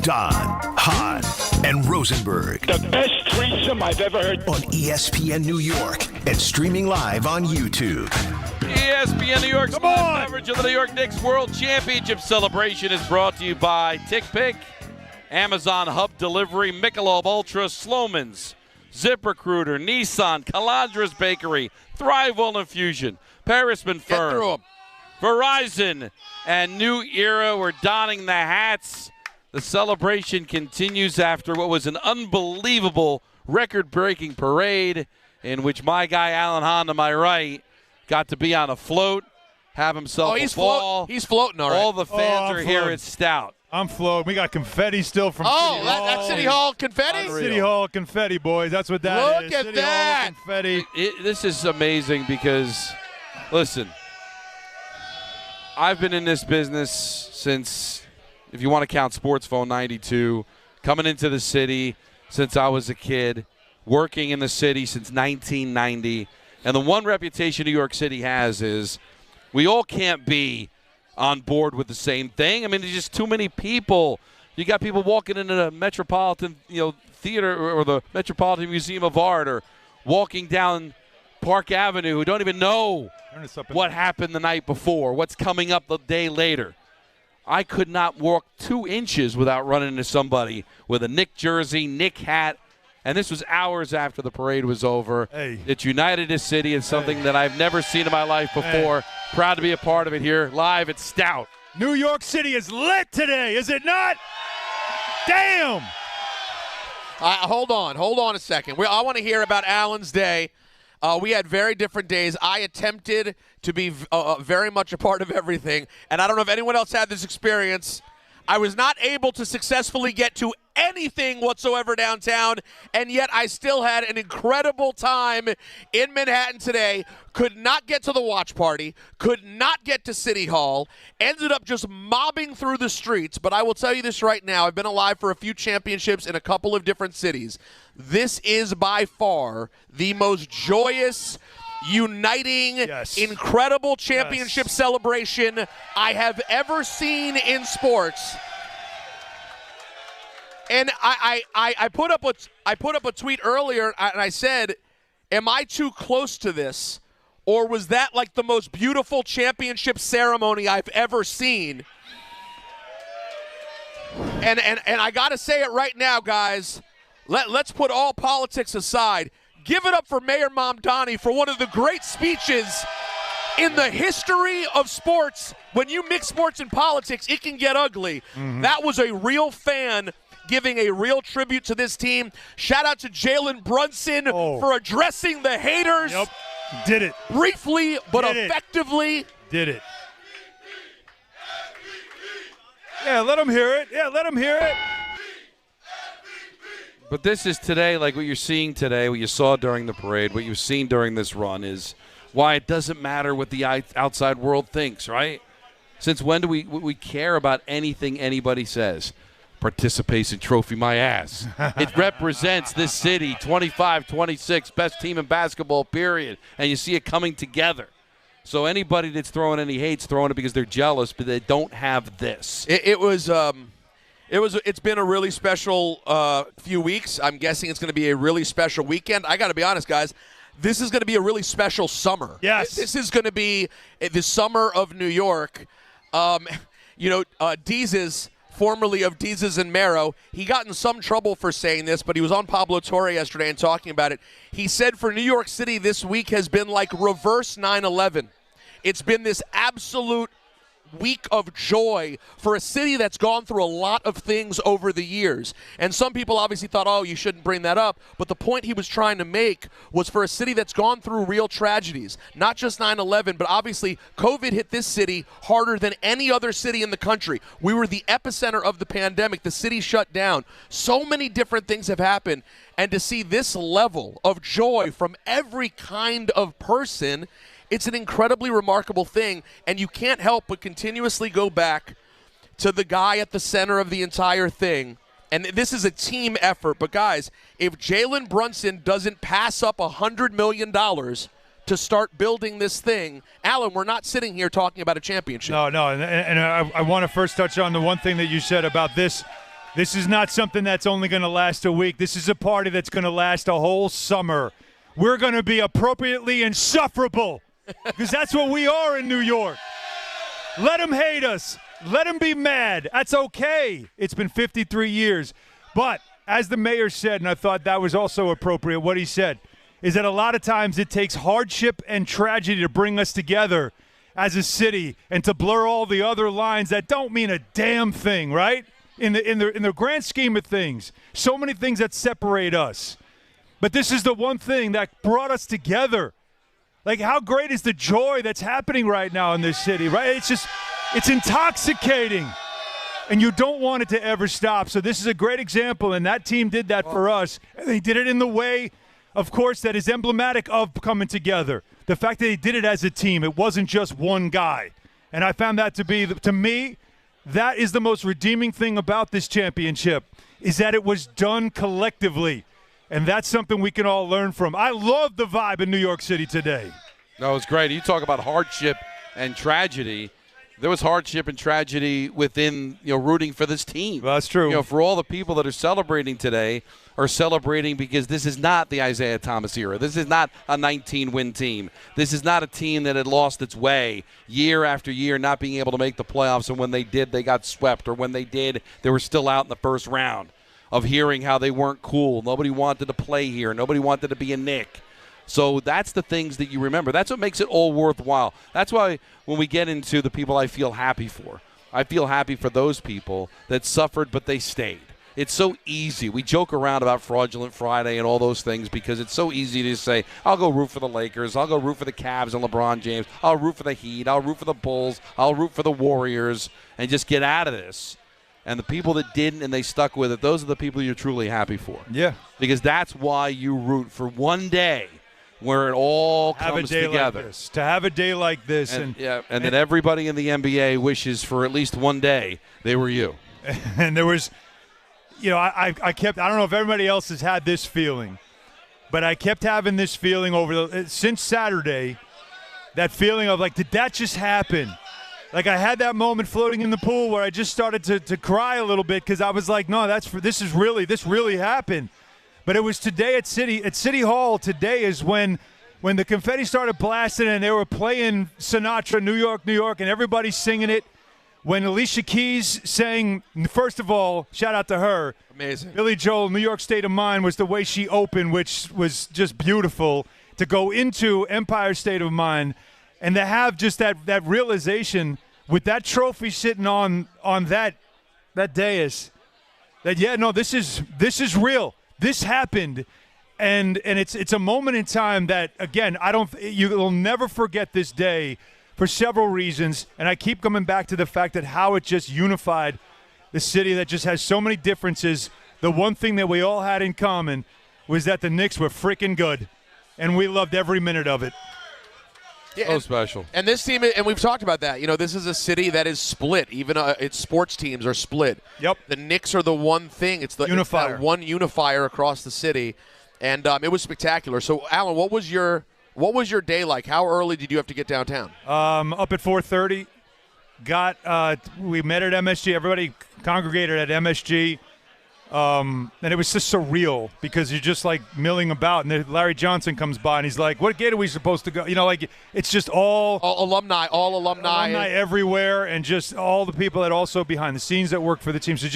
Don, Hahn, and Rosenberg. The best threesome I've ever heard. On ESPN New York and streaming live on YouTube. ESPN New York's live coverage of the New York Knicks World Championship celebration is brought to you by TickPick, Amazon Hub Delivery, Michelob Ultra, Sloman's, ZipRecruiter, Nissan, Calandra's Bakery, Thrival Infusion, Parisman Firm, Verizon, and New Era. We're donning the hats. The celebration continues after what was an unbelievable record-breaking parade in which my guy Alan Hahn to my right got to be on a float, have himself a ball. He's floating all right. All the fans are here at Stout. I'm floating. We got confetti still from City Hall. That's City Hall confetti? Unreal. City Hall confetti, boys. That's what that is. Look at City that. Hall confetti. This is amazing because, listen, I've been in this business since, if you want to count Sports Phone, 92, coming into the city since I was a kid, working in the city since 1990. And the one reputation New York City has is we all can't be on board with the same thing. I mean, there's just too many people. You got people walking into the Metropolitan, Theater or the Metropolitan Museum of Art or walking down Park Avenue who don't even know what happened the night before, what's coming up the day later. I could not walk 2 inches without running into somebody with a Knick jersey, Knick hat, and this was hours after the parade was over. It united the city in something that I've never seen in my life before. Proud to be a part of it here live at Stout. New York City is lit today, is it not? Damn! Hold on a second. I want to hear about Alan's day. We had very different days. I attempted to be very much a part of everything, and I don't know if anyone else had this experience. I was not able to successfully get to anything whatsoever downtown, and yet I still had an incredible time in Manhattan today. Could not get to the watch party, could not get to City Hall, ended up just mobbing through the streets. But I will tell you this right now, I've been alive for a few championships in a couple of different cities. This is by far the most joyous, uniting, incredible championship celebration I have ever seen in sports. And I put up a tweet earlier, and I said, am I too close to this? Or was that like the most beautiful championship ceremony I've ever seen? And I got to say it right now, guys. Let's put all politics aside. Give it up for Mayor Mamdani for one of the great speeches in the history of sports. When you mix sports and politics, it can get ugly. Mm-hmm. That was a real fan giving a real tribute to this team. Shout out to Jalen Brunson for addressing the haters. Yep, did it. Briefly, but effectively. Did it. Yeah, let them hear it. Let them hear it. But this is today, like what you're seeing today, what you saw during the parade, what you've seen during this run is why it doesn't matter what the outside world thinks, right? Since when do we care about anything anybody says? Participation trophy, my ass. It represents this city, 25-26, best team in basketball, period. And you see it coming together. So anybody that's throwing any hate's throwing it because they're jealous, but they don't have this. It's been a really special few weeks. I'm guessing it's going to be a really special weekend. I got to be honest, guys. This is going to be a really special summer. Yes. This is going to be the summer of New York. Deez's, formerly of Deez's and Marrow, he got in some trouble for saying this, but he was on Pablo Torre yesterday and talking about it. He said for New York City, this week has been like reverse 9/11. It's been this absolute week of joy for a city that's gone through a lot of things over the years. And some people obviously thought, oh, you shouldn't bring that up. But the point he was trying to make was for a city that's gone through real tragedies, not just 9/11, but obviously COVID hit this city harder than any other city in the country. We were the epicenter of the pandemic. The city shut down. So many different things have happened. And to see this level of joy from every kind of person, it's an incredibly remarkable thing, and you can't help but continuously go back to the guy at the center of the entire thing. And this is a team effort. But, guys, if Jalen Brunson doesn't pass up $100 million to start building this thing, Alan, we're not sitting here talking about a championship. No, and I want to first touch on the one thing that you said about this This is not something that's only going to last a week. This is a party that's going to last a whole summer. We're going to be appropriately insufferable because that's what we are in New York. Let them hate us. Let them be mad. That's okay. It's been 53 years. But as the mayor said, and I thought that was also appropriate, what he said is that a lot of times it takes hardship and tragedy to bring us together as a city and to blur all the other lines that don't mean a damn thing, right? In the grand scheme of things, so many things that separate us. But this is the one thing that brought us together. Like, how great is the joy that's happening right now in this city, right? It's intoxicating. And you don't want it to ever stop. So this is a great example, and that team did that for us. And they did it in the way, of course, that is emblematic of coming together. The fact that they did it as a team, it wasn't just one guy. And I found that to be, to me, that is the most redeeming thing about this championship, is that it was done collectively. And that's something we can all learn from. I love the vibe in New York City today. No, it's great. You talk about hardship and tragedy. There was hardship and tragedy within, rooting for this team. Well, that's true. For all the people that are celebrating today are celebrating because this is not the Isaiah Thomas era. This is not a 19-win team. This is not a team that had lost its way year after year, not being able to make the playoffs, and when they did, they got swept, or when they did, they were still out in the first round of hearing how they weren't cool. Nobody wanted to play here. Nobody wanted to be a Knick. So that's the things that you remember. That's what makes it all worthwhile. That's why when we get into the people I feel happy for, I feel happy for those people that suffered but they stayed. It's so easy. We joke around about Fraudulent Friday and all those things because it's so easy to say, I'll go root for the Lakers, I'll go root for the Cavs and LeBron James, I'll root for the Heat, I'll root for the Bulls, I'll root for the Warriors, and just get out of this. And the people that didn't and they stuck with it, those are the people you're truly happy for. Yeah. Because that's why you root for one day where it all comes together. Like to have a day like this. And then everybody in the NBA wishes for at least one day they were you. And there was, I don't know if everybody else has had this feeling, but I kept having this feeling since Saturday, that feeling of like, did that just happen? Like, I had that moment floating in the pool where I just started to cry a little bit because I was like, no, this really happened. But it was today at City Hall. Today is when the confetti started blasting and they were playing Sinatra, New York, New York, and everybody's singing it. When Alicia Keys sang, first of all, shout out to her. Amazing. Billy Joel, New York State of Mind was the way she opened, which was just beautiful. To go into Empire State of Mind and to have just that realization with that trophy sitting on that dais, that this is real. This happened, and it's a moment in time that, again, you'll never forget this day for several reasons, and I keep coming back to the fact that how it just unified the city that just has so many differences. The one thing that we all had in common was that the Knicks were freaking good, and we loved every minute of it. Yeah, so special. And this team, and we've talked about that, this is a city that is split. Even its sports teams are split. Yep. The Knicks are the one thing. It's unifier. It's that one unifier across the city, and it was spectacular. So, Alan, what was your day like? How early did you have to get downtown? Up at 4:30. We met at MSG. Everybody congregated at MSG. And it was just surreal because you're just like milling about, and then Larry Johnson comes by and he's like, "What gate are we supposed to go?" It's just all alumni everywhere, and just all the people that also behind the scenes that work for the team. So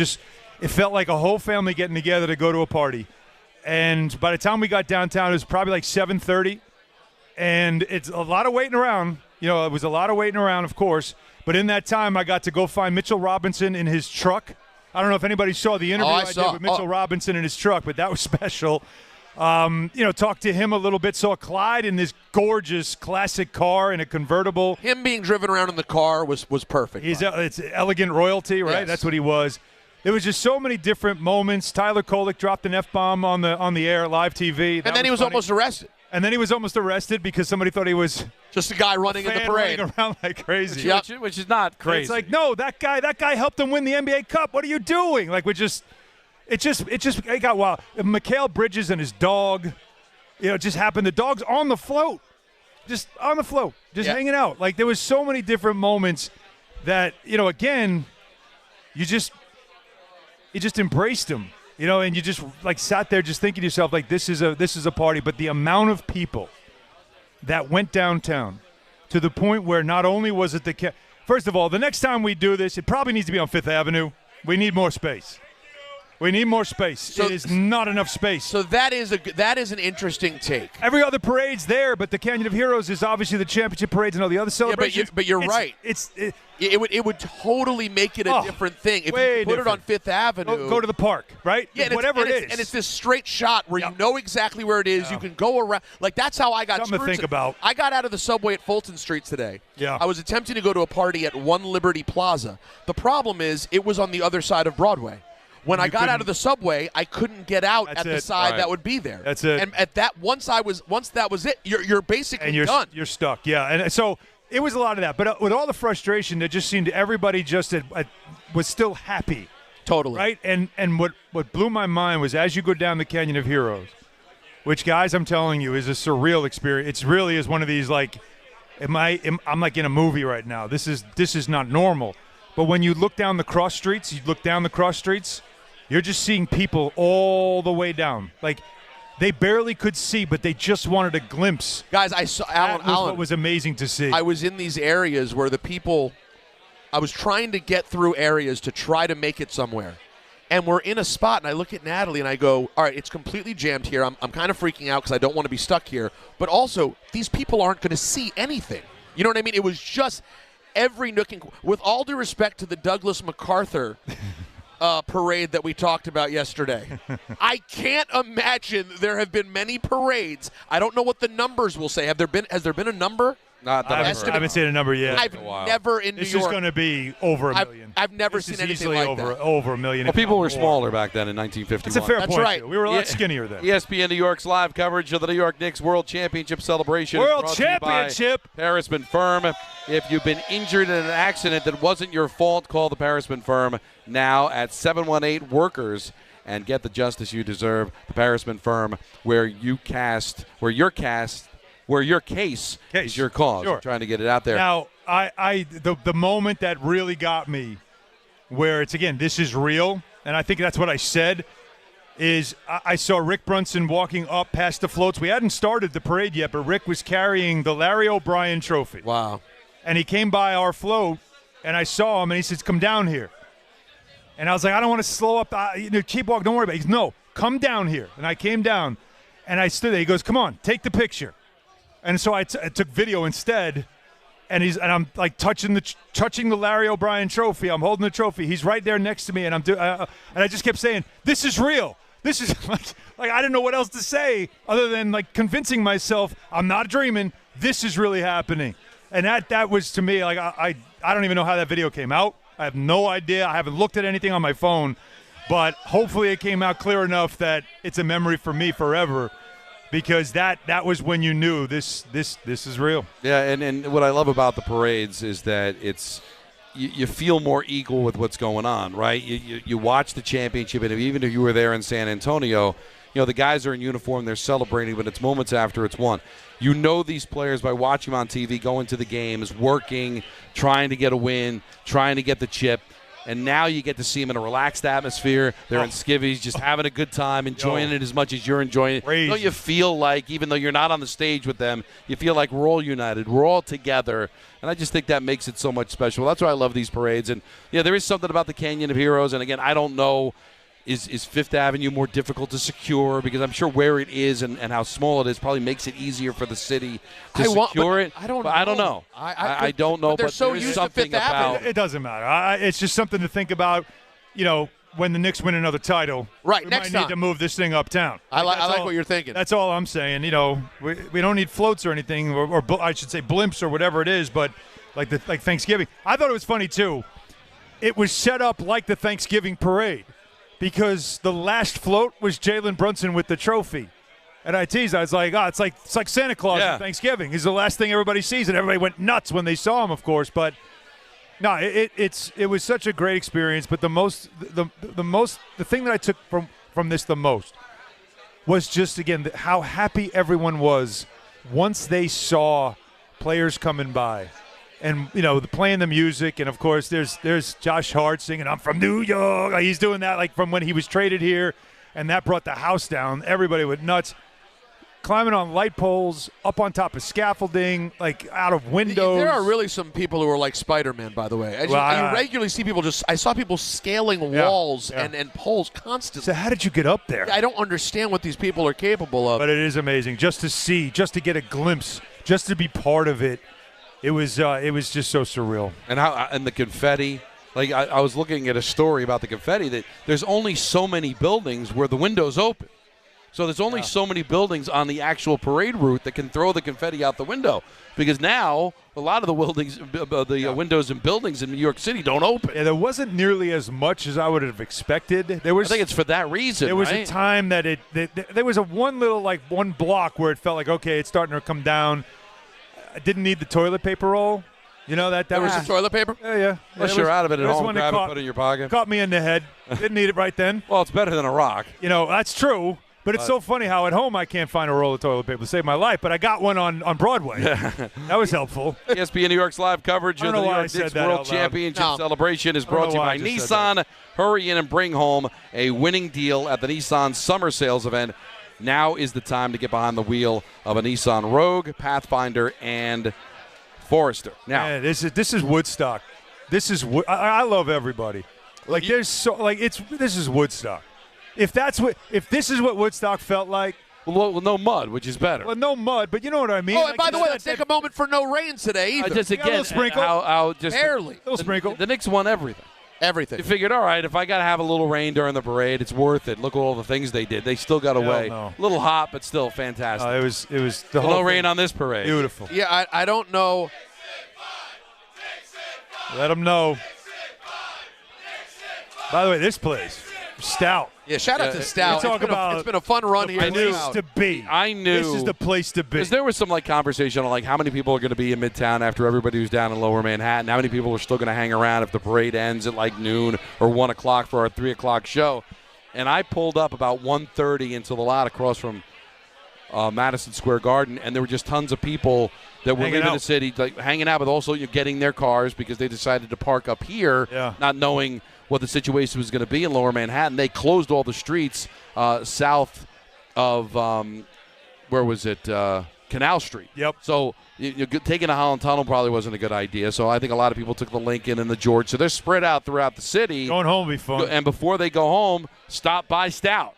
it felt like a whole family getting together to go to a party. And by the time we got downtown, it was probably like 7:30, and it's a lot of waiting around. It was a lot of waiting around, of course. But in that time, I got to go find Mitchell Robinson in his truck. I don't know if anybody saw the interview I did with Mitchell Robinson in his truck, but that was special. Talked to him a little bit. Saw Clyde in this gorgeous classic car in a convertible. Him being driven around in the car was perfect. It's elegant royalty, right? Yes. That's what he was. There was just so many different moments. Tyler Kolek dropped an F-bomb on the air, live TV. And then he was almost arrested. And then he was almost arrested because somebody thought he was just a guy running in the parade, running around like crazy. Which is not crazy. It's like, no, that guy helped him win the NBA Cup. What are you doing? Like, it got wild. Mikal Bridges and his dog, it just happened. The dog's on the float, just hanging out. Like, there was so many different moments that, again, you just embraced them, and you just like sat there just thinking to yourself like this is a party. But the amount of people that went downtown to the point where not only was it first of all, the next time we do this, it probably needs to be on Fifth Avenue. We need more space. We need more space. So, it is not enough space. So that is an interesting take. Every other parade's there, but the Canyon of Heroes is obviously the championship parades and all the other celebrations. But you're right. It would totally make it a different thing if you put it on Fifth Avenue. Go to the park, right? Yeah, whatever it is. And it's this straight shot where you know exactly where it is. You can go around. Like, that's how I got Something to think about. I got out of the subway at Fulton Street today. Yeah. I was attempting to go to a party at One Liberty Plaza. The problem is it was on the other side of Broadway. When I got out of the subway, I couldn't get out at the side that would be there. That's it. And at that once that was it, you're basically done. You're stuck. Yeah. And so it was a lot of that. But with all the frustration, it just seemed everybody just was still happy. Totally. Right? And what blew my mind was as you go down the Canyon of Heroes, which, guys, I'm telling you, is a surreal experience. It really is one of these like, I'm like in a movie right now. This is not normal. But when you look down the cross streets, you're just seeing people all the way down. Like, they barely could see, but they just wanted a glimpse. Guys, I saw Alan. What was amazing to see. I was in these areas where I was trying to get through areas to try to make it somewhere. And we're in a spot, and I look at Natalie, and I go, all right, it's completely jammed here. I'm kind of freaking out because I don't want to be stuck here. But also, these people aren't going to see anything. You know what I mean? It was just every nook and with all due respect to the Douglas MacArthur parade that we talked about yesterday. I can't imagine there have been many parades. I don't know what the numbers will say. Has there been a number? Not that I haven't seen a number yet. I've never in New York. This is going to be over a million. I've never seen anything like that. Over a million. Well, people were smaller back then in 1951. That's a fair point. Right. Too. We were a lot skinnier then. ESPN New York's live coverage of the New York Knicks World Championship celebration. World Championship. Parisman Firm. If you've been injured in an accident that wasn't your fault, call the Parisman Firm now at 718-WORKERS and get the justice you deserve. The Parisman Firm, where your case is your cause. Sure. I'm trying to get it out there. Now, the moment that really got me, where it's, again, this is real, and I think that's what I said, is I saw Rick Brunson walking up past the floats. We hadn't started the parade yet, but Rick was carrying the Larry O'Brien trophy. Wow. And he came by our float, and I saw him, and he says, come down here. And I was like, I don't want to slow up. Keep walking. Don't worry about it. He goes, no, come down here. And I came down, and I stood there. He goes, come on, take the picture. And so I took video instead, and I'm like touching the Larry O'Brien trophy. I'm holding the trophy. He's right there next to me, and and I just kept saying, this is real. This is like I didn't know what else to say other than like convincing myself I'm not dreaming. This is really happening. And that was, to me, like I don't even know how that video came out. I have no idea. I haven't looked at anything on my phone, but hopefully it came out clear enough that it's a memory for me forever, because that was when you knew this is real. Yeah, and what I love about the parades is that you feel more equal with what's going on, right? You watch the championship, and even if you were there in San Antonio, the guys are in uniform, they're celebrating, but it's moments after it's won. You know these players by watching them on TV, going to the games, working, trying to get a win, trying to get the chip, and now you get to see them in a relaxed atmosphere. They're in skivvies, just having a good time, enjoying it as much as you're enjoying it. Don't you feel like, even though you're not on the stage with them, you feel like we're all united, we're all together, and I just think that makes it so much special. That's why I love these parades. And, there is something about the Canyon of Heroes, and, again, I don't know, is Fifth Avenue more difficult to secure? Because I'm sure where it is and how small it is probably makes it easier for the city to secure it. I don't know. I don't know. I don't know, but they're but so there's used to something Fifth Avenue. about It doesn't matter. It's just something to think about, when the Knicks win another title. Right, we next might time. need to move this thing uptown. I like what you're thinking. That's all I'm saying. We don't need floats or anything, or I should say blimps or whatever it is, but like Thanksgiving. I thought it was funny, too. It was set up like the Thanksgiving parade, because the last float was Jalen Brunson with the trophy. And I teased, I was like, it's like Santa Claus at Thanksgiving. He's the last thing everybody sees, and everybody went nuts when they saw him, of course. But no, it was such a great experience. But the thing that I took from this the most was just, again, how happy everyone was once they saw players coming by. and playing the music, and of course there's Josh Hart singing "I'm from New York." Like, he's doing that like from when he was traded here, and that brought the house down. Everybody went nuts. Climbing on light poles, up on top of scaffolding, like out of windows. There are really some people who are like Spider-Man, by the way. I regularly see people I saw people scaling walls and poles constantly. So how did you get up there? I don't understand what these people are capable of. But it is amazing just to see, just to get a glimpse, just to be part of it. It was just so surreal. And the confetti. Like I was looking at a story about the confetti that there's only so many buildings where the windows open. So there's only so many buildings on the actual parade route that can throw the confetti out the window, because now a lot of the windows in buildings in New York City don't open. Yeah, there wasn't nearly as much as I would have expected. I think it's for that reason. There was a time that there was one block where it felt like, okay, it's starting to come down. I didn't need the toilet paper roll. You know that there was some toilet paper? Yeah. Unless you're out of it at home, grab it, put it in your pocket. Caught me in the head. Didn't need it right then. Well, it's better than a rock. That's true. But it's so funny how at home I can't find a roll of toilet paper to save my life, but I got one on Broadway. That was helpful. ESPN New York's live coverage of the New York Knicks World Championship celebration is brought to you by Nissan. Hurry in and bring home a winning deal at the Nissan Summer Sales event. Now is the time to get behind the wheel of a Nissan Rogue, Pathfinder, and Forester. Now, man, this is Woodstock. I love everybody. Like this is Woodstock. If this is what Woodstock felt like, well, no mud, which is better. Well, no mud, but you know what I mean. Oh, and by the way, let's take a moment for no rain today either. Just again, a little sprinkle. Barely. A little sprinkle. The Knicks won everything. Everything. You figured, all right, if I got to have a little rain during the parade, it's worth it. Look at all the things they did. They still got away. No. A little hot, but still fantastic. It was the whole no thing. rain on this parade. Beautiful. Yeah, I don't know. Let them know. By the way, this place, Stout. Yeah, shout out to Stout. It's been a fun run here. I knew. This is the place to be. Because there was some conversation on how many people are going to be in Midtown after everybody who's down in Lower Manhattan. How many people are still going to hang around if the parade ends at noon or 1 o'clock for our 3 o'clock show. And I pulled up about 1:30 into the lot across from Madison Square Garden, and there were just tons of people that were leaving the city, hanging out, but also getting their cars because they decided to park up here, not knowing what the situation was going to be in Lower Manhattan. They closed all the streets south of, Canal Street. Yep. So taking the Holland Tunnel probably wasn't a good idea. So I think a lot of people took the Lincoln and the George. So they're spread out throughout the city. Going home will be fun. And before they go home, stop by Stout.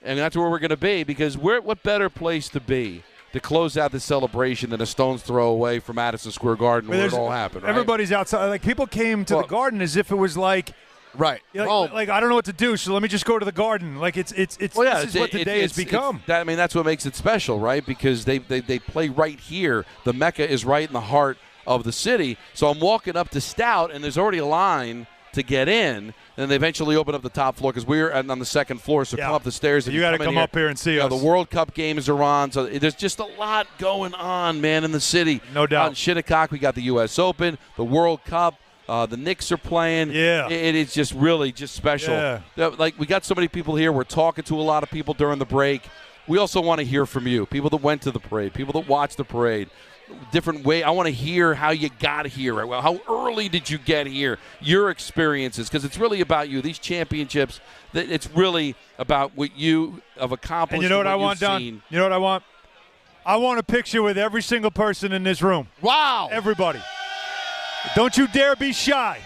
And that's where we're going to be, because what better place to be to close out the celebration than a stone's throw away from Madison Square Garden where it all happened, right? Everybody's outside. People came to the Garden as if it was like – right. I don't know what to do, so let me just go to the Garden. This is what the day has become. That's what makes it special, right? Because they play right here. The Mecca is right in the heart of the city. So I'm walking up to Stout, and there's already a line to get in. And they eventually open up the top floor because we're on the second floor. So come up the stairs. You got to come up here and see us. The World Cup games are on. So there's just a lot going on, man, in the city. No doubt. On Shinnecock, we got the U.S. Open, the World Cup. The Knicks are playing. Yeah. It is just really just special. Yeah. We got so many people here. We're talking to a lot of people during the break. We also want to hear from you, people that went to the parade, people that watched the parade. Different way. I want to hear how you got here. Well, how early did you get here? Your experiences, because it's really about you. These championships, it's really about what you have accomplished. And you know what I want, Don? You know what I want? I want a picture with every single person in this room. Wow. Everybody. Don't you dare be shy.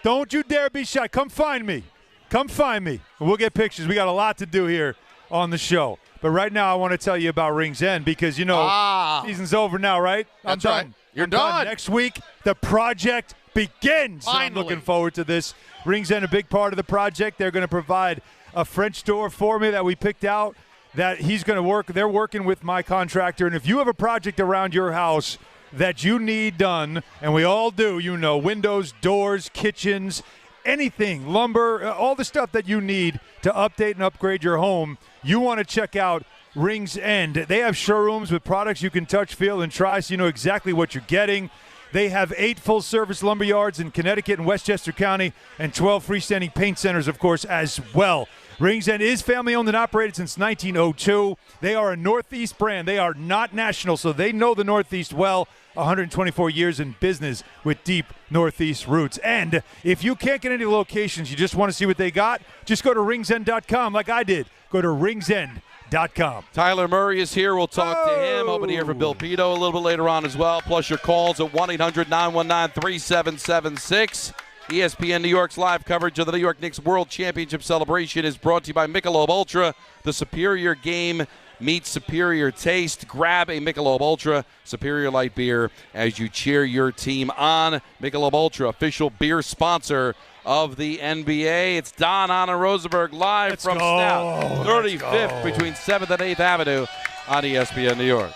Don't you dare be shy. Come find me. Come find me. We'll get pictures. We got a lot to do here on the show. But right now I want to tell you about Rings End because, season's over now, right? I'm done. Right. You're done. Next week, the project begins. Finally. I'm looking forward to this. Rings End, a big part of the project. They're going to provide a French door for me that we picked out that he's going to work. They're working with my contractor. And if you have a project around your house that you need done, and we all do, windows, doors, kitchens, anything, lumber, all the stuff that you need to update and upgrade your home, you want to check out Rings End. They have showrooms with products you can touch, feel, and try so you know exactly what you're getting. They have 8 full-service lumber yards in Connecticut and Westchester County and 12 freestanding paint centers, of course, as well. Rings End is family-owned and operated since 1902. They are a Northeast brand. They are not national, so they know the Northeast well. 124 years in business with deep Northeast roots. And if you can't get any locations, you just want to see what they got, just go to ringsend.com like I did. Go to ringsend.com. Tyler Murray is here. We'll talk to him. Hoping to hear from Bill Pito a little bit later on as well. Plus your calls at 1-800-919-3776. ESPN New York's live coverage of the New York Knicks World Championship celebration is brought to you by Michelob Ultra. The superior game meets superior taste. Grab a Michelob Ultra, superior light beer, as you cheer your team on. Michelob Ultra, official beer sponsor of the NBA. It's Don Hahn Rosenberg live from Stout, 35th between 7th and 8th Avenue on ESPN New York.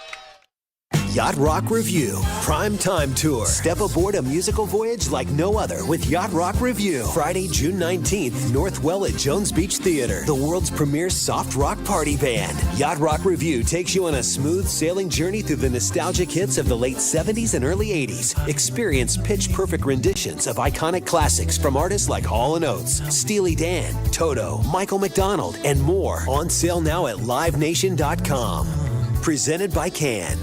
Yacht Rock Review, Prime Time Tour. Step aboard a musical voyage like no other with Yacht Rock Review. Friday, June 19th, Northwell at Jones Beach Theater, the world's premier soft rock party band. Yacht Rock Review takes you on a smooth sailing journey through the nostalgic hits of the late 70s and early 80s. Experience pitch-perfect renditions of iconic classics from artists like Hall & Oates, Steely Dan, Toto, Michael McDonald, and more. On sale now at livenation.com. Presented by Can.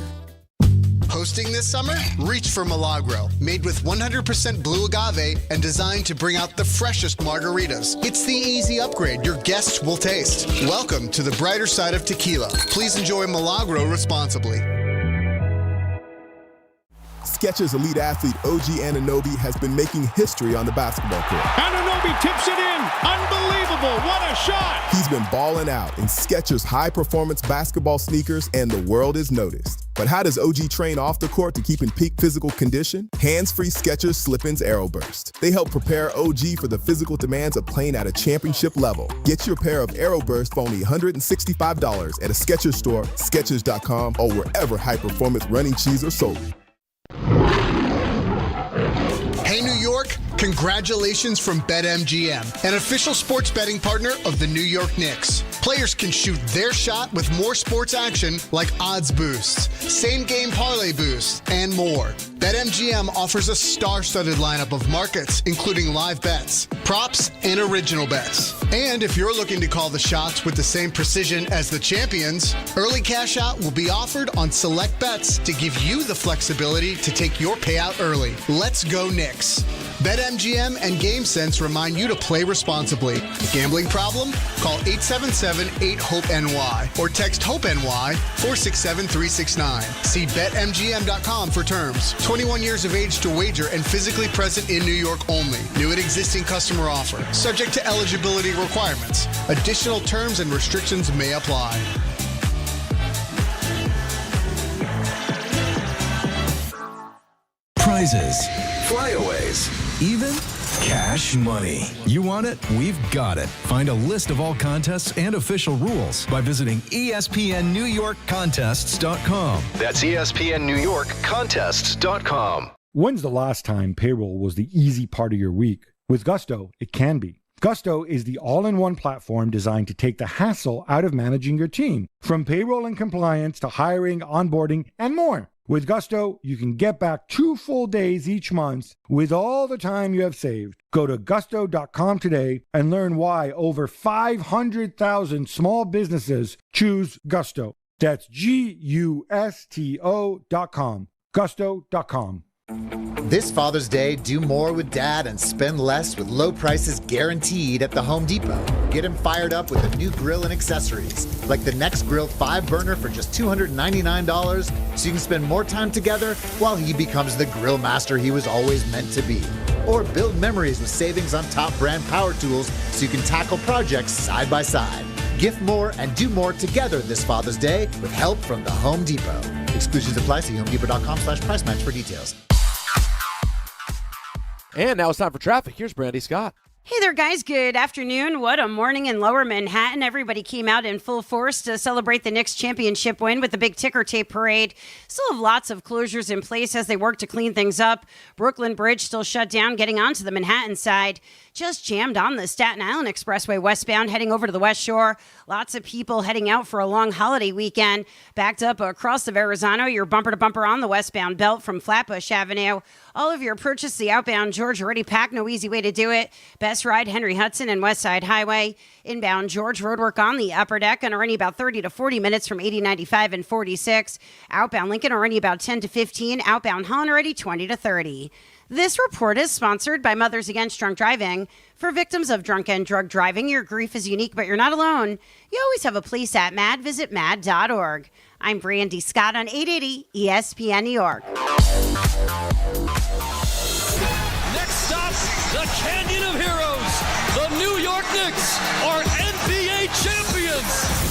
Hosting this summer? Reach for Milagro. Made with 100% blue agave and designed to bring out the freshest margaritas. It's the easy upgrade your guests will taste. Welcome to the brighter side of tequila. Please enjoy Milagro responsibly. Skechers elite athlete OG Anunoby has been making history on the basketball court. Anunoby tips it in. Unbelievable. What a shot. He's been balling out in Skechers high-performance basketball sneakers, and the world is noticed. But how does OG train off the court to keep in peak physical condition? Hands-free Skechers Slip-ins Aeroburst. They help prepare OG for the physical demands of playing at a championship level. Get your pair of Aeroburst for only $165 at a Skechers store, Skechers.com, or wherever high-performance running shoes are sold. Hey, New York, congratulations from BetMGM, an official sports betting partner of the New York Knicks. Players can shoot their shot with more sports action like odds boosts, same-game parlay boosts, and more. BetMGM offers a star-studded lineup of markets, including live bets, props, and original bets. And if you're looking to call the shots with the same precision as the champions, early cash out will be offered on select bets to give you the flexibility to take your payout early. Let's go Knicks. BetMGM and GameSense remind you to play responsibly. Gambling problem? Call 877-8-HOPE-NY or text HOPE-NY 467-369. See BetMGM.com for terms. 21 years of age to wager and physically present in New York only. New and existing customer offer. Subject to eligibility requirements. Additional terms and restrictions may apply. Prizes, flyaways, even cash money. You want it? We've got it. Find a list of all contests and official rules by visiting ESPNNewYorkContests.com. That's ESPNNewYorkContests.com. When's the last time payroll was the easy part of your week? With Gusto, it can be. Gusto is the all-in-one platform designed to take the hassle out of managing your team, from payroll and compliance to hiring, onboarding, and more. With Gusto, you can get back 2 full days each month with all the time you have saved. Go to gusto.com today and learn why over 500,000 small businesses choose Gusto. That's Gusto.com. Gusto.com. This Father's Day, do more with Dad and spend less with low prices guaranteed at the Home Depot. Get him fired up with a new grill and accessories, like the Next Grill 5-burner for just $299, so you can spend more time together while he becomes the grill master he was always meant to be. Or build memories with savings on top brand power tools so you can tackle projects side by side. Gift more and do more together this Father's Day with help from the Home Depot. Exclusions apply. See HomeDepot.com/price match for details. And now it's time for traffic. Here's Brandy Scott. Hey there, guys. Good afternoon. What a morning in Lower Manhattan. Everybody came out in full force to celebrate the Knicks championship win with the big ticker tape parade. Still have lots of closures in place as they work to clean things up. Brooklyn Bridge still shut down getting onto the Manhattan side. just jammed on the Staten Island Expressway westbound heading over to the West Shore. Lots of people heading out for a long holiday weekend. Backed up across the Verrazano, you're bumper to bumper on the westbound belt from Flatbush Avenue. All of your approaches to the outbound George already packed, no easy way to do it. Best ride Henry Hudson and West Side Highway. Inbound George, roadwork on the upper deck and already about 30 to 40 minutes from 80, 95 and 46. Outbound Lincoln already about 10 to 15. Outbound Holland already 20 to 30. This report is sponsored by Mothers Against Drunk Driving. For victims of drunk and drug driving, your grief is unique, but you're not alone. You always have a place at MAD. Visit mad.org. I'm Brandy Scott on 880 ESPN New York. Next stop, the Canyon of Heroes. The New York Knicks are NBA champions.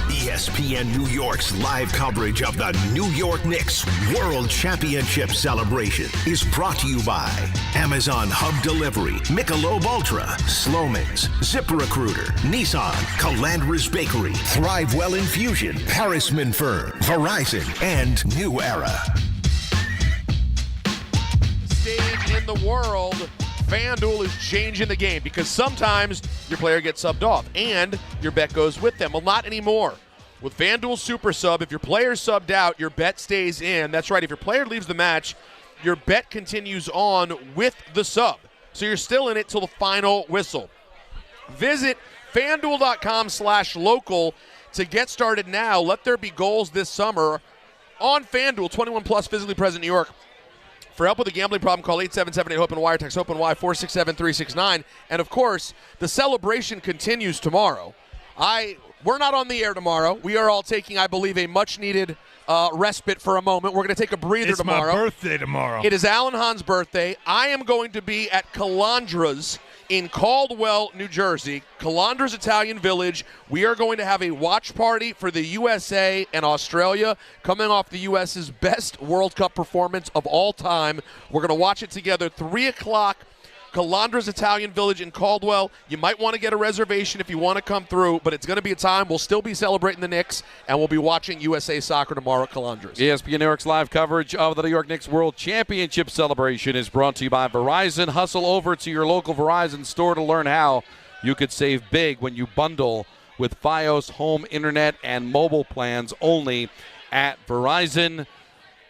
ESPN New York's live coverage of the New York Knicks World Championship celebration is brought to you by Amazon Hub Delivery, Michelob Ultra, Sloman's, ZipRecruiter, Nissan, Calandra's Bakery, ThriveWell Infusion, Harrisman Firm, Verizon, and New Era. Stage in the world, FanDuel is changing the game because sometimes your player gets subbed off and your bet goes with them. Well, not anymore. With FanDuel Super Sub, if your player subbed out, your bet stays in. That's right. If your player leaves the match, your bet continues on with the sub. So you're still in it till the final whistle. Visit FanDuel.com/local to get started now. Let there be goals this summer on FanDuel. 21 plus, physically present, New York. For help with a gambling problem, call 877-8-HOPE-NY, text HOPE-NY 467-369. And, of course, the celebration continues tomorrow. We're not on the air tomorrow. We are all taking, I believe, a much-needed respite for a moment. We're going to take a breather tomorrow. It's my birthday tomorrow. It is Alan Hahn's birthday. I am going to be at Calandra's in Caldwell, New Jersey. Calandra's Italian Village. We are going to have a watch party for the USA and Australia, coming off the US's best World Cup performance of all time. We're going to watch it together, 3 o'clock. Calandra's Italian Village in Caldwell. You might want to get a reservation if you want to come through, but it's going to be a time. We'll still be celebrating the Knicks, and we'll be watching USA Soccer tomorrow at Calandra's. ESPN New York's live coverage of the New York Knicks World Championship celebration is brought to you by Verizon. Hustle over to your local Verizon store to learn how you could save big when you bundle with Fios home internet and mobile plans only at Verizon.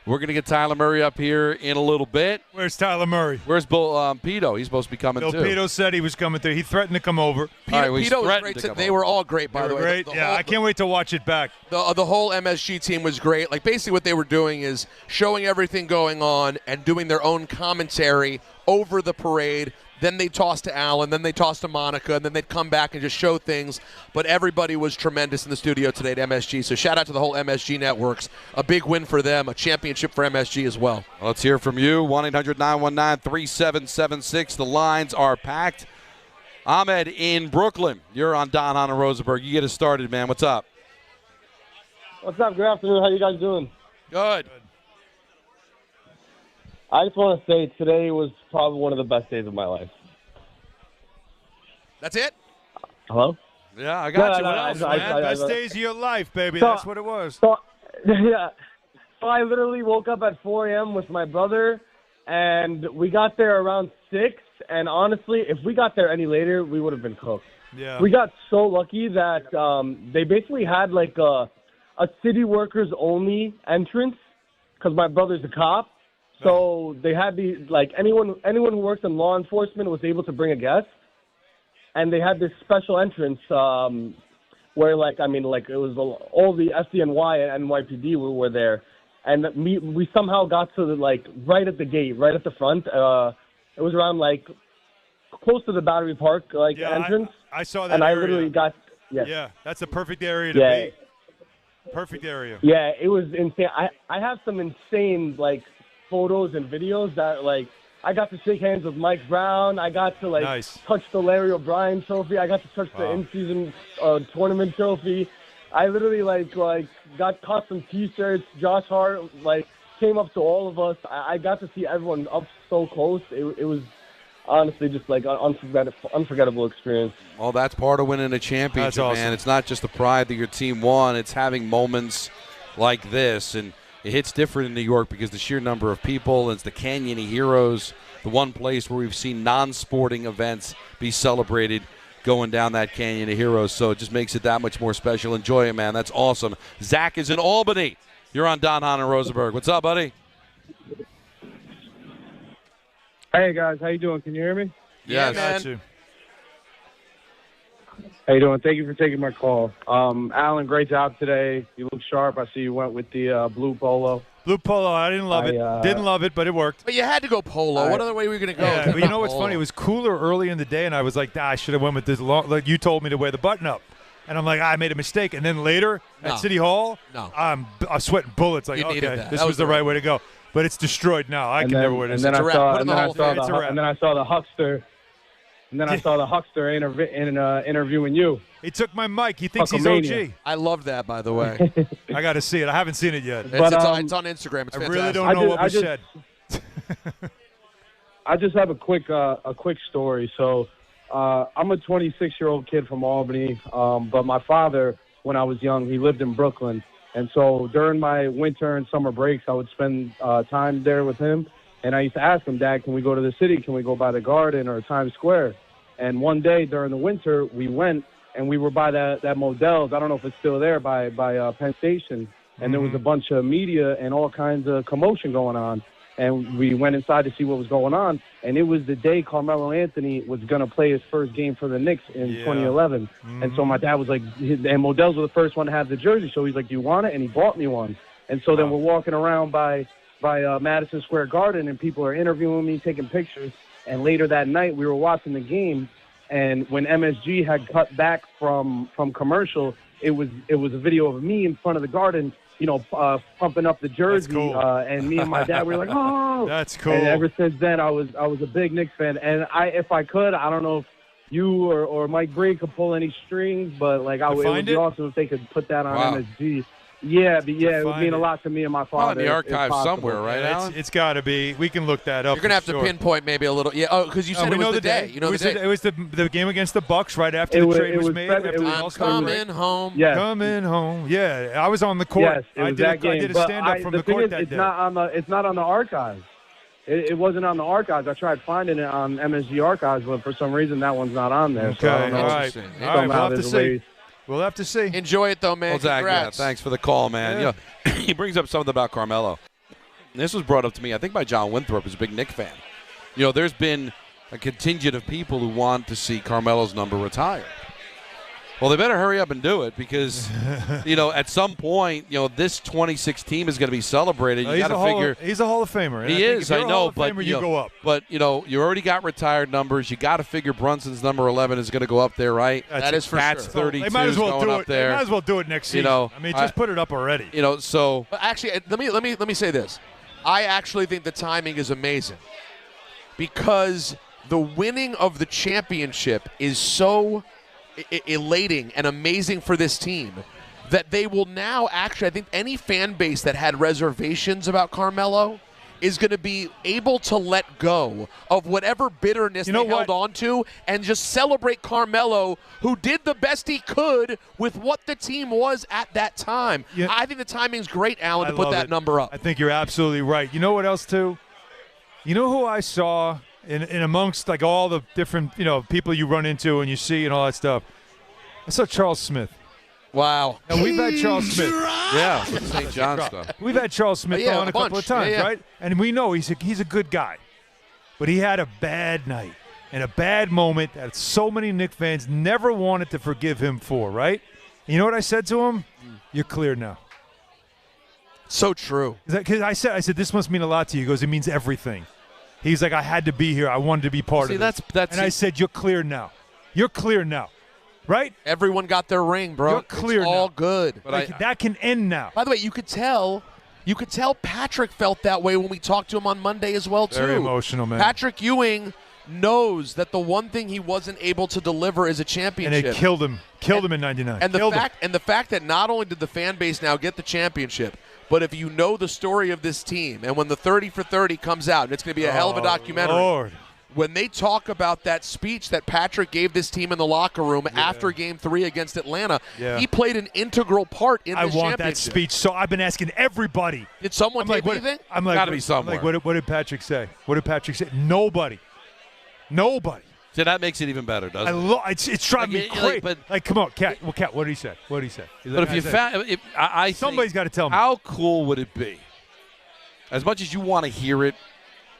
We're going to get Tyler Murray up here in a little bit. Where's Tyler Murray? Where's Pito? He's supposed to be coming too. Pito said he was coming through. He threatened to come over. Pito was great. They were all great, by the way. Great. I can't wait to watch it back. The whole MSG team was great. Like, basically what they were doing is showing everything going on and doing their own commentary over the parade. Then they toss to Alan, then they toss to Monica, and then they'd come back and just show things. But everybody was tremendous in the studio today at MSG. So shout out to the whole MSG networks. A big win for them, a championship for MSG as well. Let's hear from you. 1-800-919-3776. The lines are packed. Ahmed in Brooklyn. You're on Don Hahn Rosenberg. You get us started, man. What's up? What's up? Good afternoon. How you guys doing? Good. I just want to say today was probably one of the best days of my life. That's it? Hello? Yeah, I got you. What else, man? Best days of your life, baby. That's what it was. So I literally woke up at 4 a.m. with my brother, and we got there around 6. And honestly, if we got there any later, we would have been cooked. Yeah. We got so lucky that they basically had like a city workers only entrance because my brother's a cop. So they had anyone who works in law enforcement was able to bring a guest, and they had this special entrance where it was all the FDNY and NYPD were there, and we somehow got to right at the gate, right at the front. It was around close to the Battery Park entrance. I saw that. And area. I literally got Yeah, that's a perfect area to be. Perfect area. Yeah, it was insane. I have some insane photos and videos that I got to shake hands with Mike Brown. I got to touch the Larry O'Brien trophy. I got to touch the in-season tournament trophy. I literally got custom T-shirts. Josh Hart came up to all of us. I got to see everyone up so close. It was honestly just an unforgettable experience. Well, that's part of winning a championship, That's awesome. man. It's not just the pride that your team won. It's having moments like this, and it hits different in New York because the sheer number of people, it's the Canyon of Heroes. the one place where we've seen non-sporting events be celebrated going down that Canyon of Heroes. So it just makes it that much more special. Enjoy it, man. That's awesome. Zach is in Albany. You're on Don, Hahn, and Rosenberg. What's up, buddy? Hey, guys. How you doing? Can you hear me? Yes. Yeah, man. Got you. How you doing? Thank you for taking my call. Alan, great job today. You look sharp. I see you went with the blue polo. Blue polo, I didn't love it. Didn't love it, but it worked. But you had to go polo. What other way were you going to go? Yeah, but you know what's funny? It was cooler early in the day, and I was like, I should have went with this long. Like you told me to wear the button up. And I'm like, I made a mistake. And then later at City Hall, I'm sweating bullets. Like, okay, this was the right way to go. But it's destroyed now. I can never wear this. And then I saw the huckster. And then I saw the huckster interviewing you. He took my mic. He thinks he's OG. I love that, by the way. I got to see it. I haven't seen it yet. It's on Instagram. It's I fantastic. really don't know what was said. I just have a quick story. So I'm a 26-year-old kid from Albany, but my father, when I was young, he lived in Brooklyn. And so during my winter and summer breaks, I would spend time there with him. And I used to ask him, Dad, can we go to the city? Can we go by the Garden or Times Square? And one day during the winter, we went, and we were by that Modell's. I don't know if it's still there, by Penn Station. And there was a bunch of media and all kinds of commotion going on. And we went inside to see what was going on. And it was the day Carmelo-Anthony was going to play his first game for the Knicks in 2011. And so my dad was like, and Modell's was the first one to have the jersey. So he's like, do you want it? And he bought me one. And so then we're walking around by Madison Square Garden, and people are interviewing me, taking pictures. And later that night, we were watching the game, and when MSG had cut back from commercial, it was a video of me in front of the Garden, pumping up the jersey. Cool. And me and my dad were like, oh, that's cool. And ever since then, I was a big Knicks fan. And if I could, I don't know if you or Mike Breen could pull any strings, but it would be awesome if they could put that on MSG. Yeah, it would mean a lot to me and my father. In the archive somewhere, right, Alan? It's got to be. We can look that up. You're going to have to pinpoint maybe a little. Yeah, because you said it was the day. You know the day. It was the game against the Bucks right after the trade was made. I'm coming home. Yes. Coming home. Yeah, I was on the court. Yes, it was that game. I did a stand-up from the court that day. It's not on the archives. It wasn't on the archives. I tried finding it on MSG archives, but for some reason that one's not on there. Okay, so I don't know. All right, we'll have to see. We'll have to see. Enjoy it, though, man. Well, Zach, thanks for the call, man. Yeah. He brings up something about Carmelo. And this was brought up to me, I think, by John Winthrop, who's a big Knicks fan. There's been a contingent of people who want to see Carmelo's number retire. Well, they better hurry up and do it because, at some point, this 26 team is going to be celebrated. You got to figure he's a Hall of Famer. He is, I know, but you go up. But you already got retired numbers. You got to figure Brunson's number 11 is going to go up there, right? That is for Pat's sure. 32 they might as well going do up it. there. They might as well do it next season. Just put it up already. So. But actually, let me say this. I actually think the timing is amazing because the winning of the championship is so elating and amazing for this team that they will now actually, I think any fan base that had reservations about Carmelo is going to be able to let go of whatever bitterness they held on to and just celebrate Carmelo, who did the best he could with what the team was at that time. Yeah. I think the timing's great, Alan, to put that number up. I think you're absolutely right. You know what else, too? You know who I saw in amongst all the different people you run into and you see and all that stuff? I saw Charles Smith. Wow. Now, we've had Charles Smith. Yeah, St. John stuff. We've had Charles Smith on a couple of times, right? And we know he's a good guy. But he had a bad night and a bad moment that so many Knicks fans never wanted to forgive him for, right? And you know what I said to him? You're clear now. So true. Because I said, this must mean a lot to you. He goes, it means everything. He's like, I had to be here. I wanted to be part of this. And I said, you're clear now. You're clear now. Right? Everyone got their ring, bro. You're clear it's all now. good. But that can end now. By the way, you could tell Patrick felt that way when we talked to him on Monday as well, too. Very emotional, man. Patrick Ewing knows that the one thing he wasn't able to deliver is a championship. And it killed him. Killed him in 99. And the fact that not only did the fan base now get the championship, but if you know the story of this team, and when the 30 for 30 comes out, and it's going to be a hell of a documentary. Lord. when they talk about that speech that Patrick gave this team in the locker room after Game 3 against Atlanta, he played an integral part in this championship. I want that speech. So I've been asking everybody. Did someone take anything? I'm like, gotta be somewhere. I'm like, what did Patrick say? What did Patrick say? Nobody. So that makes it even better, doesn't it? It's driving me crazy. But come on, Cat. Well, Cat, what did he say? What did he say? But if you found, somebody's got to tell me. How cool would it be? As much as you want to hear it,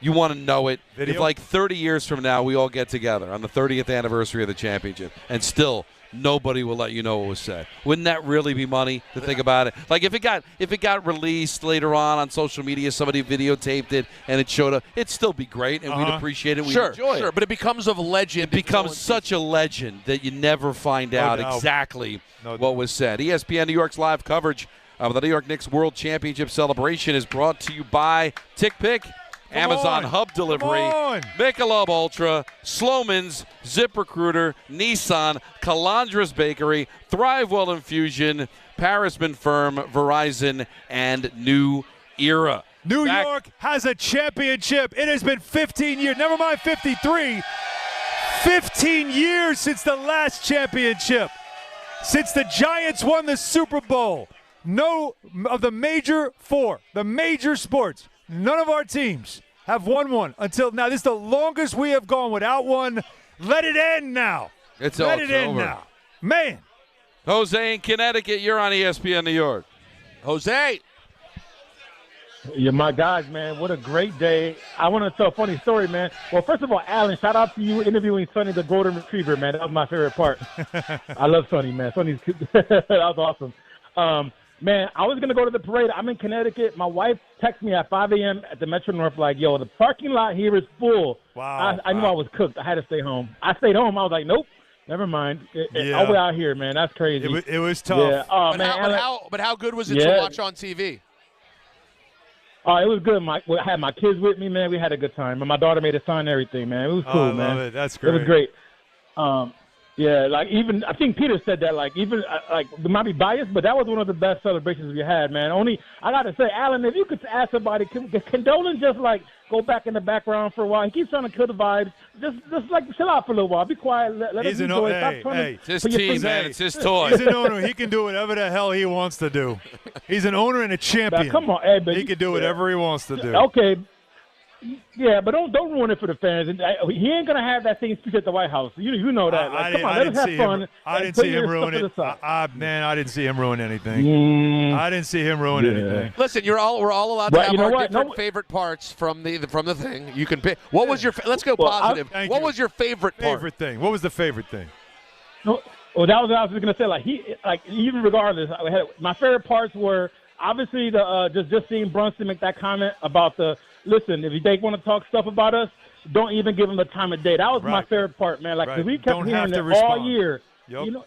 you want to know it. Video? If like 30 years from now we all get together on the 30th anniversary of the championship and still nobody will let you know what was said. Wouldn't that really be money to think about it? Like if it got released later on social media, somebody videotaped it and it showed up, it'd still be great and we'd appreciate it. We'd enjoy it. But it becomes of legend. It becomes such a legend that you never find out exactly what was said. ESPN New York's live coverage of the New York Knicks World Championship celebration is brought to you by TickPick, Amazon Hub Delivery, Michelob Ultra, Sloman's, ZipRecruiter, Nissan, Calandras Bakery, ThriveWell Infusion, Parisman Firm, Verizon, and New Era. New York has a championship. It has been 15 years. Never mind 53. 15 years since the last championship. Since the Giants won the Super Bowl. No of the major four, the major sports, none of our teams have won one until now. This is the longest we have gone without one. Let it end now. Let it end now. Man. Jose in Connecticut, you're on ESPN New York. Jose. Yeah, my guys, man, what a great day. I want to tell a funny story, man. Well, first of all, Alan, shout out to you interviewing Sonny the Golden Retriever, man. That was my favorite part. I love Sonny, man. Sonny's that was awesome. Man, I was going to go to the parade. I'm in Connecticut. My wife texted me at 5 a.m. at the Metro North like, yo, the parking lot here is full. Wow. I knew I was cooked. I had to stay home. I stayed home. I was like, nope, never mind. All the way out here, man. That's crazy. It was tough. Yeah. Oh, but how good was it to watch on TV? Oh, it was good. I had my kids with me, man. We had a good time. And my daughter made a sign and everything, man. It was cool, man. I love it. That's great. It was great. Yeah, like even I think Peter said that. Like even like we might be biased, but that was one of the best celebrations we had, man. I got to say, Alan, if you could ask somebody, can Dolan just like go back in the background for a while? He keeps trying to kill the vibes. Just like chill out for a little while. Be quiet. Let us enjoy it. It's his team, man. It's his toy. He's an owner. He can do whatever the hell he wants to do. He's an owner and a champion. Now, come on, but he can do whatever he wants to do. Okay. Yeah, but don't ruin it for the fans. He ain't gonna have that same speech at the White House. You know that. Come on, let us have fun. I didn't see him ruin it. Man, I didn't see him ruin anything. I didn't see him ruin anything. Listen, we're all allowed to have our different favorite parts from the thing. You can pick. What was your? Let's go positive. What was your favorite part? Favorite thing. What was the favorite thing? Well, that was what I was gonna say. Like even regardless, my favorite parts were obviously the just seeing Brunson make that comment about the. Listen, if they want to talk stuff about us, don't even give them the time of day. That was my favorite part, man. Like, cause we kept hearing it all year. Yep. You know,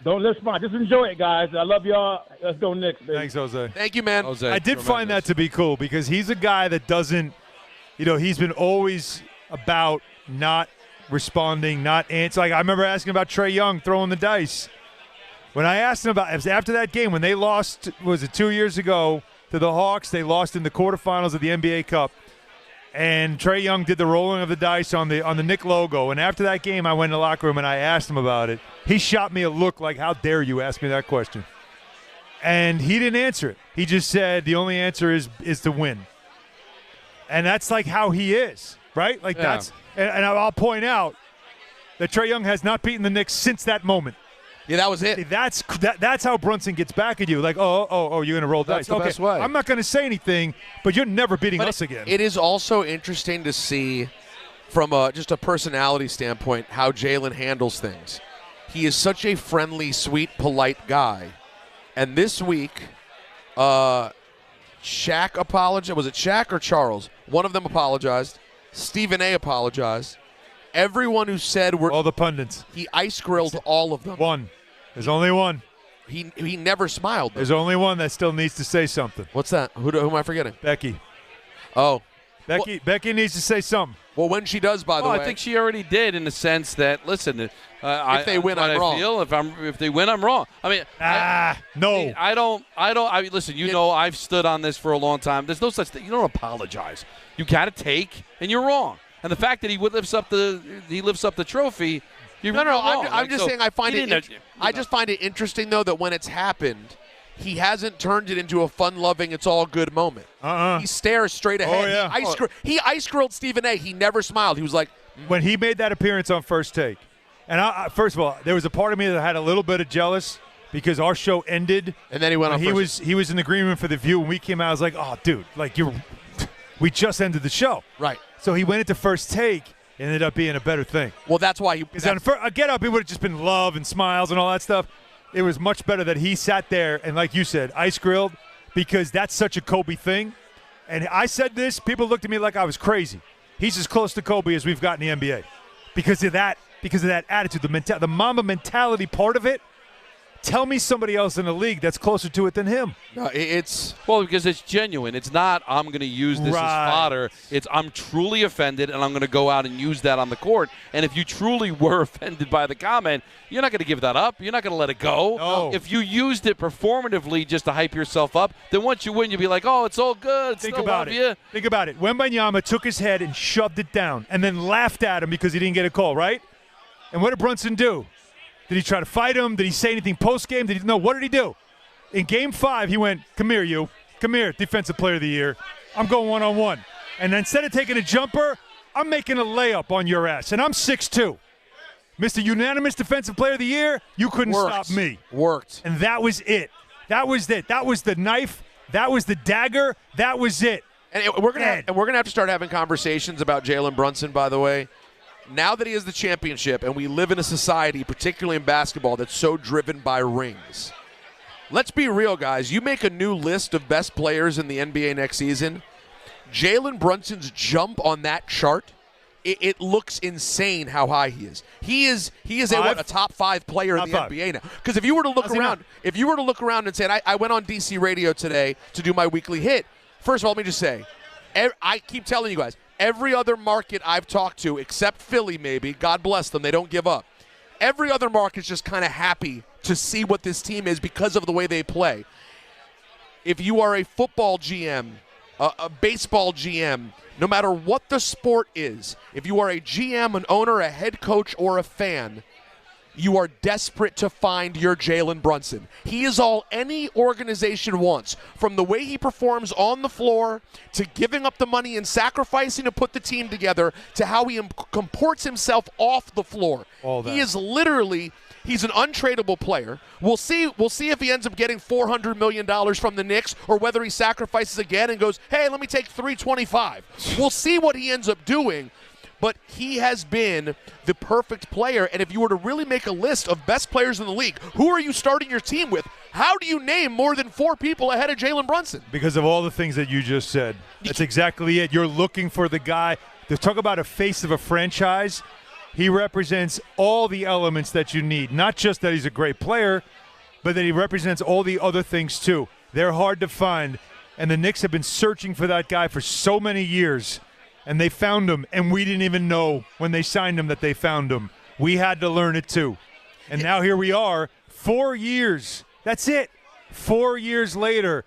don't respond. Just enjoy it, guys. I love y'all. Let's go Knicks, baby. Thanks, Jose. Thank you, man. Jose, I did find that to be cool because he's a guy that doesn't, he's been always about not responding, not answering. Like, I remember asking about Trae Young throwing the dice. When I asked him about it was after that game when they lost, was it 2 years ago, to the Hawks, they lost in the quarterfinals of the NBA Cup, and Trae Young did the rolling of the dice on the Knick logo. And after that game, I went in the locker room and I asked him about it. He shot me a look like, "How dare you ask me that question?" And he didn't answer it. He just said the only answer is to win. And that's like how he is, right? Like that's, and I'll point out that Trae Young has not beaten the Knicks since that moment. Yeah, that was it. That's how Brunson gets back at you. Like, oh, you're going to roll dice. That's the best way. I'm not going to say anything, but you're never beating us again. It is also interesting to see from just a personality standpoint how Jalen handles things. He is such a friendly, sweet, polite guy. And this week, Shaq apologized. Was it Shaq or Charles? One of them apologized. Stephen A. apologized. Everyone who said all the pundits. He ice grilled all of them. One. There's only one. He never smiled. There's only one that still needs to say something. What's that? Who am I forgetting? Becky. Oh. Becky needs to say something. Well, when she does, by the way. I think she already did in the sense that, listen, if they win, I'm wrong. If they win, I'm wrong. I mean, no. I mean, listen, I've stood on this for a long time. There's no such thing. You don't apologize. You got to take, and you're wrong. And the fact that he lifts up the trophy. I'm just saying I just find it interesting though that when it's happened, he hasn't turned it into a fun-loving, it's all good moment. He stares straight ahead. Oh, yeah. He ice-grilled Stephen A. He never smiled. He was like, when he made that appearance on First Take, and first of all, there was a part of me that had a little bit of jealous because our show ended, and then he went on. He was in agreement for the View. When we came out, I was like, "Oh, dude, we just ended the show." Right. So he went into First Take. It ended up being a better thing. Well, that's why Because on a Get Up, it would have just been love and smiles and all that stuff. It was much better that he sat there and, like you said, ice grilled, because that's such a Kobe thing. And I said this, people looked at me like I was crazy. He's as close to Kobe as we've got in the NBA because of that attitude, the Mamba mentality part of it. Tell me somebody else in the league that's closer to it than him. No, because it's genuine. It's not I'm going to use this as fodder. It's I'm truly offended, and I'm going to go out and use that on the court. And if you truly were offended by the comment, you're not going to give that up. You're not going to let it go. No. If you used it performatively just to hype yourself up, then once you win, you'll be like, oh, it's all good. Think about it. Wembanyama took his head and shoved it down and then laughed at him because he didn't get a call, right? And what did Brunson do? Did he try to fight him? Did he say anything post-game? What did he do? In Game 5, he went, come here, you. Come here, Defensive Player of the Year. I'm going one-on-one. And instead of taking a jumper, I'm making a layup on your ass. And I'm 6'2". Mr. Unanimous Defensive Player of the Year, you couldn't stop me. Worked. And that was it. That was it. That was the knife. That was the dagger. That was it. And we're gonna have to start having conversations about Jalen Brunson, by the way. Now that he has the championship, and we live in a society, particularly in basketball, that's so driven by rings. Let's be real, guys. You make a new list of best players in the NBA next season. Jalen Brunson's jump on that chart, it looks insane how high he is. He is a top 5 player in the NBA now. Because if you were to look around and say, and I went on DC radio today to do my weekly hit. First of all, let me just say, I keep telling you guys, every other market I've talked to, except Philly maybe, God bless them, they don't give up. Every other market's just kind of happy to see what this team is because of the way they play. If you are a football GM, a baseball GM, no matter what the sport is, if you are a GM, an owner, a head coach, or a fan, you are desperate to find your Jalen Brunson. He is all any organization wants, from the way he performs on the floor to giving up the money and sacrificing to put the team together to how he comports himself off the floor. He is literally, he's an untradeable player. We'll see if he ends up getting $400 million from the Knicks or whether he sacrifices again and goes, hey, let me take $325. We'll see what he ends up doing. But he has been the perfect player, and if you were to really make a list of best players in the league, who are you starting your team with? How do you name more than 4 people ahead of Jalen Brunson? Because of all the things that you just said. That's exactly it. You're looking for the guy. To talk about a face of a franchise, he represents all the elements that you need. Not just that he's a great player, but that he represents all the other things too. They're hard to find, and the Knicks have been searching for that guy for so many years. And they found him, and we didn't even know when they signed him that they found him. We had to learn it too. And now here we are, 4 years. That's it. 4 years later,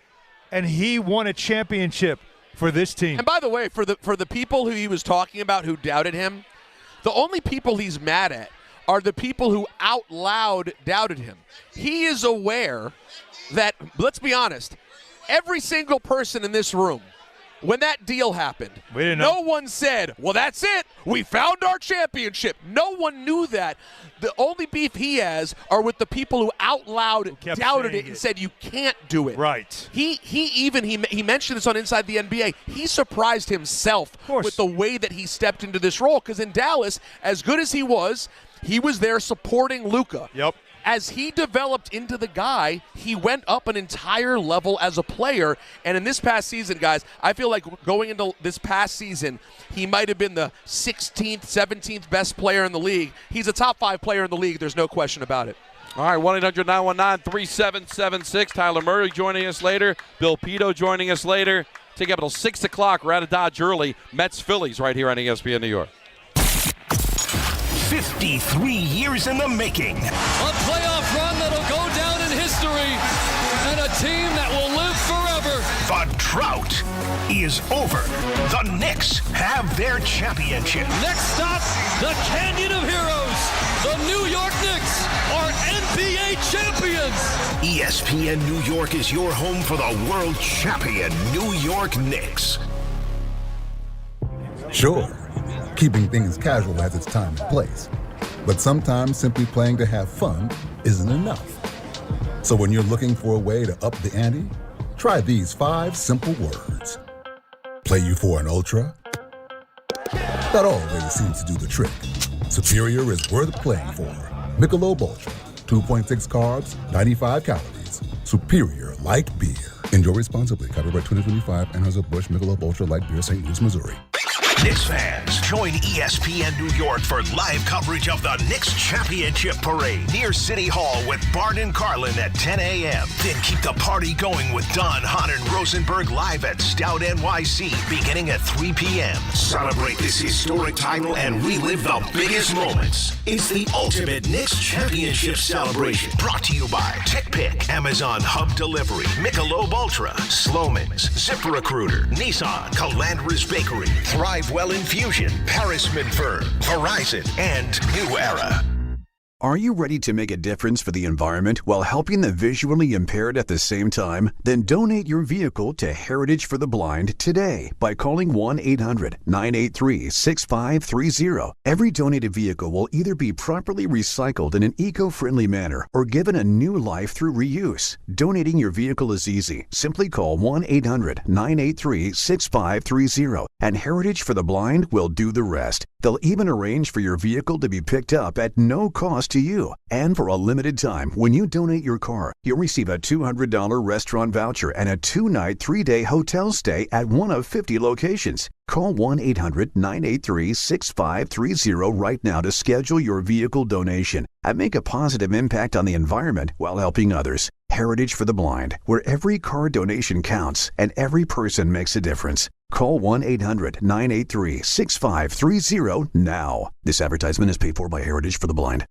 and he won a championship for this team. And by the way, for the people who he was talking about who doubted him, the only people he's mad at are the people who out loud doubted him. He is aware that, let's be honest, every single person in this room, when that deal happened, no one said, well, that's it. We found our championship. No one knew that. The only beef he has are with the people who out loud doubted it and said you can't do it. Right. He mentioned this on Inside the NBA. He surprised himself with the way that he stepped into this role because in Dallas, as good as he was there supporting Luka. Yep. As he developed into the guy, he went up an entire level as a player. And in this past season, guys, I feel like going into this past season, he might have been the 16th, 17th best player in the league. He's a top 5 player in the league. There's no question about it. All right, 1-800-919-3776. Tyler Murray joining us later. Bill Pito joining us later. Take up until 6 o'clock. We're out of Dodge early. Mets-Phillies right here on ESPN New York. 53 years in the making. A playoff run that'll go down in history, and a team that will live forever. The Drought. is over. The Knicks have their championship. Next stop, the Canyon of Heroes. The New York Knicks are NBA champions. ESPN New York is your home for the world champion New York Knicks. Sure, keeping things casual has its time and place. But sometimes simply playing to have fun isn't enough. So when you're looking for a way to up the ante, try these 5 simple words. Play you for an ultra? That always seems to do the trick. Superior is worth playing for. Michelob Ultra, 2.6 carbs, 95 calories. Superior light beer. Enjoy responsibly. Copyright 2025, Anheuser-Busch Michelob Ultra Light Beer, St. Louis, Missouri. Knicks fans, join ESPN New York for live coverage of the Knicks Championship Parade near City Hall with Bart and Carlin at 10 a.m. Then keep the party going with Don, Hahn, and Rosenberg live at Stout NYC beginning at 3 p.m. Celebrate this historic title and relive the biggest moments. It's the ultimate Knicks Championship celebration. Brought to you by TickPick, Amazon Hub Delivery, Michelob Ultra, Sloman's, ZipRecruiter, Nissan, Calandras Bakery, Thrive Well Infusion, Paris Minfern, Verizon, and New Era. Are you ready to make a difference for the environment while helping the visually impaired at the same time? Then donate your vehicle to Heritage for the Blind today by calling 1-800-983-6530. Every donated vehicle will either be properly recycled in an eco-friendly manner or given a new life through reuse. Donating your vehicle is easy. Simply call 1-800-983-6530 and Heritage for the Blind will do the rest. They'll even arrange for your vehicle to be picked up at no cost to you. And for a limited time, when you donate your car, you'll receive a $200 restaurant voucher and a 2-night, 3-day hotel stay at one of 50 locations. Call 1-800-983-6530 right now to schedule your vehicle donation and make a positive impact on the environment while helping others. Heritage for the Blind, where every car donation counts and every person makes a difference. Call 1-800-983-6530 now. This advertisement is paid for by Heritage for the Blind.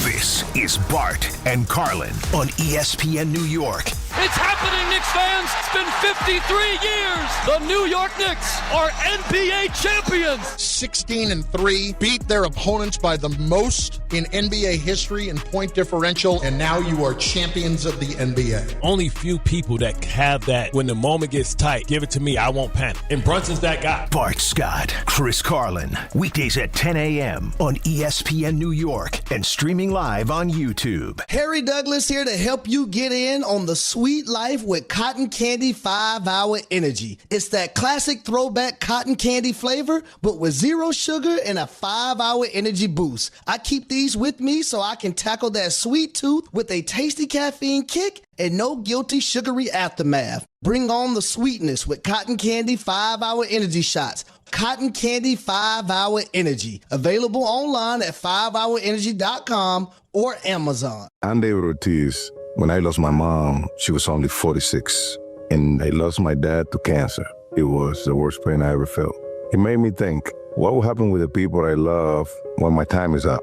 This is Bart and Carlin on ESPN New York. It's happening, Knicks fans. It's been 53 years. The New York Knicks are NBA champions. 16-3, beat their opponents by the most in NBA history in point differential, and now you are champions of the NBA. Only few people that have that when the moment gets tight. Give it to me, I won't panic. And Brunson's that guy. Bart Scott, Chris Carlin, weekdays at 10 a.m. on ESPN New York and streaming live on YouTube. Harry Douglas here to help you get in on the sweet life with Cotton Candy 5-Hour Energy. It's that classic throwback cotton candy flavor, but with 0 sugar and a 5-hour energy boost. I keep these with me so I can tackle that sweet tooth with a tasty caffeine kick and no guilty sugary aftermath. Bring on the sweetness with Cotton Candy 5-Hour Energy Shots. Cotton Candy 5-Hour Energy. Available online at 5hourenergy.com or Amazon. I'm David Ortiz. When I lost my mom, she was only 46, and I lost my dad to cancer. It was the worst pain I ever felt. It made me think, what will happen with the people I love when my time is up?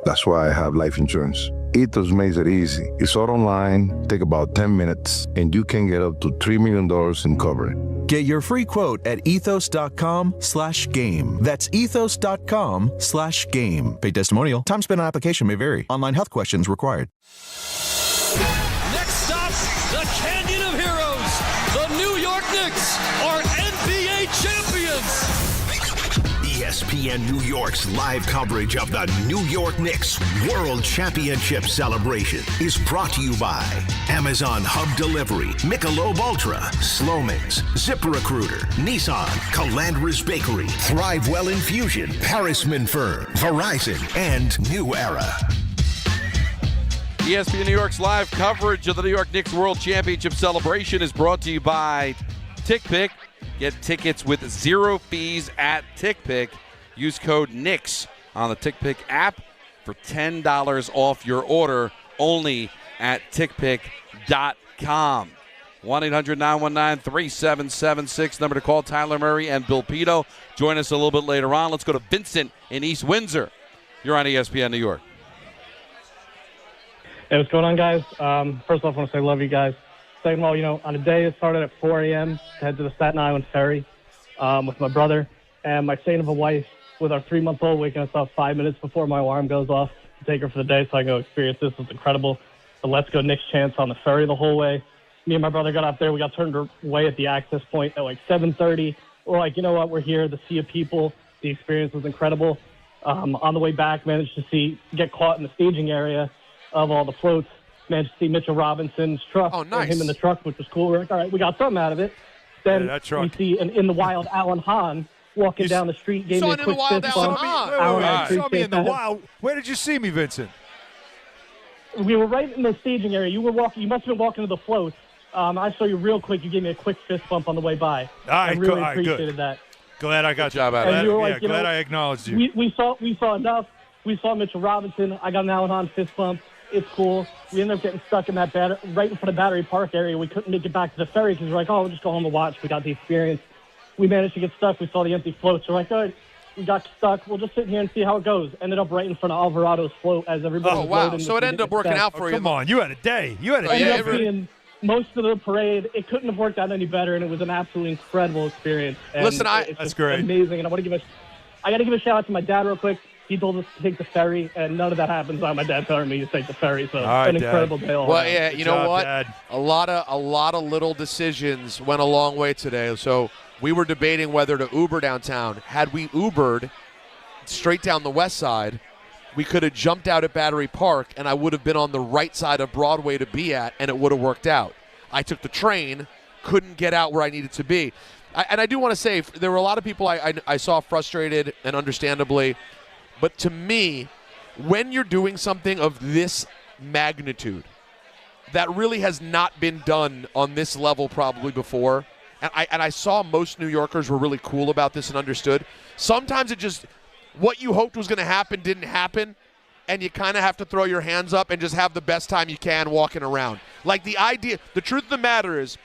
That's why I have life insurance. Ethos makes it easy. It's all online, take about 10 minutes, and you can get up to $3 million in coverage. Get your free quote at ethos.com/game. That's ethos.com/game. Paid testimonial. Time spent on application may vary. Online health questions required. Next stop, the Canyon of Heroes. The New York Knicks are NBA champions. ESPN New York's live coverage of the New York Knicks World Championship celebration is brought to you by Amazon Hub Delivery, Michelob Ultra, Sloman's, ZipRecruiter, Nissan, Calandras Bakery, Thrive Well Infusion, Paris Minfern, Verizon, and New Era. ESPN New York's live coverage of the New York Knicks World Championship celebration is brought to you by TickPick. Get tickets with 0 fees at TickPick. Use code Knicks on the TickPick app for $10 off your order only at TickPick.com. 1-800-919-3776, number to call. Tyler Murray and Bill Pito join us a little bit later on. Let's go to Vincent in East Windsor. You're on ESPN New York. Hey, what's going on, guys? First off, I want to say I love you guys. saying, well, on a day it started at 4 a.m. to head to the Staten Island ferry with my brother and my saint of a wife with our 3-month-old waking us up 5 minutes before my alarm goes off to take her for the day so I can go experience this. It was incredible. The Let's Go Knicks chants on the ferry the whole way. Me and my brother got out there. We got turned away at the access point at like 7:30. We're like, you know what? We're here. The sea of people. The experience was incredible. On the way back, managed to get caught in the staging area of all the floats. Managed to see Mitchell Robinson's truck. Oh, nice. Him in the truck, which was cool. We're like, all right, we got something out of it. Then we see in the wild Alan Hahn walking down the street. Gave me a quick fist bump. Saw me in the wild. Where did you see me, Vincent? We were right in the staging area. You were walking. You must have been walking to the floats. I saw you real quick. You gave me a quick fist bump on the way by. All right, I really appreciated good. that. Glad I got good job out of it. Glad I acknowledged you. We saw enough. We saw Mitchell Robinson. I got an Alan Hahn fist bump. It's cool. We ended up getting stuck in that right in front of Battery Park area. We couldn't make it back to the ferry because we're like, we'll just go home and watch. We got the experience. We managed to get stuck. We saw the empty floats. We're like, all right, we got stuck. We'll just sit here and see how it goes. Ended up right in front of Alvarado's float as everybody was loading. So it ended up working out for you. Come on, you had a day. Ended up being most of the parade. It couldn't have worked out any better, and it was an absolutely incredible experience. And Listen, that's great. Amazing, and I got to give a shout out to my dad real quick. He told us to take the ferry, and none of that happens without my dad telling me to take the ferry. So an incredible day. Well, yeah, you know what? Dad. A lot of little decisions went a long way today. So we were debating whether to Uber downtown. Had we Ubered straight down the west side, we could have jumped out at Battery Park, and I would have been on the right side of Broadway to be at, and it would have worked out. I took the train, couldn't get out where I needed to be. And I do want to say, there were a lot of people I saw frustrated, and understandably. But to me, when you're doing something of this magnitude, that really has not been done on this level probably before, and I saw most New Yorkers were really cool about this and understood. Sometimes it just, what you hoped was going to happen didn't happen, and you kind of have to throw your hands up and just have the best time you can walking around. Like the truth of the matter is,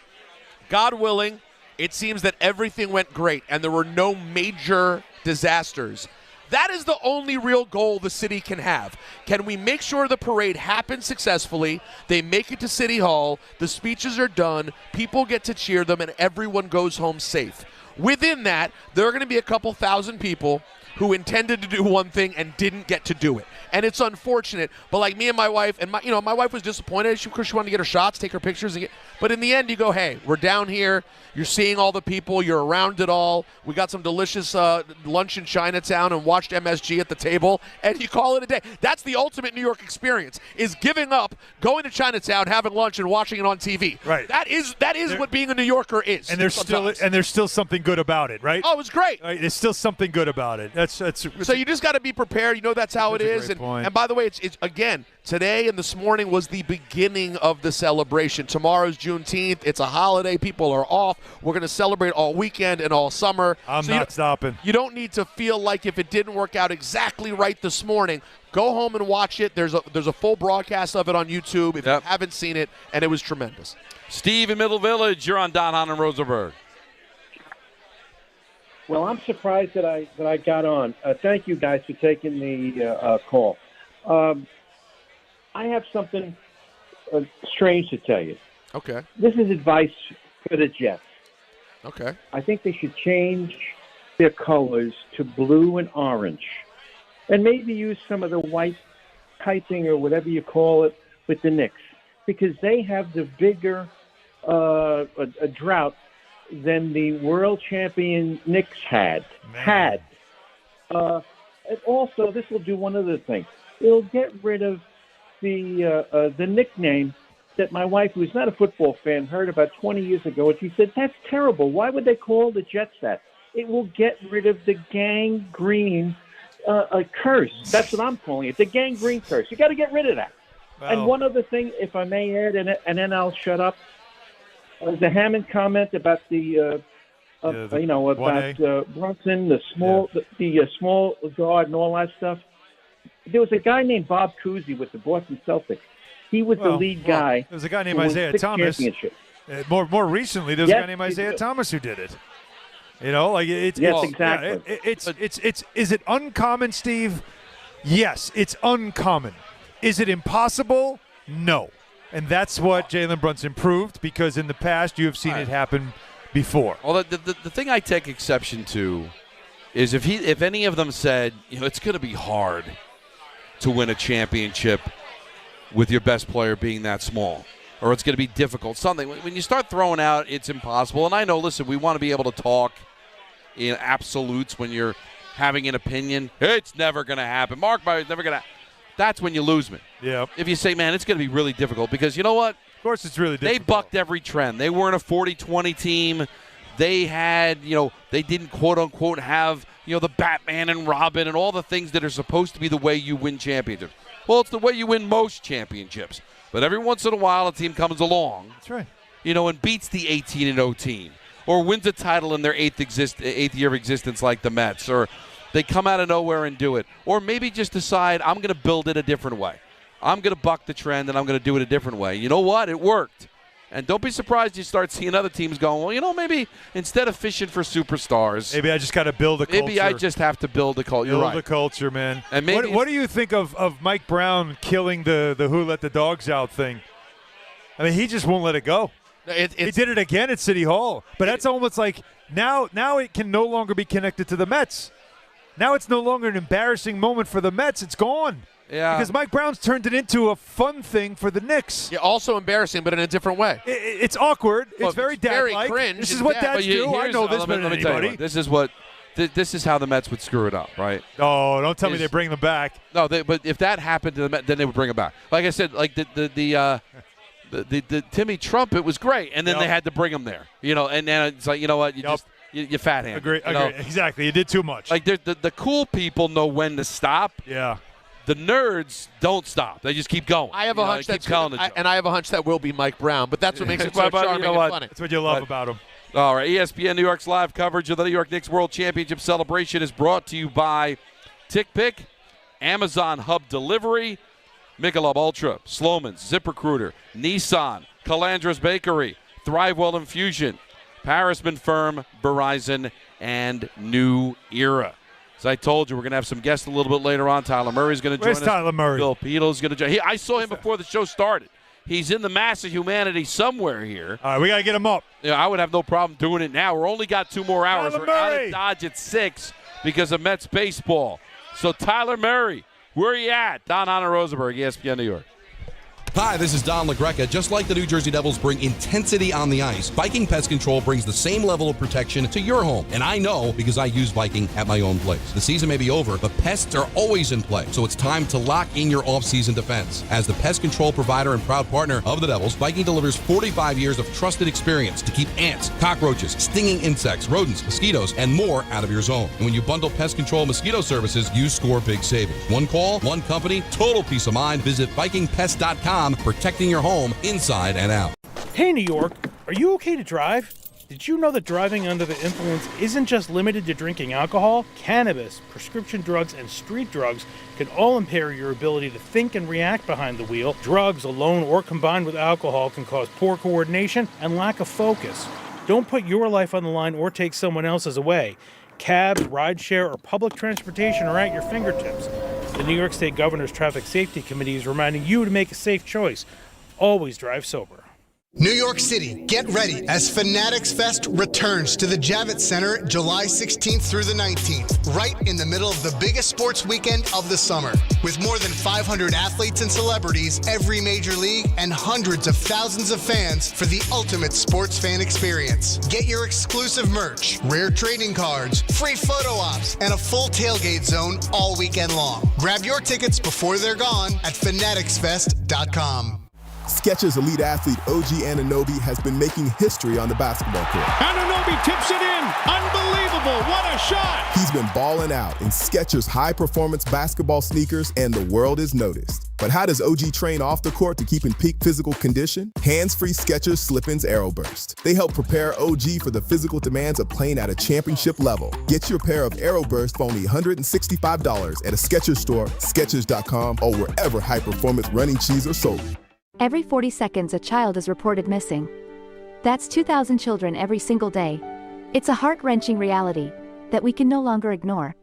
God willing, it seems that everything went great and there were no major disasters. That is the only real goal the city can have. Can we make sure the parade happens successfully, they make it to City Hall, the speeches are done, people get to cheer them, and everyone goes home safe. Within that, there are going to be a couple thousand people who intended to do one thing and didn't get to do it. And it's unfortunate, but like me and my wife, and my wife was disappointed because she wanted to get her shots, take her pictures. But in the end, you go, hey, we're down here. You're seeing all the people. You're around it all. We got some delicious lunch in Chinatown and watched MSG at the table, and you call it a day. That's the ultimate New York experience, is giving up, going to Chinatown, having lunch, and watching it on TV. Right. That is what being a New Yorker is. And there's still something good about it, right? Oh, it was great. Right, there's still something good about it. So you just got to be prepared. You know that's how it is. And by the way, it's again, today and this morning was the beginning of the celebration. Tomorrow's Juneteenth. It's a holiday. People are off. We're going to celebrate all weekend and all summer. I'm not stopping. You don't need to feel like if it didn't work out exactly right this morning, go home and watch it. There's a full broadcast of it on YouTube if you haven't seen it, and it was tremendous. Steve in Middle Village, you're on Hahn Rosenberg. Well, I'm surprised that I got on. Thank you guys for taking the call. I have something strange to tell you. Okay. This is advice for the Jets. Okay. I think they should change their colors to blue and orange, and maybe use some of the white piping or whatever you call it with the Knicks, because they have the bigger a drought than the world champion Knicks had. And also, this will do one other thing. It'll get rid of the nickname that my wife, who's not a football fan, heard about 20 years ago, and she said, that's terrible. Why would they call the Jets that? It will get rid of the gangrene curse. That's what I'm calling it, the gangrene curse. You got to get rid of that. Wow. And one other thing, if I may add, and then I'll shut up. The Hammond comment about about Brunson, the small small guard, and all that stuff. There was a guy named Bob Cousy with the Boston Celtics. He was the lead guy. There was a guy named Isaiah Thomas. More recently, there was a guy named Isaiah Thomas who did it. Exactly. Is it uncommon, Steve? Yes, it's uncommon. Is it impossible? No. And that's what Jalen Brunson proved, because in the past you have seen it happen before. Well, the thing I take exception to is if any of them said, it's going to be hard to win a championship with your best player being that small, or it's going to be difficult. Something when you start throwing out it's impossible. And I know, listen, we want to be able to talk in absolutes when you're having an opinion. It's never going to happen. Mark Myers never going to. That's when you lose me. Yeah. If you say, man, it's going to be really difficult, because you know what? Of course, it's really difficult. They bucked every trend. They weren't a 40-20 team. They had, they didn't quote unquote have, the Batman and Robin and all the things that are supposed to be the way you win championships. Well, it's the way you win most championships. But every once in a while, a team comes along. That's right. And beats the 18-0 team, or wins a title in their eighth year of existence, like the Mets, or they come out of nowhere and do it, or maybe just decide I'm going to build it a different way. I'm going to buck the trend and I'm going to do it a different way. You know what? It worked. And don't be surprised you start seeing other teams going, well, maybe instead of fishing for superstars, maybe I just got to build a culture. Maybe I just have to build a culture. Build a culture, man. And maybe what do you think of Mike Brown killing the who let the dogs out thing? I mean, he just won't let it go. He did it again at City Hall. But that's almost like now it can no longer be connected to the Mets. Now it's no longer an embarrassing moment for the Mets. It's gone. Yeah. Because Mike Brown's turned it into a fun thing for the Knicks. Yeah, also embarrassing, but in a different way. It's awkward. Well, it's very it's very dad-like. cringe. This is what dads do. I know this better than anybody. This is how the Mets would screw it up, right? Oh, don't tell me they bring them back. No, but if that happened to the Mets, then they would bring them back. Like I said, like the Timmy Trumpet was great, and then they had to bring him there. And then it's like, you know what, you fat hand. Agree. Exactly. You did too much. Like the cool people know when to stop. Yeah. The nerds don't stop. They just keep going. I have a hunch that will be Mike Brown, but that's what makes it so charming and funny. That's what you love about him. All right, ESPN New York's live coverage of the New York Knicks World Championship celebration is brought to you by TickPick, Amazon Hub Delivery, Michelob Ultra, Sloman's, ZipRecruiter, Nissan, Calandra's Bakery, ThriveWell Infusion, Parisman Firm, Verizon, and New Era. As I told you, we're going to have some guests a little bit later on. Tyler Murray's going to join us. Where's Tyler Murray? Bill Peto's going to join. I saw him before the show started. He's in the mass of humanity somewhere here. All right, we got to get him up. I would have no problem doing it now. We're only got 2 more hours. Tyler We're out Murray. of Dodge at 6 because of Mets baseball. So Tyler Murray, where are you at? Hahn Rosenberg, ESPN New York. Hi, this is Don LaGreca. Just like the New Jersey Devils bring intensity on the ice, Viking Pest Control brings the same level of protection to your home. And I know because I use Viking at my own place. The season may be over, but pests are always in play. So it's time to lock in your off-season defense. As the pest control provider and proud partner of the Devils, Viking delivers 45 years of trusted experience to keep ants, cockroaches, stinging insects, rodents, mosquitoes, and more out of your zone. And when you bundle pest control mosquito services, you score big savings. One call, one company, total peace of mind. Visit VikingPest.com. Protecting your home inside and out. Hey, New York, are you okay to drive? Did you know that driving under the influence isn't just limited to drinking alcohol? Cannabis, prescription drugs, and street drugs can all impair your ability to think and react behind the wheel. Drugs, alone or combined with alcohol, can cause poor coordination and lack of focus. Don't put your life on the line or take someone else's away. Cabs, rideshare, or public transportation are at your fingertips. The New York State Governor's Traffic Safety Committee is reminding you to make a safe choice. Always drive sober. New York City, get ready as Fanatics Fest returns to the Javits Center July 16th through the 19th, right in the middle of the biggest sports weekend of the summer. With more than 500 athletes and celebrities, every major league, and hundreds of thousands of fans for the ultimate sports fan experience. Get your exclusive merch, rare trading cards, free photo ops, and a full tailgate zone all weekend long. Grab your tickets before they're gone at fanaticsfest.com. Skechers elite athlete OG Anunoby has been making history on the basketball court. Anunoby tips it in. Unbelievable. What a shot. He's been balling out in Skechers high-performance basketball sneakers, and the world has noticed. But how does OG train off the court to keep in peak physical condition? Hands-free Skechers Slip-ins Aeroburst. They help prepare OG for the physical demands of playing at a championship level. Get your pair of Aeroburst for only $165 at a Skechers store, Skechers.com, or wherever high-performance running shoes are sold. Every 40 seconds, a child is reported missing. That's 2,000 children every single day. It's a heart-wrenching reality that we can no longer ignore.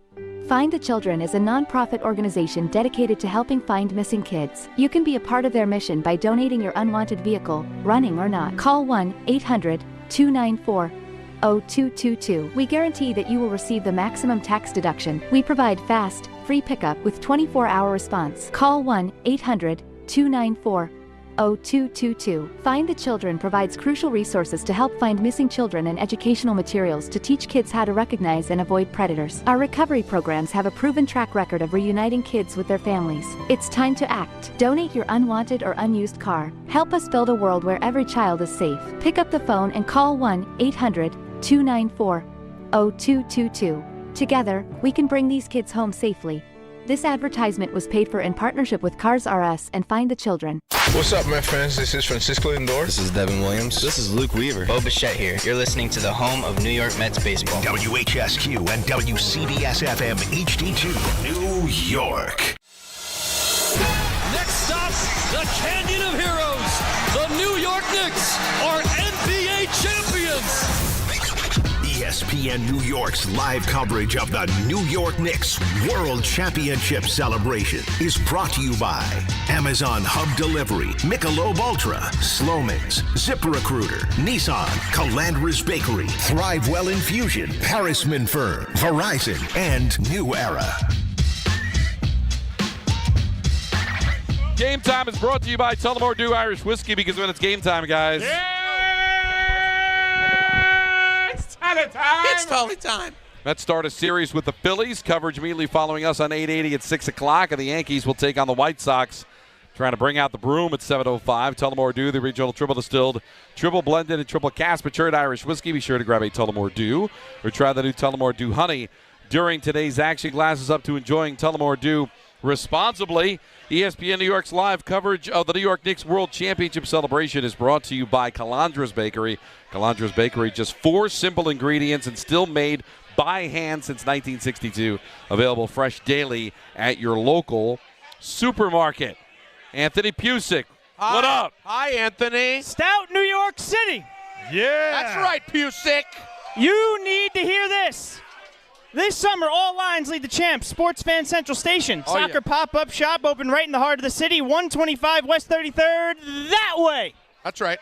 Find the Children is a non-profit organization dedicated to helping find missing kids. You can be a part of their mission by donating your unwanted vehicle, running or not. Call 1-800-294-0222. We guarantee that you will receive the maximum tax deduction. We provide fast, free pickup with 24-hour response. Call 1-800-294-0222. Find the Children provides crucial resources to help find missing children and educational materials to teach kids how to recognize and avoid predators. Our recovery programs have a proven track record of reuniting kids with their families. It's time to act. Donate your unwanted or unused car. Help us build a world where every child is safe. Pick up the phone and call 1-800-294-0222. Together, we can bring these kids home safely. This advertisement was paid for in partnership with Cars R Us and Find the Children. What's up, my friends? This is Francisco Lindor. This is Devin Williams. This is Luke Weaver. Bo Bichette here. You're listening to the home of New York Mets baseball. WHSQ and WCBS-FM HD2, New York. Next stop, the Canyon of Heroes. The New York Knicks are NBA champions. ESPN New York's live coverage of the New York Knicks World Championship celebration is brought to you by Amazon Hub Delivery, Michelob Ultra, Slomin's, ZipRecruiter, Nissan, Calandra's Bakery, Thrivewell Infusion, Harrisman Firm, Verizon, and New Era. Game time is brought to you by Tullamore Dew Irish Whiskey, because when it's game time, guys. It's totally time. Mets start a series with the Phillies. Coverage immediately following us on 880 at 6 o'clock. And the Yankees will take on the White Sox. Trying to bring out the broom at 7:05. Tullamore Dew, the original triple distilled, triple blended, and triple cast matured Irish whiskey. Be sure to grab a Tullamore Dew or try the new Tullamore Dew Honey during today's action. Glasses up to enjoying Tullamore Dew responsibly. ESPN New York's live coverage of the New York Knicks World Championship celebration is brought to you by Calandra's Bakery. Calandra's Bakery, just 4 simple ingredients and still made by hand since 1962. Available fresh daily at your local supermarket. Anthony Pusick, what up? Hi, Anthony. Stout, New York City. Yeah. That's right, Pusick. You need to hear this. This summer, all lines lead to Champs, Sports Fan Central Station. Soccer pop-up shop open right in the heart of the city, 125 West 33rd, that way. That's right.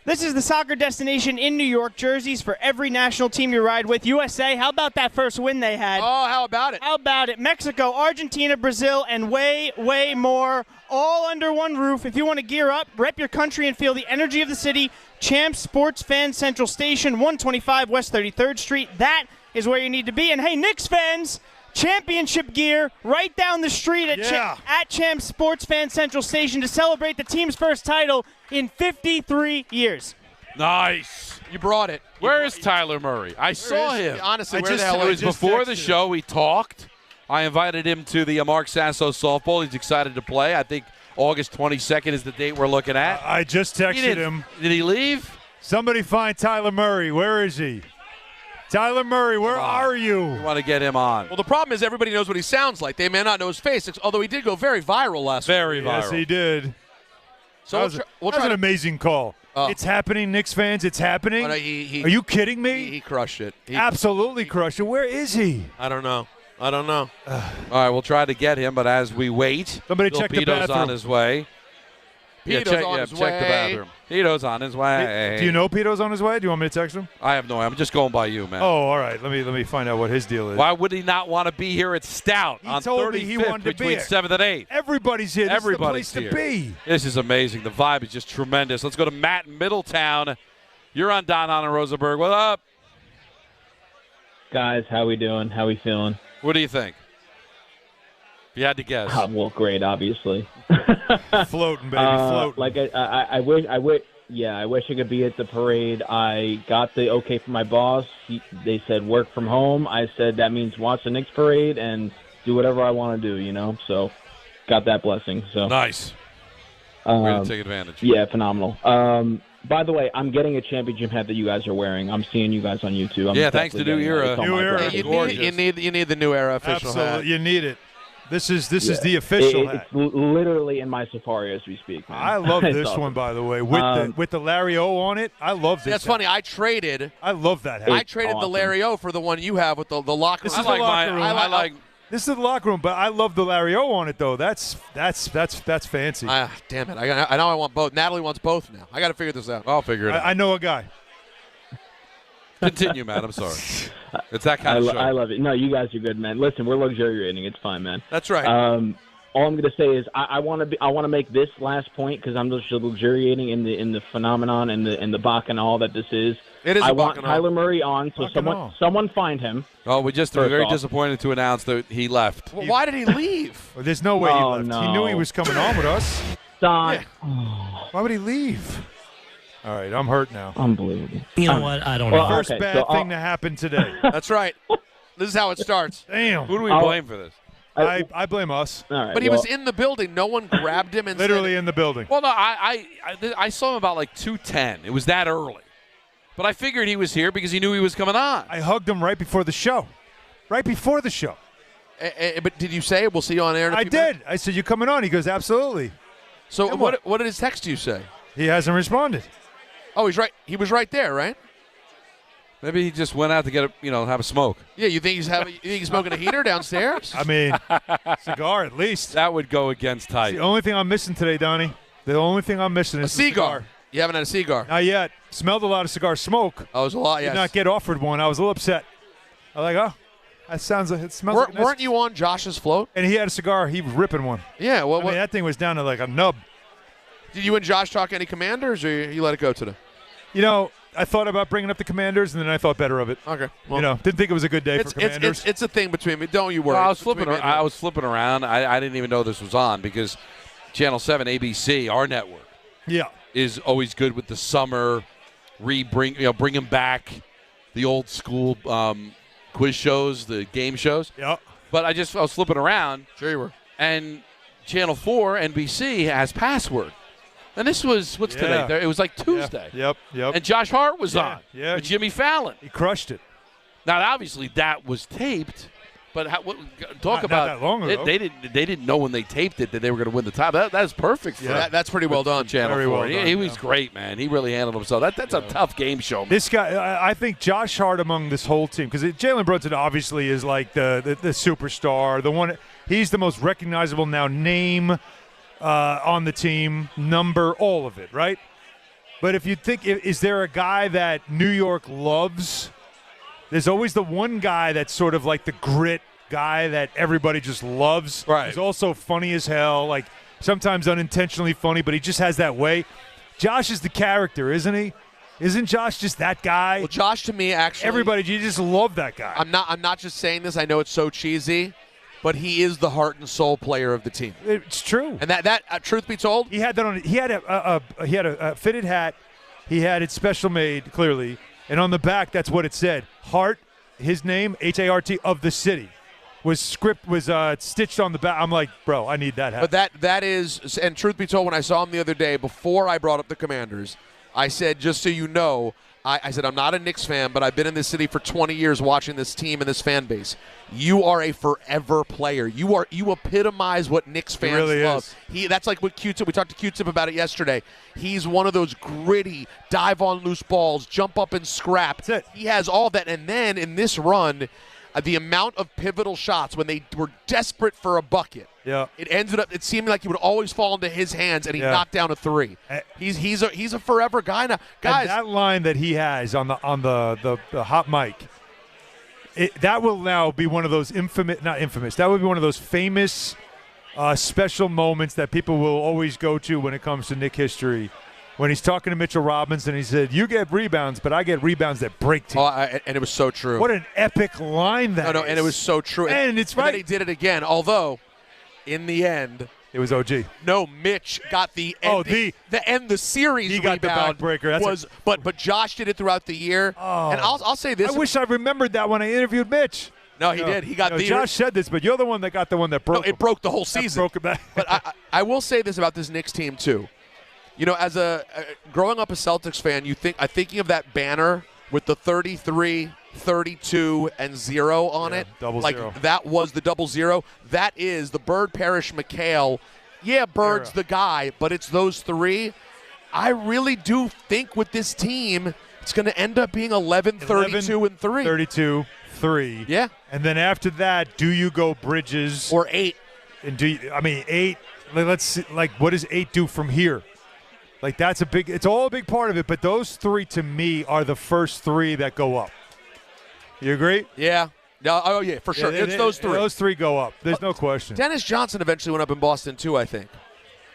This is the soccer destination in New York. Jerseys for every national team you ride with. USA, how about that first win they had? Oh, how about it? How about it? Mexico, Argentina, Brazil, and way, way more, all under one roof. If you want to gear up, rep your country, and feel the energy of the city, Champs, Sports Fan Central Station, 125 West 33rd Street. That is where you need to be. And hey, Knicks fans, championship gear right down the street at Champs Sports Fan Central Station to celebrate the team's first title in 53 years. Nice. You brought it. Where is Tyler Murray? I saw him. Honestly, where the hell it was before the show. We talked. I invited him to the Mark Sasso softball. He's excited to play. I think August 22nd is the date we're looking at. I just texted him. Did he leave? Somebody find Tyler Murray. Where is he? Tyler Murray, where are you? We want to get him on. Well, the problem is everybody knows what he sounds like. They may not know his face, although he did go very viral last week. Very viral. Yes, he did. So that was an amazing call. It's happening, Knicks fans. It's happening. Are you kidding me? He crushed it. Absolutely crushed it. Where is he? I don't know. All right, we'll try to get him, but as we wait, somebody check the bathroom. on his way. Pito's on his way. Check the bathroom. Pito's on his way. Do you know Pito's on his way? Do you want me to text him? I have no idea. I'm just going by you, man. Oh, all right. Let me find out what his deal is. Why would he not want to be here at Stout on 35th between 7th and 8th? Everybody's here. Everybody's here. To be. This is amazing. The vibe is just tremendous. Let's go to Matt in Middletown. You're on Hahn Rosenberg. What up? Guys, how we doing? How we feeling? What do you think? If you had to guess. Well, great, obviously. Floating, baby, floating. Like I wish I could be at the parade. I got the okay from my boss. They said work from home. I said that means watch the Knicks parade and do whatever I want to do, you know. So got that blessing. So nice. Way to take advantage. Yeah, phenomenal. By the way, I'm getting a championship hat that you guys are wearing. I'm seeing you guys on YouTube. Thanks to New Era. You need the New Era official hat. You need it. This is the official hat. It's literally in my Safari as we speak, man. I love this one, by the way, with the Larry O on it. I love this. That's funny. I traded. I love that hat. I traded the Larry O for the one you have with the locker room. I like This is the locker room, but I love the Larry O on it though. That's fancy. Damn it! I know I want both. Natalie wants both now. I got to figure this out. I'll figure it out. I know a guy. Continue, man. I'm sorry. It's that kind of show. I love it. No, you guys are good, man. Listen, we're luxuriating. It's fine, man. That's right. All I'm going to say is I want to make this last point because I'm just luxuriating in the phenomenon and the bacchanal that this is. It is. I want Kyler Murray on, so someone find him. Oh, we're very disappointed to announce that he left. Well, why did he leave? Well, there's no way he left. No. He knew he was coming on with us. Don. Yeah. Why would he leave? All right, I'm hurt now. Unbelievable. You know what? I don't know. First bad thing to happen today. That's right. This is how it starts. Damn. Who do we blame for this? I blame us. All right, but he was in the building. No one grabbed him and literally in the building. Well, no, I saw him about like 2:10. It was that early. But I figured he was here because he knew he was coming on. I hugged him right before the show. Right before the show. But did you say we'll see you on air in a few did. minutes? I said, you coming on? He goes, absolutely. So what did his text to you say? He hasn't responded. Oh, he's right. He was right there, right? Maybe he just went out to get have a smoke. Yeah, you think he's smoking a heater downstairs? I mean, cigar at least. That would go against type. It's the only thing I'm missing today, Donnie. The only thing I'm missing is a cigar. You haven't had a cigar? Not yet. Smelled a lot of cigar smoke. Oh, it was a lot, yes. Did not get offered one. I was a little upset. I was like, that sounds like it smells like weren't you on Josh's float? And he had a cigar. He was ripping one. Yeah, well, I mean, that thing was down to like a nub. Did you and Josh talk any Commanders, or you let it go today? You know, I thought about bringing up the Commanders, and then I thought better of it. Okay. Well, didn't think it was a good day for Commanders. It's a thing between me. Don't you worry. Well, I was flipping around. I didn't even know this was on because Channel 7, ABC, our network, is always good with the summer, bringing back the old school quiz shows, the game shows. Yeah. But I was flipping around. Sure you were. And Channel 4, NBC, has Password. And this was, today? It was like Tuesday. Yeah. Yep. And Josh Hart was on with Jimmy Fallon. He crushed it. Now, obviously, that was taped. But not that long ago. They didn't know when they taped it that they were going to win the title. That's perfect. That's pretty well done. Channel 4. Well done, he was great, man. He really handled himself. That's a tough game show. Man. This guy, I think Josh Hart among this whole team, because Jalen Brunson obviously is like the superstar, the one. He's the most recognizable now name on the team, number, all of it, right? But if you think, is there a guy that New York loves? There's always the one guy that's sort of like the grit guy that everybody just loves. Right. He's also funny as hell, like sometimes unintentionally funny, but he just has that way. Josh is the character, isn't he? Isn't Josh just that guy? Well, Josh, to me, actually, everybody, you just love that guy. I'm not just saying this. I know it's so cheesy, but he is the heart and soul player of the team. It's true. And that truth be told, he had that on. He had a fitted hat. He had it special made, clearly, and on the back, that's what it said. Hart, his name, Hart of the city, was stitched on the back. I'm like, bro, I need that hat. But that is, and truth be told, when I saw him the other day, before I brought up the Commanders, I said, just so you know, I said, I'm not a Knicks fan, but I've been in this city for 20 years watching this team and this fan base. You are a forever player. You epitomize what Knicks fans really love. That's like what Q-Tip, we talked to Q-Tip about it yesterday. He's one of those gritty, dive on loose balls, jump up and scrap. That's it. He has all that. And then in this run, the amount of pivotal shots when they were desperate for a bucket. Yeah. It seemed like he would always fall into his hands, and he knocked down a three. He's a forever guy now. Guys, and that line that he has on the hot mic, that will now be one of those that would be one of those famous special moments that people will always go to when it comes to Knick history. When he's talking to Mitchell Robinson, he said, you get rebounds, but I get rebounds that break teams. And it was so true. What an epic line that is. And it was so true. And it's right. And then he did it again, although in the end, it was OG. No, Mitch got the series. He got the backbreaker. But Josh did it throughout the year. Oh. And I'll say this. I wish I remembered that when I interviewed Mitch. No, he did. He got the. Josh said this, but you're the one that got the one that broke. No, it broke the whole season. Broke it back. But I will say this about this Knicks team too. You know, as growing up a Celtics fan, I'm thinking of that banner with the 33, 32, and 0 on it. Double zero. That was the 00. That is the Bird, Parrish, McHale. Yeah, Bird's the guy, but it's those three. I really do think with this team, it's going to end up being 11, 32, and 3. 32, 3. Yeah. And then after that, do you go Bridges or 8? And 8. Let's see, what does 8 do from here? It's all a big part of it, but those 3 to me are the first 3 that go up. You agree? Yeah. No, oh, yeah, for sure. It's those 3. Those 3 go up. There's no question. Dennis Johnson eventually went up in Boston, too, I think.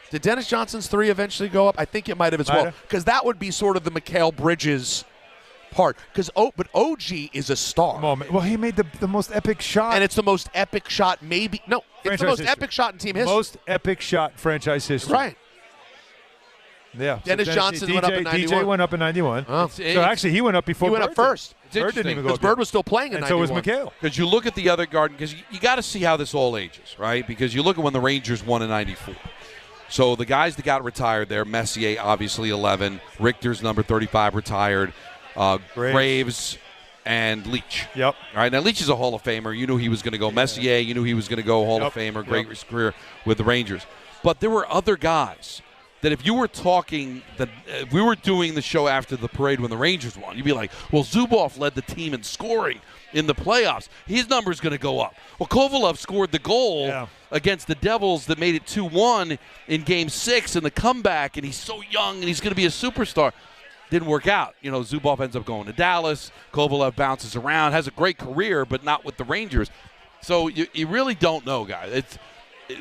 Did Dennis Johnson's 3 eventually go up? I think it might have as well. Because that would be sort of the Mikal Bridges part. But OG is a star. Well, he made the most epic shot. And it's the most epic shot maybe. No, it's the most epic shot in team history. Most epic shot franchise history. Right. Yeah. Dennis Johnson went up in 91. DJ went up in 91. Oh. So actually, he went up before He went Bird up first. Bird didn't even go because up Bird yet. was still playing in and 91. so was McHale. Because you look at the other Garden, because you got to see how this all ages, right? Because you look at when the Rangers won in 94. So the guys that got retired there, Messier, obviously 11. Richter's number 35 retired. Graves and Leach. Yep. All right, now Leach is a Hall of Famer. You knew he was going to go. Messier, you knew he was going to go Hall of Famer. Great career with the Rangers. But there were other guys that if you were talking, if we were doing the show after the parade when the Rangers won, you'd be like, well, Zubov led the team in scoring in the playoffs. His number's going to go up. Well, Kovalev scored the goal against the Devils that made it 2-1 in Game 6 in the comeback, and he's so young and he's going to be a superstar. Didn't work out. Zubov ends up going to Dallas. Kovalev bounces around, has a great career, but not with the Rangers. So you really don't know, guys.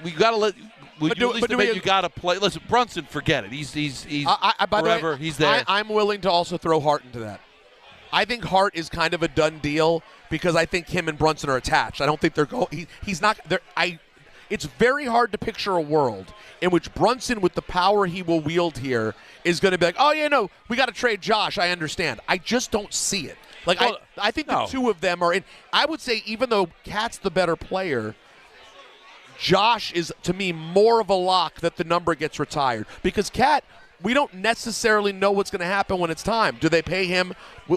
We got to let. You got to play. Listen, Brunson, forget it. He's forever. He's there. I'm willing to also throw Hart into that. I think Hart is kind of a done deal because I think him and Brunson are attached. I don't think they're going. He's not. It's very hard to picture a world in which Brunson, with the power he will wield here, is going to be like, oh, yeah, no, we got to trade Josh. I understand. I just don't see it. I think the two of them are in. I would say even though Cat's the better player, Josh is, to me, more of a lock that the number gets retired. Because Cat, we don't necessarily know what's going to happen when it's time. Do they pay him?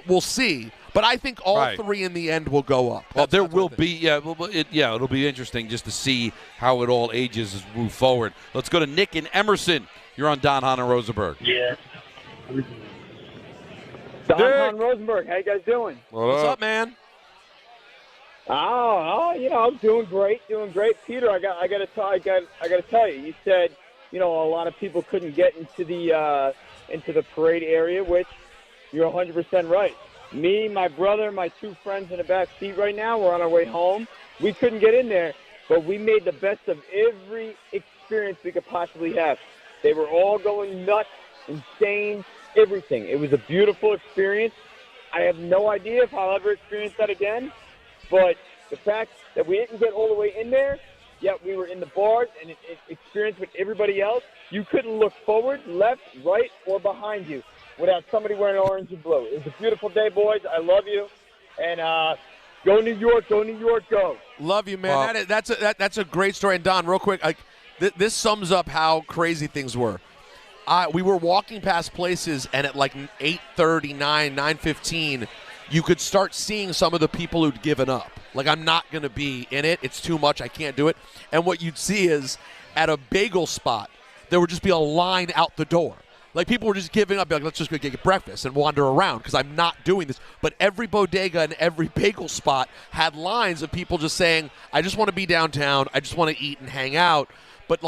We'll see. But I think all 3 in the end will go up. Well, there will be, it'll be interesting just to see how it all ages as we move forward. Let's go to Nick and Emerson. You're on Don, Hahn, and Rosenberg. Yeah. Don, Hahn, Rosenberg. How you guys doing? What's up, man? I'm doing great. Peter, I got to tell you. You said, a lot of people couldn't get into the parade area, which you're 100% right. Me, my brother, my 2 friends in the back seat right now, we're on our way home. We couldn't get in there, but we made the best of every experience we could possibly have. They were all going nuts, insane, everything. It was a beautiful experience. I have no idea if I'll ever experience that again, but the fact that we didn't get all the way in there, yet we were in the bars and experienced with everybody else, you couldn't look forward, left, right, or behind you without somebody wearing orange and blue. It was a beautiful day, boys. I love you. And go New York, go. Love you, man. That's a great story. And, Don, real quick, this sums up how crazy things were. We were walking past places, and at 8:39, 9:15, you could start seeing some of the people who'd given up. I'm not going to be in it. It's too much. I can't do it. And what you'd see is at a bagel spot, there would just be a line out the door. People were just giving up, let's just go get breakfast and wander around because I'm not doing this. But every bodega and every bagel spot had lines of people just saying, I just want to be downtown. I just want to eat and hang out. But,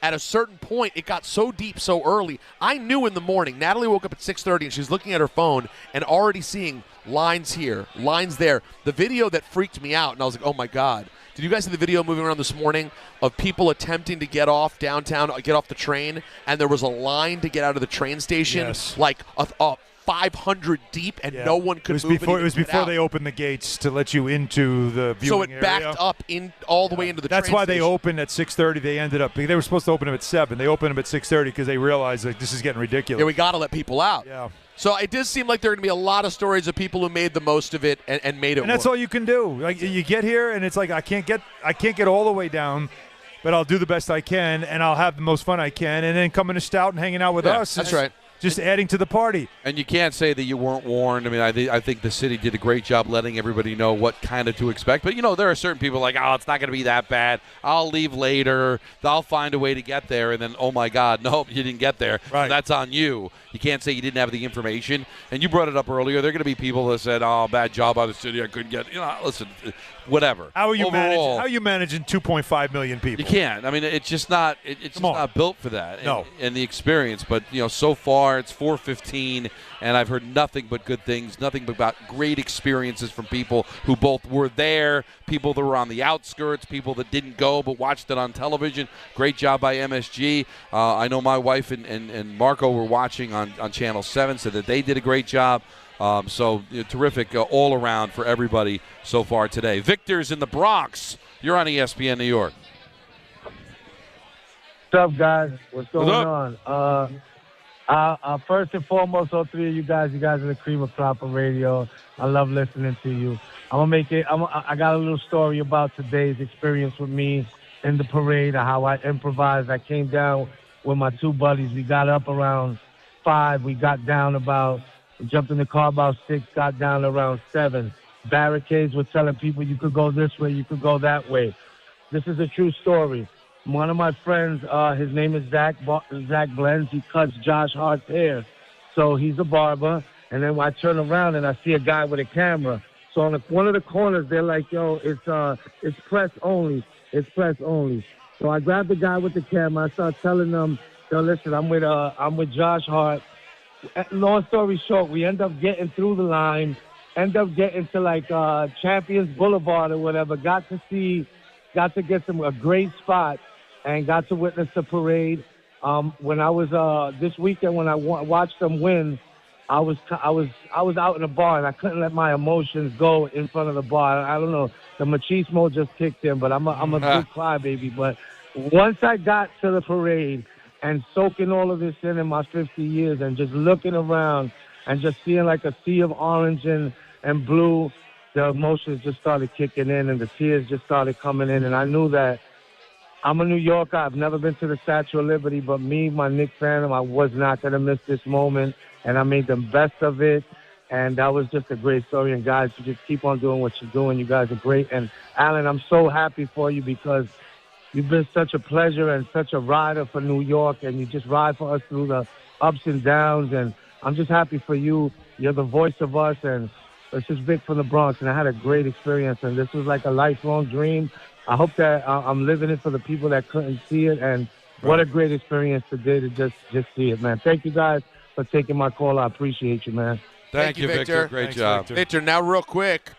at a certain point, it got so deep so early. I knew in the morning, Natalie woke up at 6:30 and she's looking at her phone and already seeing lines here, lines there. The video that freaked me out, and I was like, oh, my God. Did you guys see the video moving around this morning of people attempting to get off downtown, get off the train, and there was a line to get out of the train station, a 500 deep, and no one could move. It was before they opened the gates to let you into the viewing area. So it backed up all the way into the train station. That's why they station. opened at 6:30. They were supposed to open them at 7. They opened them at 6:30 because they realized this is getting ridiculous. Yeah, we got to let people out. Yeah. So it does seem like there are going to be a lot of stories of people who made the most of it and made it work. And that's all you can do. You get here, and it's I can't get all the way down, but I'll do the best I can, and I'll have the most fun I can, and then coming to Stout and hanging out with us. That's right. just adding to the party. And you can't say that you weren't warned. I mean, I think the city did a great job letting everybody know what kind of to expect. But, there are certain people like, oh, it's not going to be that bad. I'll leave later. I'll find a way to get there. And then, oh, my God, nope, you didn't get there. Right. So that's on you. You can't say you didn't have the information. And you brought it up earlier. There are going to be people that said, oh, bad job by the city. I couldn't get listen, whatever. How are you managing 2.5 million people? You can't. I mean, it's just not not built for that. No. And the experience. But, so far it's 4:15, and I've heard nothing but good things, nothing but about great experiences from people who both were there, people that were on the outskirts, people that didn't go but watched it on television. Great job by MSG. I know my wife and Marco were watching on Channel 7, said that they did a great job. So terrific all around for everybody so far today. Victor's in the Bronx. You're on ESPN New York. What's up, guys? What's going on? First and foremost, all three of you guys are the cream of crop of radio. I love listening to you. I'm gonna make it. I got a little story about today's experience with me in the parade, how I improvised. I came down with my two buddies. We got up around 5. We got down we jumped in the car about 6. Got down around 7. Barricades were telling people you could go this way, you could go that way. This is a true story. One of my friends, his name is Zach Blends. He cuts Josh Hart's hair. So he's a barber. And then I turn around and I see a guy with a camera. So on one of the corners, they're like, yo, it's press only. It's press only. So I grabbed the guy with the camera. I start telling them, yo, listen, I'm with Josh Hart. Long story short, we end up getting through the line, end up getting to Champions Boulevard or whatever. Got to get a great spot and got to witness the parade. When I was this weekend, when I watched them win, I was out in the bar and I couldn't let my emotions go in front of the bar. I don't know, the machismo just kicked in, but I'm a big crybaby. But once I got to the parade and soaking all of this in my 50 years and just looking around and just seeing like a sea of orange and blue, the emotions just started kicking in and the tears just started coming in. And I knew that I'm a New Yorker. I've never been to the Statue of Liberty, but me, my Knicks fan, I was not going to miss this moment. And I made the best of it. And that was just a great story. And guys, you just keep on doing what you're doing. You guys are great. And Alan, I'm so happy for you because you've been such a pleasure and such a rider for New York. And you just ride for us through the ups and downs. And I'm just happy for you. You're the voice of us. And it's just big from the Bronx. And I had a great experience. And this was like a lifelong dream. I hope that I'm living it for the people that couldn't see it. And what a great experience today to just see it, man. Thank you guys for taking my call. I appreciate you, man. Thank you, Victor. Great job. Victor, now real quick,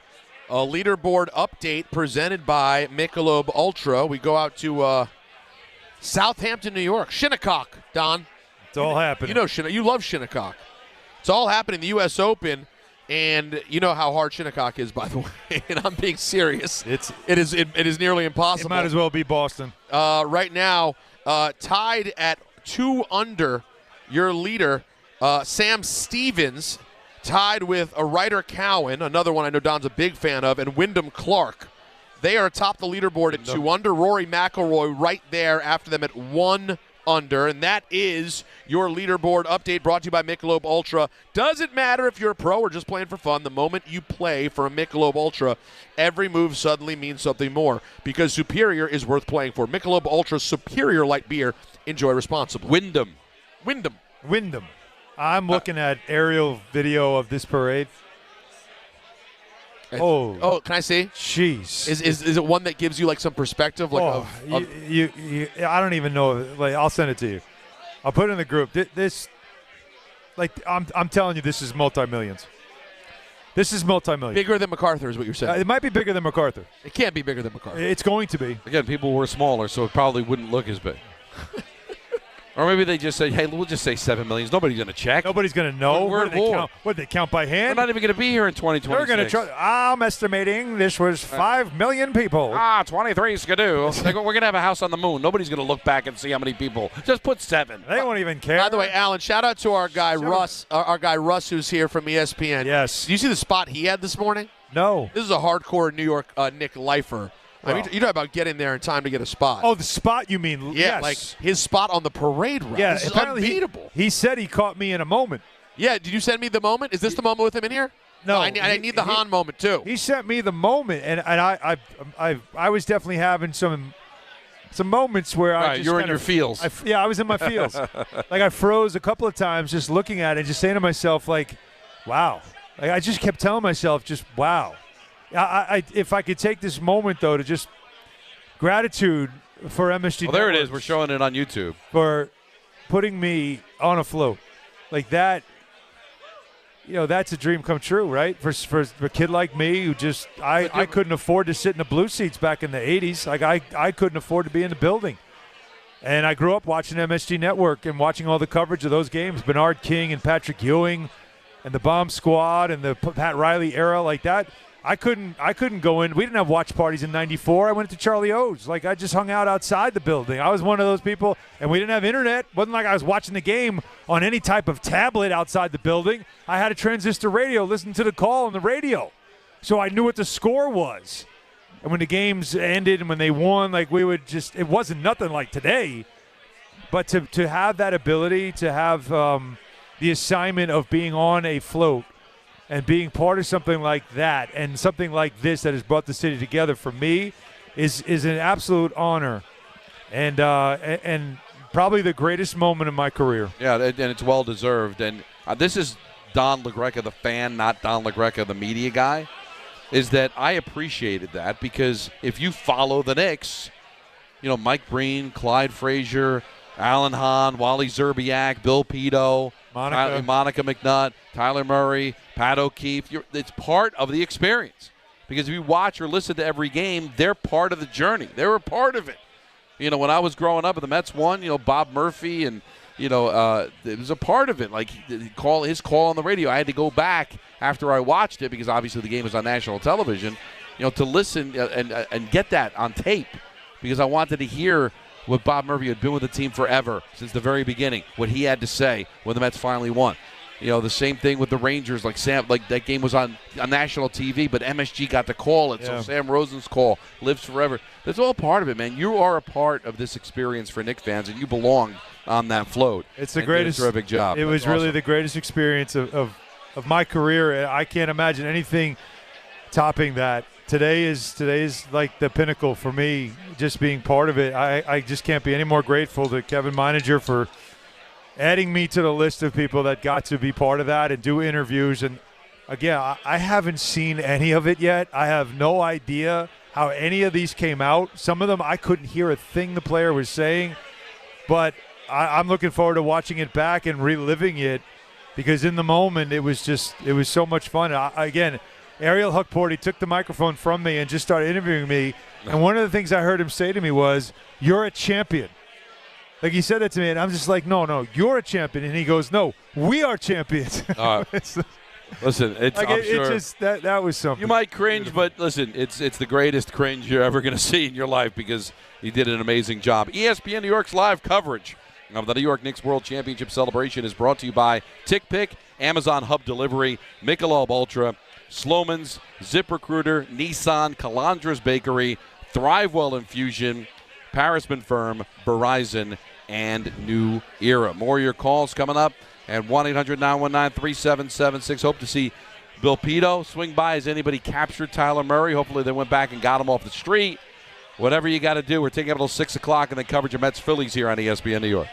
a leaderboard update presented by Michelob Ultra. We go out to Southampton, New York. Shinnecock, Don. It's all happening. You love Shinnecock. It's all happening. The U.S. Open. And you know how hard Shinnecock is, by the way. And I'm being serious. It is nearly impossible. It might as well be Boston. Right now, tied at 2 under, your leader, Sam Stevens, tied with a Ryder Cowan, another one I know Don's a big fan of, and Wyndham Clark. They are atop the leaderboard at 2 under. Rory McIlroy right there after them at 1 under, and that is your leaderboard update brought to you by Michelob Ultra. Doesn't matter if you're a pro or just playing for fun. The moment you play for a Michelob Ultra, every move suddenly means something more because superior is worth playing for. Michelob Ultra Superior Light Beer. Enjoy responsibly. Wyndham. I'm looking at aerial video of this parade. Oh, can I see? Jeez. Is it one that gives you like some perspective? Like I don't even know. Like, I'll send it to you. I'll put it in the group. This, like, I'm telling you, this is multi-millions. This is multi-million. Bigger than MacArthur is what you're saying. It might be bigger than MacArthur. It can't be bigger than MacArthur. It's going to be. Again, people were smaller, so it probably wouldn't look as big. Or maybe they just say, hey, we'll just say 7 million. Nobody's going to check. Nobody's going to know. We're what do they count by hand? We're not even going to be here in 2026. They're going to try. I'm estimating this was 5 million people. 23 skidoo. We're going to have a house on the moon. Nobody's going to look back and see how many people. Just put 7. They won't even care. By the way, Alan, shout out to our guy Russ. Our guy Russ, who's here from ESPN. Yes. Do you see the spot he had this morning? No. This is a hardcore New York Nick lifer. I mean, you know about getting there in time to get a spot. Oh, the spot you mean? Yeah, yes. like his spot on the parade route. Yeah, this is apparently unbeatable. He said he caught me in a moment. Yeah, did you send me the moment? Is this the moment with him in here? No, I need the Hahn moment too. He sent me the moment, and I was definitely having some moments where I just you're in your feels. I was in my feels. Like I froze a couple of times just looking at it, and just saying to myself, like, wow. Like I just kept telling myself, just wow. If I could take this moment, though, to just gratitude for MSG. Well, there it is. We're showing it on YouTube. For putting me on a float. Like that, that's a dream come true, right? For a kid like me who just I couldn't afford to sit in the blue seats back in the 80s. Like I couldn't afford to be in the building. And I grew up watching MSG Network and watching all the coverage of those games. Bernard King and Patrick Ewing and the Bomb Squad and the Pat Riley era like that. I couldn't go in. We didn't have watch parties in '94. I went to Charlie O's. Like I just hung out outside the building. I was one of those people, and we didn't have internet. It wasn't like I was watching the game on any type of tablet outside the building. I had a transistor radio, listening to the call on the radio, so I knew what the score was. And when the games ended and when they won, like we would just, it wasn't nothing like today. But to have that ability, to have the assignment of being on a float and being part of something like that and something like this that has brought the city together for me is an absolute honor and probably the greatest moment in my career. Yeah, and it's well deserved. And this is Don LaGreca, the fan, not Don LaGreca, the media guy, is that I appreciated that because if you follow the Knicks, Mike Breen, Clyde Frazier, Alan Hahn, Wally Zerbiak, Bill Pito, Monica McNutt, Tyler Murray, Pat O'Keefe. It's part of the experience because if you watch or listen to every game, they're part of the journey. They were part of it. When I was growing up and the Mets won, Bob Murphy and, it was a part of it. Like his call on the radio. I had to go back after I watched it because obviously the game was on national television, to listen and get that on tape because I wanted to hear what Bob Murphy had been with the team forever since the very beginning, what he had to say when the Mets finally won. The same thing with the Rangers. Like that game was on national TV, but MSG got to call it, so Sam Rosen's call lives forever. That's all part of it, man. You are a part of this experience for Knicks fans, and you belong on that float. It's the greatest. Terrific job. It was really the greatest experience of my career. I can't imagine anything topping that. Today is like the pinnacle for me, just being part of it. I just can't be any more grateful to Kevin Meininger for adding me to the list of people that got to be part of that and do interviews. And, again, I haven't seen any of it yet. I have no idea how any of these came out. Some of them I couldn't hear a thing the player was saying. But I'm looking forward to watching it back and reliving it because in the moment it was so much fun. Again, Ariel Huckporty took the microphone from me and just started interviewing me. And one of the things I heard him say to me was, "You're a champion." Like he said that to me, and I'm just like, no, you're a champion. And he goes, "No, we are champions." Listen, that was something. You might cringe, but listen, it's the greatest cringe you're ever going to see in your life because he did an amazing job. ESPN New York's live coverage of the New York Knicks World Championship celebration is brought to you by TickPick, Amazon Hub Delivery, Michelob Ultra, Sloman's, ZipRecruiter, Nissan, Calandra's Bakery, Thrivewell Infusion, Parisman Firm, Verizon, and New Era. More of your calls coming up at 1-800-919-3776. Hope to see Bill Pito swing by. Has anybody captured Tyler Murray? Hopefully they went back and got him off the street. Whatever you got to do. We're taking up until 6 o'clock and then coverage of Mets-Phillies here on ESPN New York.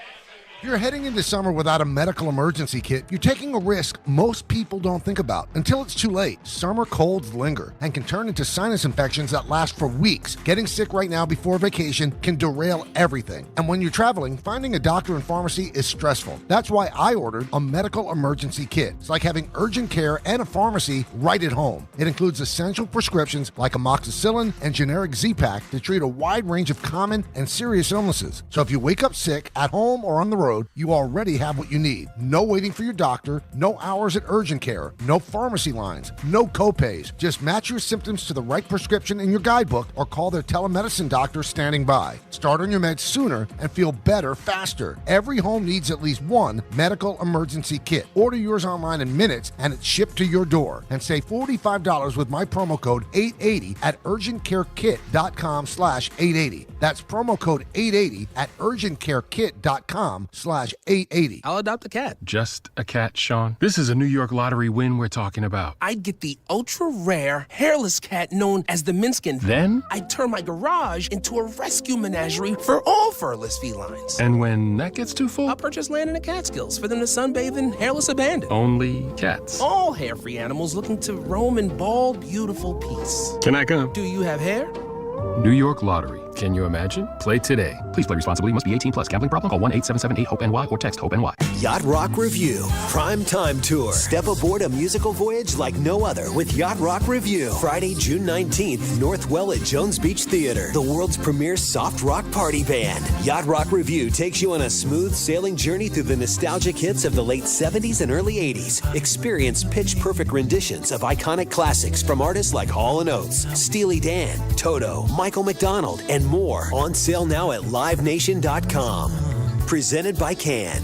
If you're heading into summer without a medical emergency kit, you're taking a risk most people don't think about until it's too late. Summer colds linger and can turn into sinus infections that last for weeks. Getting sick right now before vacation can derail everything. And when you're traveling, finding a doctor and pharmacy is stressful. That's why I ordered a medical emergency kit. It's like having urgent care and a pharmacy right at home. It includes essential prescriptions like amoxicillin and generic Z-Pak to treat a wide range of common and serious illnesses. So if you wake up sick at home or on the road, road, you already have what you need. No waiting for your doctor, no hours at urgent care, no pharmacy lines, no copays. Just match your symptoms to the right prescription in your guidebook or call their telemedicine doctor standing by. Start on your meds sooner and feel better faster. Every home needs at least one medical emergency kit. Order yours online in minutes and it's shipped to your door. And save $45 with my promo code 880 at urgentcarekit.com/880. That's promo code 880 at urgentcarekit.com/880. I'll adopt a cat. Just a cat, Sean? This is a New York lottery win we're talking about. I'd get the ultra-rare, hairless cat known as the Minskin. Then? I'd turn my garage into a rescue menagerie for all furless felines. And when that gets too full? I'll purchase land in the Catskills for them to sunbathe in hairless abandon. Only cats. All hair-free animals looking to roam in bald, beautiful peace. Can I come? Do you have hair? New York Lottery. Can you imagine? Play today. Please play responsibly. Must be 18 plus. Gambling problem? Call 1-877-8-HOPE-NY or text HOPE-NY. Yacht Rock Review. Prime Time Tour. Step aboard a musical voyage like no other with Yacht Rock Review. Friday, June 19th, Northwell at Jones Beach Theater. The world's premier soft rock party band. Yacht Rock Review takes you on a smooth sailing journey through the nostalgic hits of the late 70s and early 80s. Experience pitch-perfect renditions of iconic classics from artists like Hall & Oates, Steely Dan, Toto, Michael McDonald, and more. On sale now at livenation.com. Presented by Can.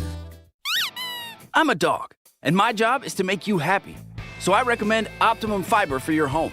I'm a dog, and my job is to make you happy. So I recommend Optimum Fiber for your home.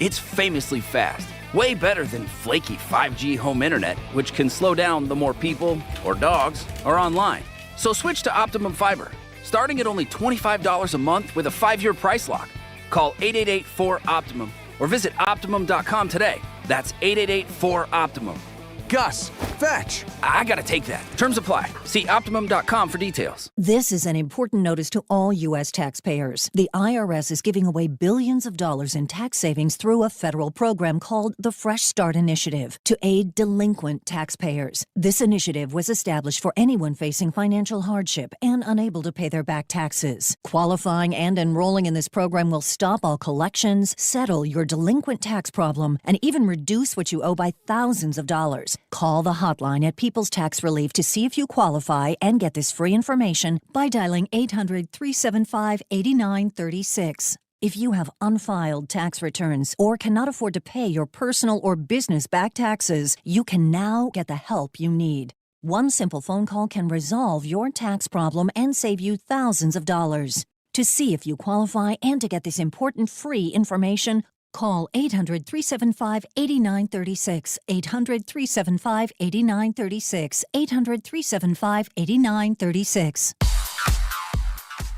It's famously fast, way better than flaky 5G home internet, which can slow down the more people or dogs are online. So switch to Optimum Fiber, starting at only $25 a month with a 5-year price lock. Call 888-4-OPTIMUM or visit Optimum.com today. That's 888-4-OPTIMUM. Gus, fetch. I gotta take that. Terms apply. See Optimum.com for details. This is an important notice to all U.S. taxpayers. The IRS is giving away billions of dollars in tax savings through a federal program called the Fresh Start Initiative to aid delinquent taxpayers. This initiative was established for anyone facing financial hardship and unable to pay their back taxes. Qualifying and enrolling in this program will stop all collections, settle your delinquent tax problem, and even reduce what you owe by thousands of dollars. Call the hotline at People's Tax Relief to see if you qualify and get this free information by dialing 800-375-8936. If you have unfiled tax returns or cannot afford to pay your personal or business back taxes, you can now get the help you need. One simple phone call can resolve your tax problem and save you thousands of dollars. To see if you qualify and to get this important free information, call 800-375-8936, 800-375-8936, 800-375-8936.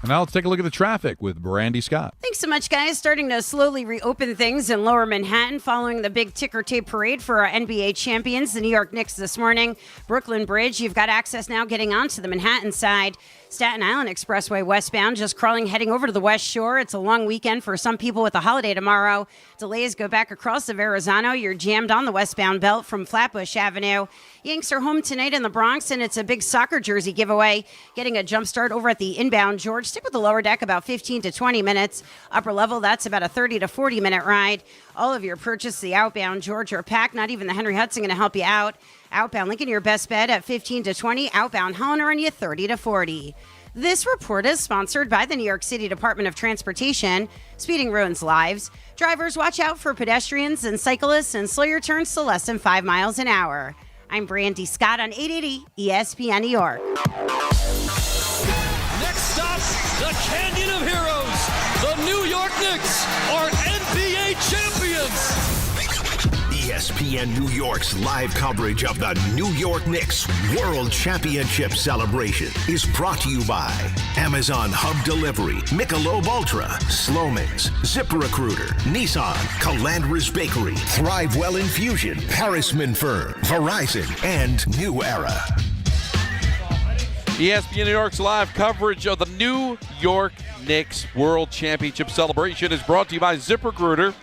And now let's take a look at the traffic with Brandy Scott. Thanks so much, guys. Starting to slowly reopen things in Lower Manhattan following the big ticker tape parade for our NBA champions, the New York Knicks, this morning. Brooklyn Bridge, you've got access now getting onto the Manhattan side. Staten Island Expressway westbound, just crawling, heading over to the West Shore. It's a long weekend for some people with a holiday tomorrow. Delays go back across the Verrazano. You're jammed on the westbound belt from Flatbush Avenue. Yanks are home tonight in the Bronx, and it's a big soccer jersey giveaway. Getting a jump start over at the inbound George. Stick with the lower deck, about 15 to 20 minutes. Upper level, that's about a 30 to 40-minute ride. All of your purchase, the outbound George, are packed. Not even the Henry Hudson going to help you out. Outbound Lincoln, your best bet at 15 to 20. Outbound Helena, and you 30 to 40. This report is sponsored by the New York City Department of Transportation. Speeding ruins lives. Drivers, watch out for pedestrians and cyclists and slow your turns to less than 5 miles an hour. I'm Brandy Scott on 880 ESPN New York. Next stop, the Canyon of Heroes. The New York Knicks are NBA champions. ESPN New York's live coverage of the New York Knicks World Championship celebration is brought to you by Amazon Hub Delivery, Michelob Ultra, Sloman's, ZipRecruiter, Nissan, Calandra's Bakery, ThriveWell Infusion, Harrisman Firm, Verizon, and New Era. ESPN New York's live coverage of the New York Knicks World Championship celebration is brought to you by ZipRecruiter.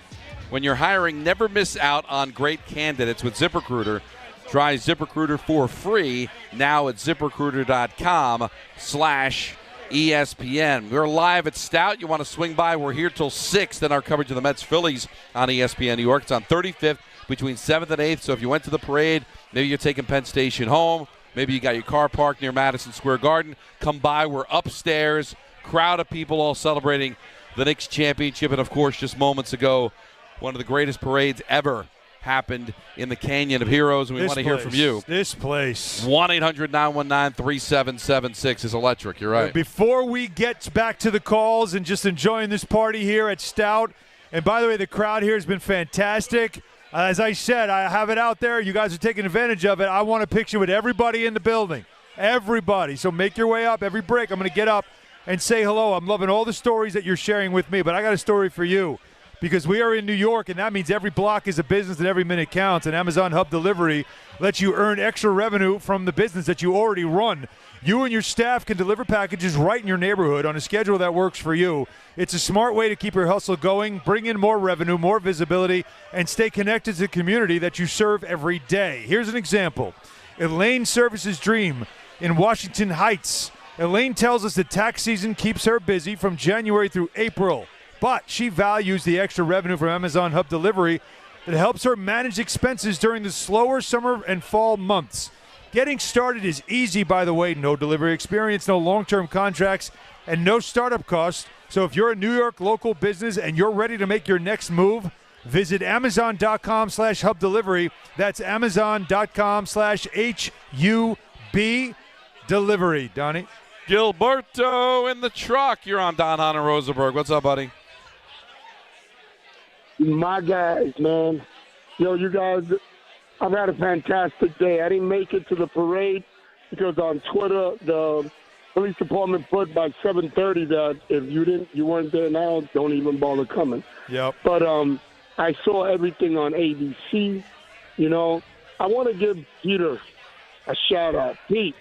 When you're hiring, never miss out on great candidates with ZipRecruiter. Try ZipRecruiter for free now at ZipRecruiter.com/ESPN. We're live at Stout. You want to swing by? We're here till 6. Then our coverage of the Mets Phillies on ESPN New York. It's on 35th between 7th and 8th. So if you went to the parade, maybe you're taking Penn Station home, Maybe you got your car parked near Madison Square Garden. Come by. We're upstairs. Crowd of people all celebrating the Knicks championship. And, of course, just moments ago, one of the greatest parades ever happened in the Canyon of Heroes, and we want to hear from you. This place. 1-800-919-3776 is electric. You're right. Before we get back to the calls and just enjoying this party here at Stout, and by the way, the crowd here has been fantastic. As I said, I have it out there. You guys are taking advantage of it. I want a picture with everybody in the building. Everybody. So make your way up. Every break, I'm going to get up and say hello. I'm loving all the stories that you're sharing with me, but I got a story for you. Because we are in New York, and that means every block is a business and every minute counts. And Amazon Hub Delivery lets you earn extra revenue from the business that you already run. You and your staff can deliver packages right in your neighborhood on a schedule that works for you. It's a smart way to keep your hustle going, bring in more revenue, more visibility, and stay connected to the community that you serve every day. Here's an example. Elaine Services Dream in Washington Heights. Elaine tells us that tax season keeps her busy from January through April. But she values the extra revenue from Amazon Hub Delivery that helps her manage expenses during the slower summer and fall months. Getting started is easy, by the way. No delivery experience, no long-term contracts, and no startup costs. So if you're a New York local business and you're ready to make your next move, visit Amazon.com/Hub Delivery. That's Amazon.com/HUB Delivery. Donnie? Gilberto in the truck. You're on Don Hahn Rosenberg. What's up, buddy? My guys, man. Yo, you guys, I've had a fantastic day. I didn't make it to the parade because on Twitter, the police department put by 7:30 that if you weren't there now, don't even bother coming. Yep. But I saw everything on ABC. You know, I want to give Peter a shout-out. Pete,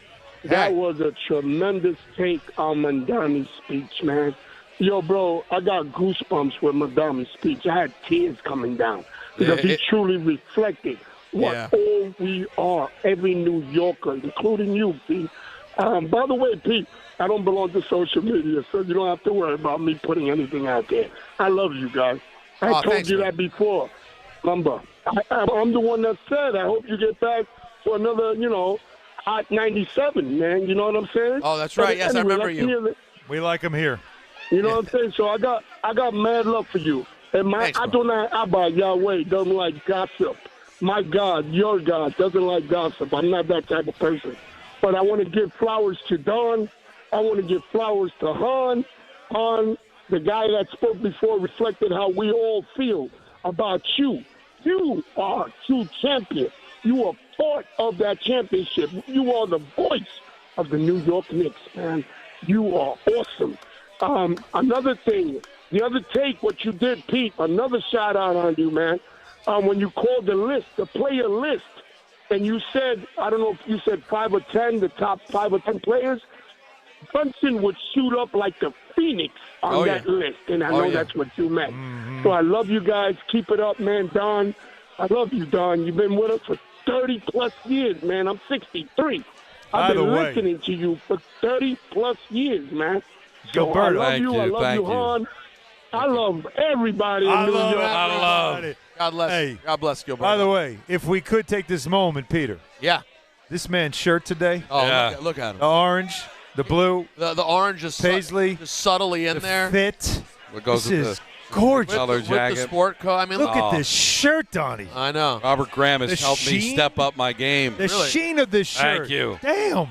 that was a tremendous take on Mandami's speech, man. Yo, bro, I got goosebumps with Mandami's speech. I had tears coming down because he truly reflected what all we are, every New Yorker, including you, Pete. By the way, Pete, I don't belong to social media, so you don't have to worry about me putting anything out there. I love you guys. I told you that before. Remember, I'm the one that said, I hope you get back for another, hot 97, man. You know what I'm saying? Oh, that's right. Yes, anyway, I remember you. We like him here. You know what I'm saying? So I got mad love for you. And my Adonai Abba Yahweh doesn't like gossip. My God, your God, doesn't like gossip. I'm not that type of person. But I want to give flowers to Don. I want to give flowers to Hahn. Hahn, the guy that spoke before, reflected how we all feel about you. You are true champion. You are part of that championship. You are the voice of the New York Knicks, man. You are awesome. Another thing, the other take, what you did, Pete, another shout out on you, man. When you called the player list, and you said, I don't know if you said 5 or 10, the top 5 or 10 players, Brunson would shoot up like the Phoenix on that list, and I know that's what you meant. So I love you guys. Keep it up, man. Don, I love you, Don. You've been with us for 30-plus years, man. I'm 63. I've been listening to you for 30-plus years, man. So Gilberto, I love you. I love you, Hahn. I love everybody in New York. God bless Gilberto. By the way, if we could take this moment, Peter. Yeah. This man's shirt today. Oh, look at him. The orange, the blue. The orange is paisley, just subtly in there. Fit. What goes this with is the gorgeous. color jacket? With the sport coat. I mean, look at this shirt, Donnie. I know. Robert Graham has helped me step up my game. The sheen of this shirt. Thank you. Damn.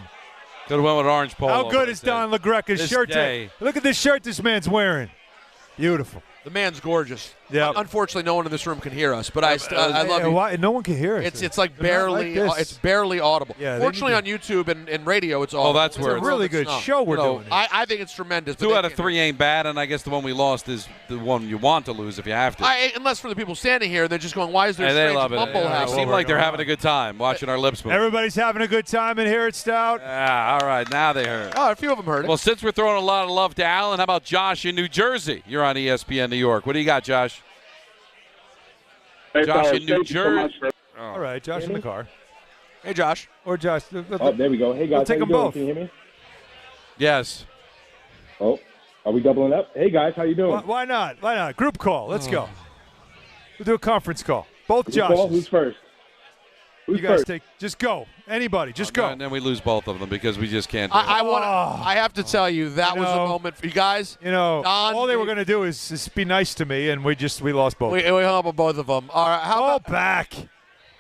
Could have went with orange polo. How good is Don LaGreca's shirt today? Look at this shirt this man's wearing. Beautiful. The man's gorgeous. Yeah. Unfortunately, no one in this room can hear us, but I love you. Why? No one can hear us. It's like barely. It's barely audible. Yeah, fortunately, on YouTube and radio, it's audible. Oh, that's where it's a really good show we're doing. I think it's tremendous. 2 out of 3 ain't bad, and I guess the one we lost is the one you want to lose if you have to. Unless for the people standing here, they're just going, "Why is there a they strange love it. mumble They seem like they're having a good time watching our lips move. Everybody's having a good time in here at Stout. Yeah, all right, now they heard. Oh, a few of them heard it. Well, since we're throwing a lot of love to Allen, how about Josh in New Jersey? You're on ESPN New York. What do you got, Josh? Hey, Josh fellas, in New thank you so Jersey. much for- All right, Josh in the car. Hey, Josh. Or Josh. Oh, there we go. Hey, guys. We'll take how them you doing? both. Can you hear me? Yes. Oh, are we doubling up? Hey, guys. How you doing? Why not? Why not? Group call. Let's go. We'll do a conference call. Both Group Joshes. call? Who's first? You guys just go. Anybody, just go. And then we lose both of them because we just can't. I have to tell you that was a moment for you guys. Don, all they were going to do is be nice to me, and we lost both. We hung up on both of them. All right, how about back?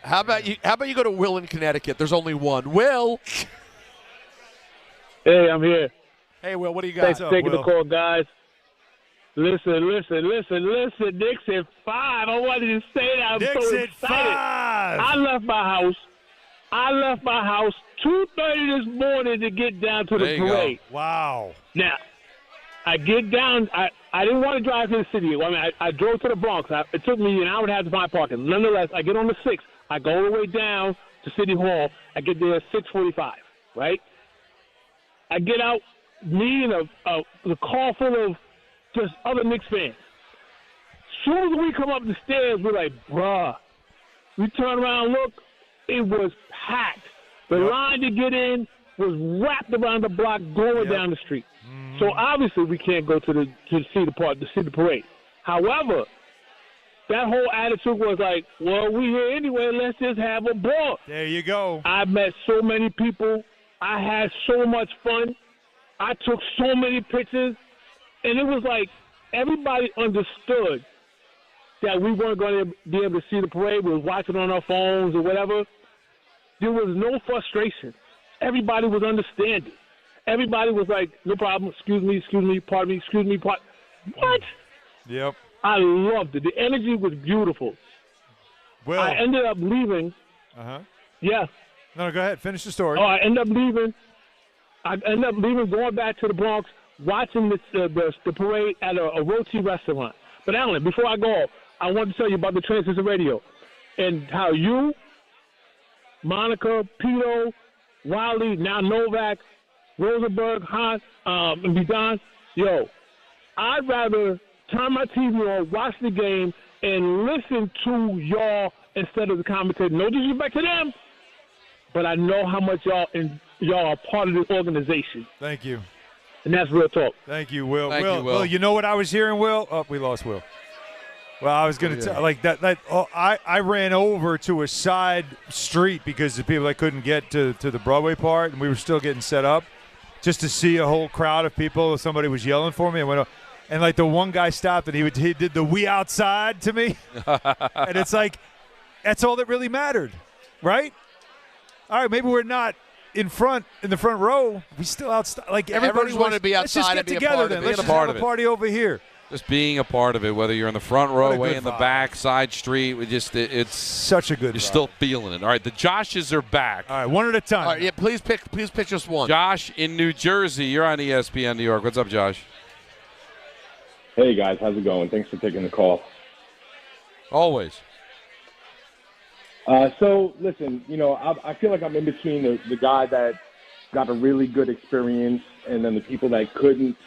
How about you go to Will in Connecticut? There's only one. Will. Hey, I'm here. Hey, Will, what do you got? Thanks for taking the call, guys. Listen. Knicks at 5. I wanted to say that. I'm Knicks so at excited. 5. I left my house 2:30 this morning to get down to the parade. Wow. Now, I get down. I didn't want to drive to the city. I drove to the Bronx. It took me an hour and a half to find parking. Nonetheless, I get on the 6th. I go all the way down to City Hall. I get there at 6:45, right? I get out, me and the car full of just other Knicks fans. As soon as we come up the stairs, we're like, bruh. We turn around, look, it was packed. The line to get in was wrapped around the block going down the street. So obviously we can't go to see the parade. However, that whole attitude was like, well, we here anyway, let's just have a ball. There you go. I met so many people. I had so much fun. I took so many pictures. And it was like everybody understood that we weren't going to be able to see the parade. We were watching on our phones or whatever. There was no frustration. Everybody was understanding. Everybody was like, no problem, excuse me, pardon me, excuse me, pardon. What? Yep. I loved it. The energy was beautiful. Well, I ended up leaving. Uh-huh. Yeah. No, go ahead. Finish the story. Oh, I ended up leaving, going back to the Bronx, watching the parade at a roti restaurant. But, Alan, before I go, I want to tell you about the Transistor Radio and how you, Monica, Pito, Wiley, now Novak, Rosenberg, Hahn, and Bidon. Yo, I'd rather turn my TV on, watch the game, and listen to y'all instead of the commentator. No disrespect to them, but I know how much y'all are part of this organization. Thank you. And that's real talk. Thank you, Will. Thank you, Will. Will, you know what I was hearing, Will? Oh, we lost Will. Well, I was going to tell, like that. I ran over to a side street because the people that couldn't get to the Broadway part, and we were still getting set up, just to see a whole crowd of people. Somebody was yelling for me, and like the one guy stopped and he did the "we outside" to me, and it's like that's all that really mattered, right? All right, maybe we're not in the front row. We still outside. Like everybody wanted to be outside. Let's just get and be together a part then. Of it. Let's just have a party over here. Just being a part of it, whether you're in the front row, way in the back, side street, it's such a good. You're still feeling it. All right, the Joshes are back. All right, one at a time. All right, yeah, please pick just one. Josh in New Jersey, you're on ESPN New York. What's up, Josh? Hey guys, how's it going? Thanks for taking the call. Always. So listen, I feel like I'm in between the guy that got a really good experience and then the people that couldn't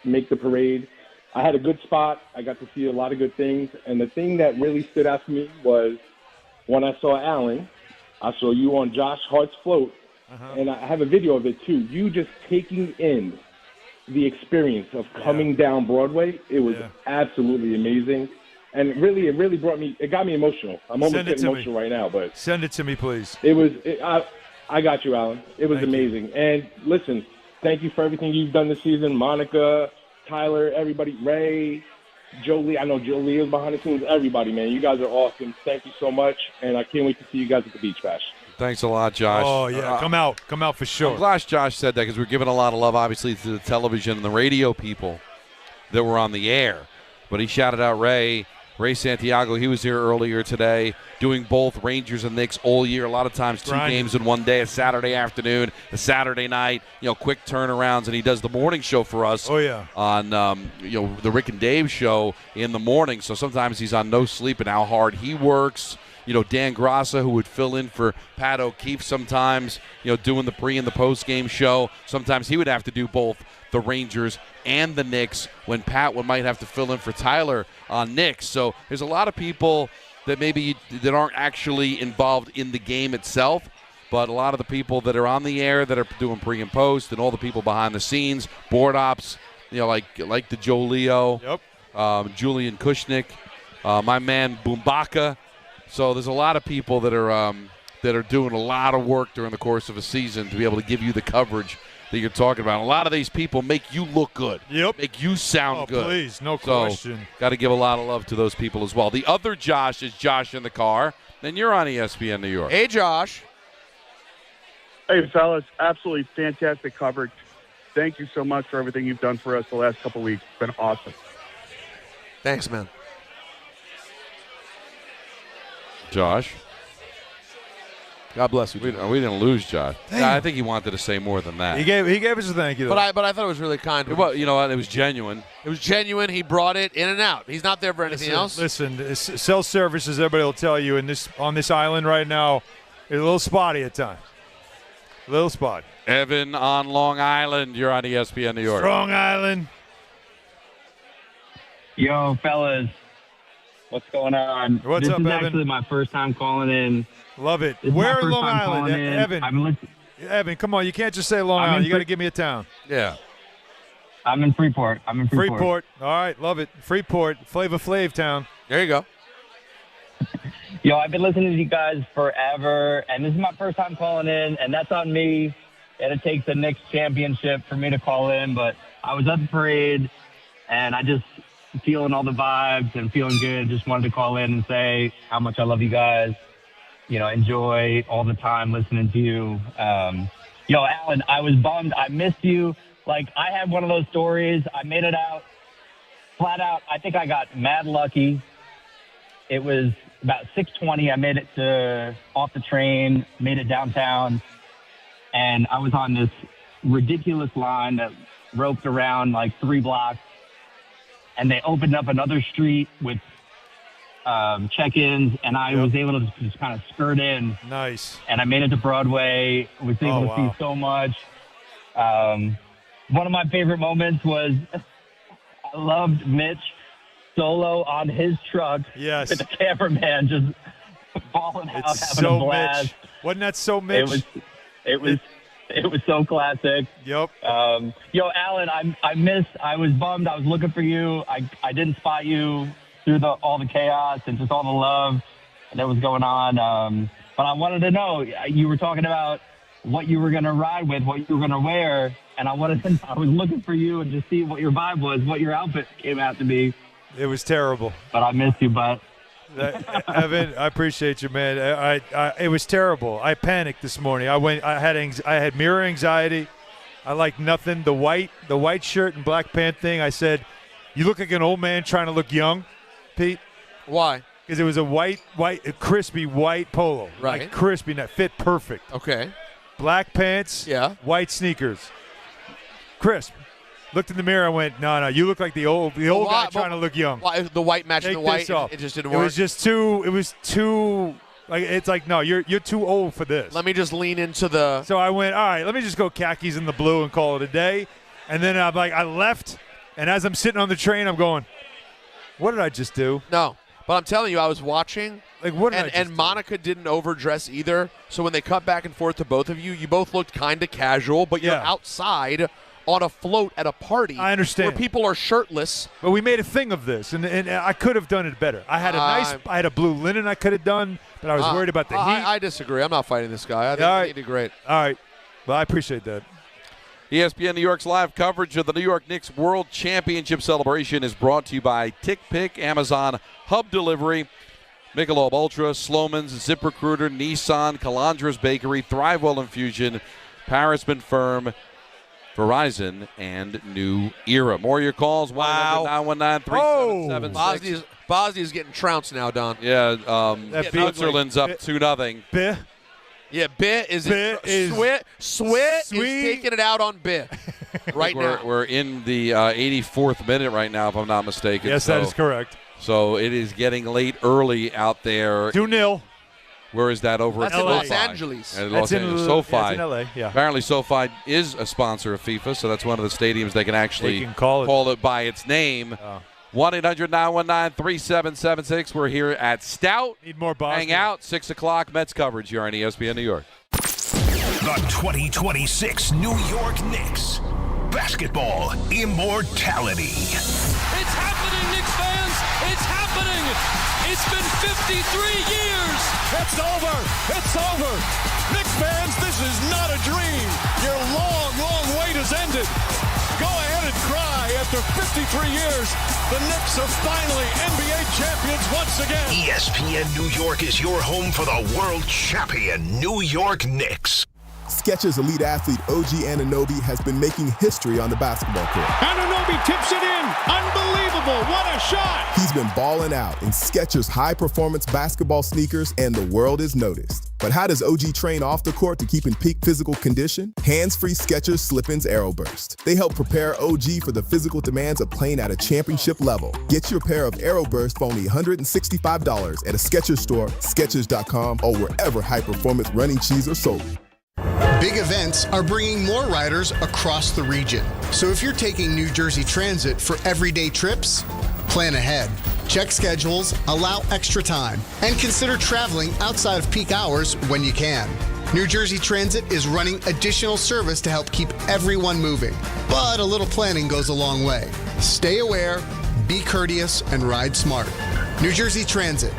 make the parade. I had a good spot. I got to see a lot of good things. And the thing that really stood out for me was when I saw Alan, I saw you on Josh Hart's float, and I have a video of it too. You just taking in the experience of coming down Broadway. It was absolutely amazing. And it really it got me emotional. I'm almost getting emotional right now. But send it to me, please. I got you, Alan. It was amazing. And listen, thank you for everything you've done this season. Monica, Tyler, everybody, Ray, Jolie. I know Jolie is behind the scenes. Everybody, man, you guys are awesome. Thank you so much, and I can't wait to see you guys at the Beach Bash. Thanks a lot, Josh. Oh, yeah, come out for sure. I'm glad Josh said that because we're giving a lot of love, obviously, to the television and the radio people that were on the air. But he shouted out Ray Santiago. He was here earlier today doing both Rangers and Knicks all year. A lot of times two games in one day, a Saturday afternoon, a Saturday night, quick turnarounds. And he does the morning show for us on, the Rick and Dave show in the morning. So sometimes he's on no sleep and how hard he works. Dan Grassa, who would fill in for Pat O'Keefe sometimes, doing the pre- and the post-game show. Sometimes he would have to do both the Rangers and the Knicks when Pat might have to fill in for Tyler on Knicks. So there's a lot of people that that aren't actually involved in the game itself, but a lot of the people that are on the air that are doing pre and post, and all the people behind the scenes, board ops, like the Joe Leo, Julian Kushnick, my man Boombaka. So there's a lot of people that are that are doing a lot of work during the course of a season to be able to give you the coverage that you're talking about. A lot of these people make you look good. Yep. Make you sound good. Please, no So, question. got to give a lot of love to those people as well. The other Josh is Josh in the car. Then you're on ESPN New York. Hey, Josh. Hey, fellas. Absolutely fantastic coverage. Thank you so much for everything you've done for us the last couple weeks. It's been awesome. Thanks, man. Josh. God bless you. We didn't lose Josh. I think he wanted to say more than that. He gave us a thank you, though. But I thought it was really kind. Well, you know what? It was genuine. It was genuine. He brought it in and out. He's not there for anything else. Listen, cell service, as everybody will tell you, on this island right now, is a little spotty at times. A little spotty. Evan on Long Island. You're on ESPN New York. Strong Island. Yo, fellas. What's going on? What's up, This is Evan? actually my first time calling in. Love it. This is Where my in first Long time Island? calling in. Evan. Evan, come on. You can't just say Long I'm Island. in You got to give me a town. Yeah. I'm in Freeport. Freeport. All right. Love it. Freeport. Flavor Flav town. There you go. Yo, I've been listening to you guys forever, and this is my first time calling in, and that's on me. And it takes the Knicks championship for me to call in, but I was at the parade, and I just feeling all the vibes and feeling good. Just wanted to call in and say how much I love you guys. You know, enjoy all the time listening to you. Yo, Alan, I was bummed. I missed you. Like, I had one of those stories. I made it out flat out. I think I got mad lucky. It was about 6:20. I made it off the train, made it downtown, and I was on this ridiculous line that roped around like 3 blocks, and they opened up another street with check-ins, and I was able to just kind of skirt in. Nice. And I made it to Broadway. Was able to see so much. One of my favorite moments was I loved Mitch solo on his truck with the cameraman just balling out, having so a blast. Mitch. Wasn't that so Mitch? It was so classic. Yep. Yo, Alan, I was bummed. I was looking for you. I didn't spot you through all the chaos and just all the love that was going on. But I wanted to know, you were talking about what you were going to ride with, what you were going to wear, and I was looking for you and just see what your vibe was, what your outfit came out to be. It was terrible. But I missed you, but Evan, I appreciate you, man. It was terrible. I panicked this morning. I had mirror anxiety. I liked nothing. The white shirt and black pant thing. I said, "You look like an old man trying to look young, Pete." Why? Because it was a crispy white polo. Right. Like crispy, that fit perfect. Okay. Black pants. Yeah. White sneakers. Crisp. Looked in the mirror and went, no, you look like the old guy trying to look young. Why, the white matching Take the white, this off. it just didn't It work? was too, like, it's like, no, you're too old for this. Let me just lean into the... So I went, all right, let me just go khakis in the blue and call it a day. And then I'm like, I left, and as I'm sitting on the train, I'm going, what did I just do? No, but I'm telling you, I was watching. Like, what did I just And Monica didn't overdress either. So when they cut back and forth to both of you, you both looked kind of casual, but you're outside on a float at a party. I understand. Where people are shirtless. But we made a thing of this, and I could have done it better. I had I had a blue linen I could have done, but I was worried about the heat. I disagree. I'm not fighting this guy. I think he did great. All right. Well, I appreciate that. ESPN New York's live coverage of the New York Knicks World Championship celebration is brought to you by TickPick, Amazon Hub Delivery, Michelob Ultra, Sloman's, ZipRecruiter, Nissan, Calandra's Bakery, Thrivewell Infusion, Parisman Firm, Verizon, and New Era. More of your calls. Wow. 919-3776. Bosnia's getting trounced now, Don. Yeah, Switzerland's up 2-0. Yeah, Bit is Swit is taking it out on Bit right now. We're in the 84th minute right now, if I'm not mistaken. Yes, that is correct. So it is getting late early out there. 2-0. Where is that over? That's at in SoFi? Los Angeles. That's in SoFi. Yeah, it's in LA, yeah. Apparently SoFi is a sponsor of FIFA, so that's one of the stadiums they can actually call it by its name. 1-800-919-3776. We're here at Stout. Need more Boston. Hang out, 6 o'clock, Mets coverage here on ESPN New York. The 2026 New York Knicks. Basketball immortality. It's happening, Knicks fans! It's happening! It's been 53 years. It's over. It's over. Knicks fans, this is not a dream. Your long, long wait has ended. Go ahead and cry. After 53 years, the Knicks are finally NBA champions once again. ESPN New York is your home for the world champion New York Knicks. Skechers elite athlete OG Anunoby has been making history on the basketball court. Anunoby tips it in. Unbelievable. What a shot. He's been balling out in Skechers high-performance basketball sneakers, and the world is noticed. But how does OG train off the court to keep in peak physical condition? Hands-free Skechers Slip-ins Aeroburst. They help prepare OG for the physical demands of playing at a championship level. Get your pair of Aeroburst for only $165 at a Skechers store, Skechers.com, or wherever high-performance running shoes are sold. Big events are bringing more riders across the region. So if you're taking New Jersey Transit for everyday trips, plan ahead. Check schedules, allow extra time, and consider traveling outside of peak hours when you can. New Jersey Transit is running additional service to help keep everyone moving. But a little planning goes a long way. Stay aware, be courteous, and ride smart. New Jersey Transit,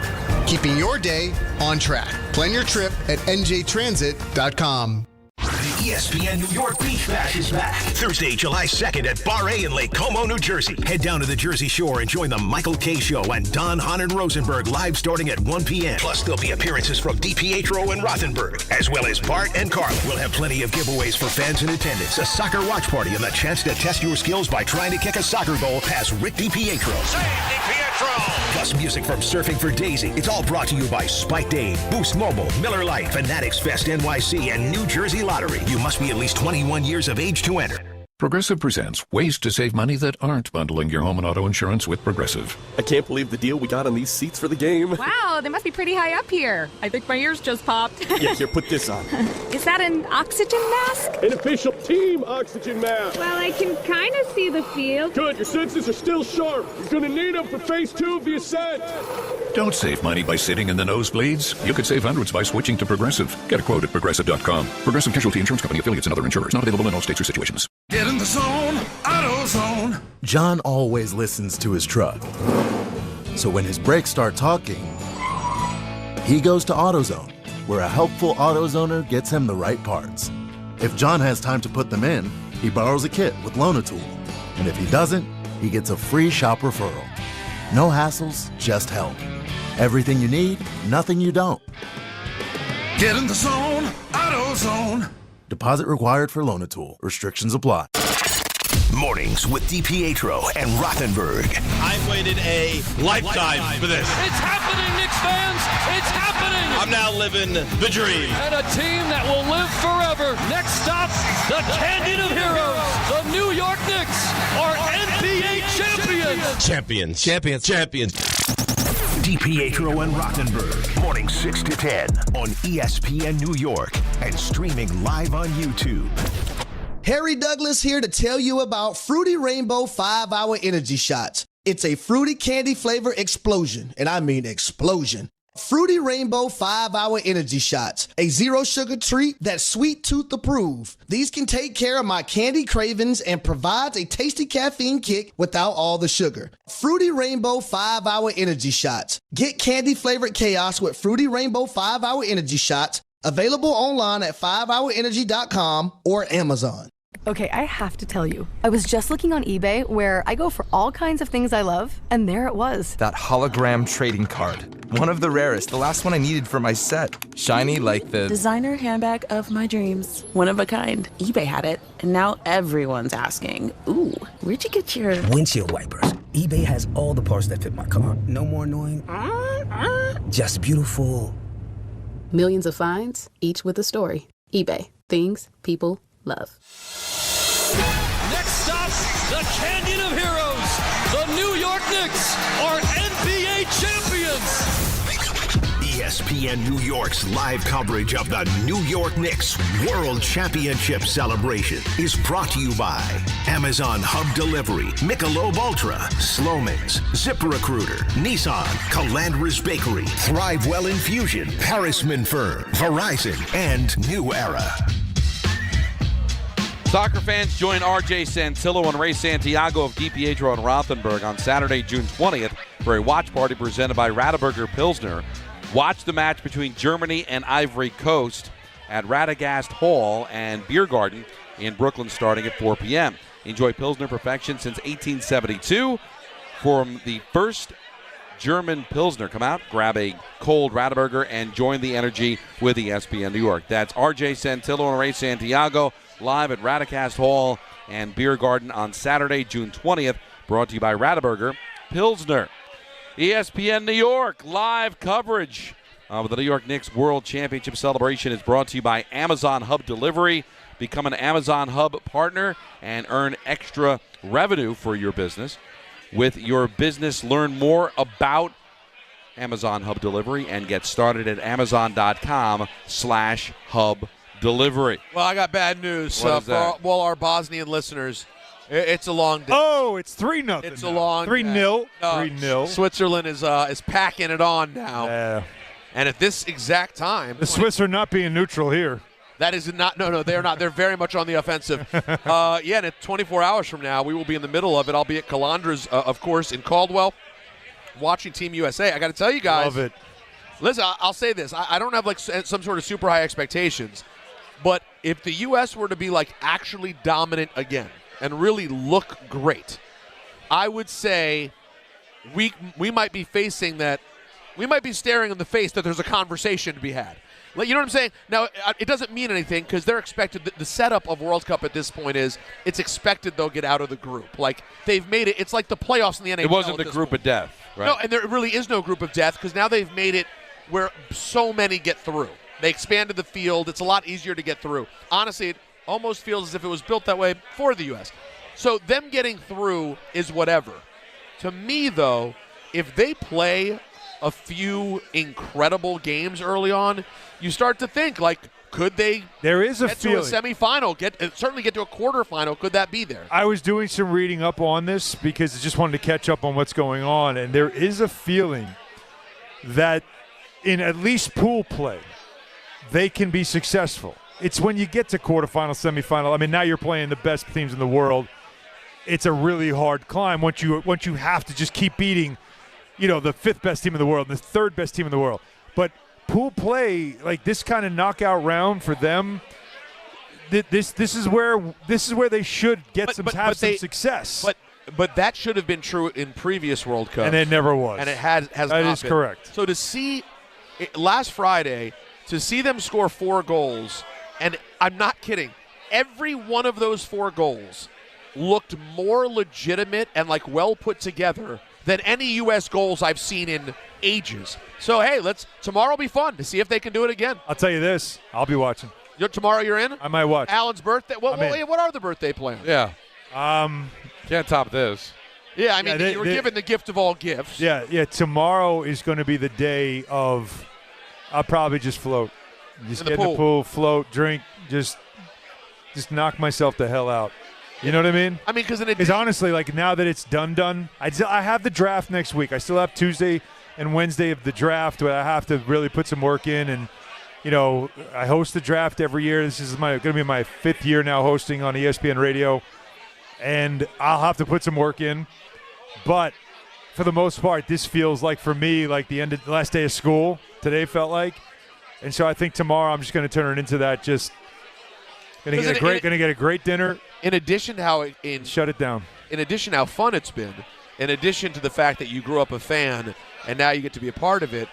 keeping your day on track. Plan your trip at njtransit.com. The ESPN New York Beach Bash is back. Thursday, July 2nd at Bar A in Lake Como, New Jersey. Head down to the Jersey Shore and join the Michael K. Show and Hahn Rosenberg live starting at 1 p.m. Plus, there'll be appearances from DiPietro and Rothenberg, as well as Bart and Carlin. We'll have plenty of giveaways for fans in attendance, a soccer watch party, and the chance to test your skills by trying to kick a soccer goal past Rick DiPietro. Save DiPietro! Plus, music from Surfing for Daisy. It's all brought to you by Spike Dave, Boost Mobile, Miller Lite, Fanatics Fest NYC, and New Jersey Lottery. You must be at least 21 years of age to enter. Progressive presents ways to save money that aren't bundling your home and auto insurance with Progressive. I can't believe the deal we got on these seats for the game. Wow, they must be pretty high up here. I think my ears just popped. Yeah, here, put this on. Is that an oxygen mask? An official team oxygen mask. Well, I can kind of see the field. Good, your senses are still sharp. You're going to need them for phase 2 of the ascent. Don't save money by sitting in the nosebleeds. You could save hundreds by switching to Progressive. Get a quote at Progressive.com. Progressive Casualty Insurance Company, affiliates, and other insurers. Not available in all states or situations. Get in the zone, AutoZone. John always listens to his truck. So when his brakes start talking, he goes to AutoZone, where a helpful AutoZoner gets him the right parts. If John has time to put them in, he borrows a kit with Loan-A-Tool. And if he doesn't, he gets a free shop referral. No hassles, just help. Everything you need, nothing you don't. Get in the zone, AutoZone. Deposit required for Loan-A-Tool. Restrictions apply. Mornings with DiPietro and Rothenberg. I've waited a lifetime for this. It's happening, Knicks fans. It's happening. I'm now living the dream. And a team that will live forever. Next stop, the Canyon of Heroes. The New York Knicks are NBA champions. Champions. DiPietro and Rothenberg, morning 6 to 10 on ESPN New York and streaming live on YouTube. Harry Douglas here to tell you about Fruity Rainbow 5-Hour Energy Shots. It's a fruity candy flavor explosion, and I mean explosion. Fruity Rainbow 5-Hour Energy Shots, a zero-sugar treat that's sweet tooth approved. These can take care of my candy cravings and provides a tasty caffeine kick without all the sugar. Fruity Rainbow 5-Hour Energy Shots. Get candy-flavored chaos with Fruity Rainbow 5-Hour Energy Shots, available online at 5hourenergy.com or Amazon. Okay, I have to tell you, I was just looking on eBay where I go for all kinds of things I love, and there it was. That hologram trading card. One of the rarest, the last one I needed for my set. Shiny like the designer handbag of my dreams. One of a kind. eBay had it, and now everyone's asking, ooh, where'd you get your windshield wipers? eBay has all the parts that fit my car. No more annoying, just beautiful. Millions of finds, each with a story. eBay. Things people love. Next stop, the Canyon of Heroes. The New York Knicks are NBA champions. ESPN New York's live coverage of the New York Knicks World Championship celebration is brought to you by Amazon Hub Delivery, Michelob Ultra, Sloman's, ZipRecruiter, Nissan, Calandra's Bakery, Thrivewell Infusion, Harrisman Firm, Verizon, and New Era. Soccer fans, join R.J. Santillo and Ray Santiago of DiPietro and Rothenberg on Saturday, June 20th for a watch party presented by Rothenberger Pilsner. Watch the match between Germany and Ivory Coast at Radagast Hall and Beer Garden in Brooklyn starting at 4 p.m. Enjoy Pilsner perfection since 1872. From the first German Pilsner. Come out, grab a cold Rothenberger, and join the energy with ESPN New York. That's RJ Santillo and Ray Santiago live at Radagast Hall and Beer Garden on Saturday, June 20th. Brought to you by Rothenberger Pilsner. ESPN New York live coverage of the New York Knicks World Championship celebration is brought to you by Amazon Hub Delivery. Become an Amazon Hub partner and earn extra revenue for your business. With your business, learn more about Amazon Hub Delivery and get started at amazon.com/hub delivery. Well, I got bad news for all our Bosnian listeners. It's a long day. Oh, it's 3-0. It's a long 3-0. 3-0. Switzerland is packing it on now. Yeah. And at this exact time, the Swiss are not being neutral here. That is not. No, they are not. They're very much on the offensive. And 24 hours from now, we will be in the middle of it. I'll be at Calandra's, of course, in Caldwell, watching Team USA. I got to tell you guys. Love it. Listen, I'll say this. I don't have like some sort of super high expectations, but if the U.S. were to be like actually dominant again and really look great, I would say we might be facing that. We might be staring in the face that there's a conversation to be had. You know what I'm saying? Now, it doesn't mean anything because they're expected – the setup of World Cup at this point is it's expected they'll get out of the group. Like, they've made it – it's like the playoffs in the NHL. It wasn't the group of death, right? No, and there really is no group of death because now they've made it where so many get through. They expanded the field. It's a lot easier to get through. Honestly, it almost feels as if it was built that way for the U.S. So them getting through is whatever. To me, though, if they play a few incredible games early on – you start to think, like, could they there is a get feeling. to a semifinal, certainly get to a quarterfinal? Could that be there? I was doing some reading up on this because I just wanted to catch up on what's going on, and there is a feeling that in at least pool play, they can be successful. It's when you get to quarterfinal, semifinal. I mean, now you're playing the best teams in the world. It's a really hard climb once you have to just keep beating, the fifth best team in the world and the third best team in the world. But pool play, like this kind of knockout round for them, this is where they should get some success. But that should have been true in previous World Cups, and it never was. And it has that not is been. Correct. So to see last Friday, to see them score 4 goals, and I'm not kidding, every one of those 4 goals looked more legitimate and like well put together than any U.S. goals I've seen in ages. So, hey, tomorrow will be fun to see if they can do it again. I'll tell you this. I'll be watching. Tomorrow you're in? I might watch. Alan's birthday? What are the birthday plans? Yeah. Can't top this. Yeah, I mean, you were given the gift of all gifts. Yeah. Tomorrow is going to be the day of I'll probably just float. Just get in the pool, float, drink, just knock myself the hell out. You know what I mean? I mean, because honestly, like now that it's done, I have the draft next week. I still have Tuesday and Wednesday of the draft where I have to really put some work in. And, I host the draft every year. This is going to be my 5th year now hosting on ESPN Radio. And I'll have to put some work in. But for the most part, this feels like for me like the last day of school. Today felt like. And so I think tomorrow I'm just going to turn it into that. Just going to get a great dinner. In addition to how shut it down. In addition to how fun it's been, in addition to the fact that you grew up a fan and now you get to be a part of it,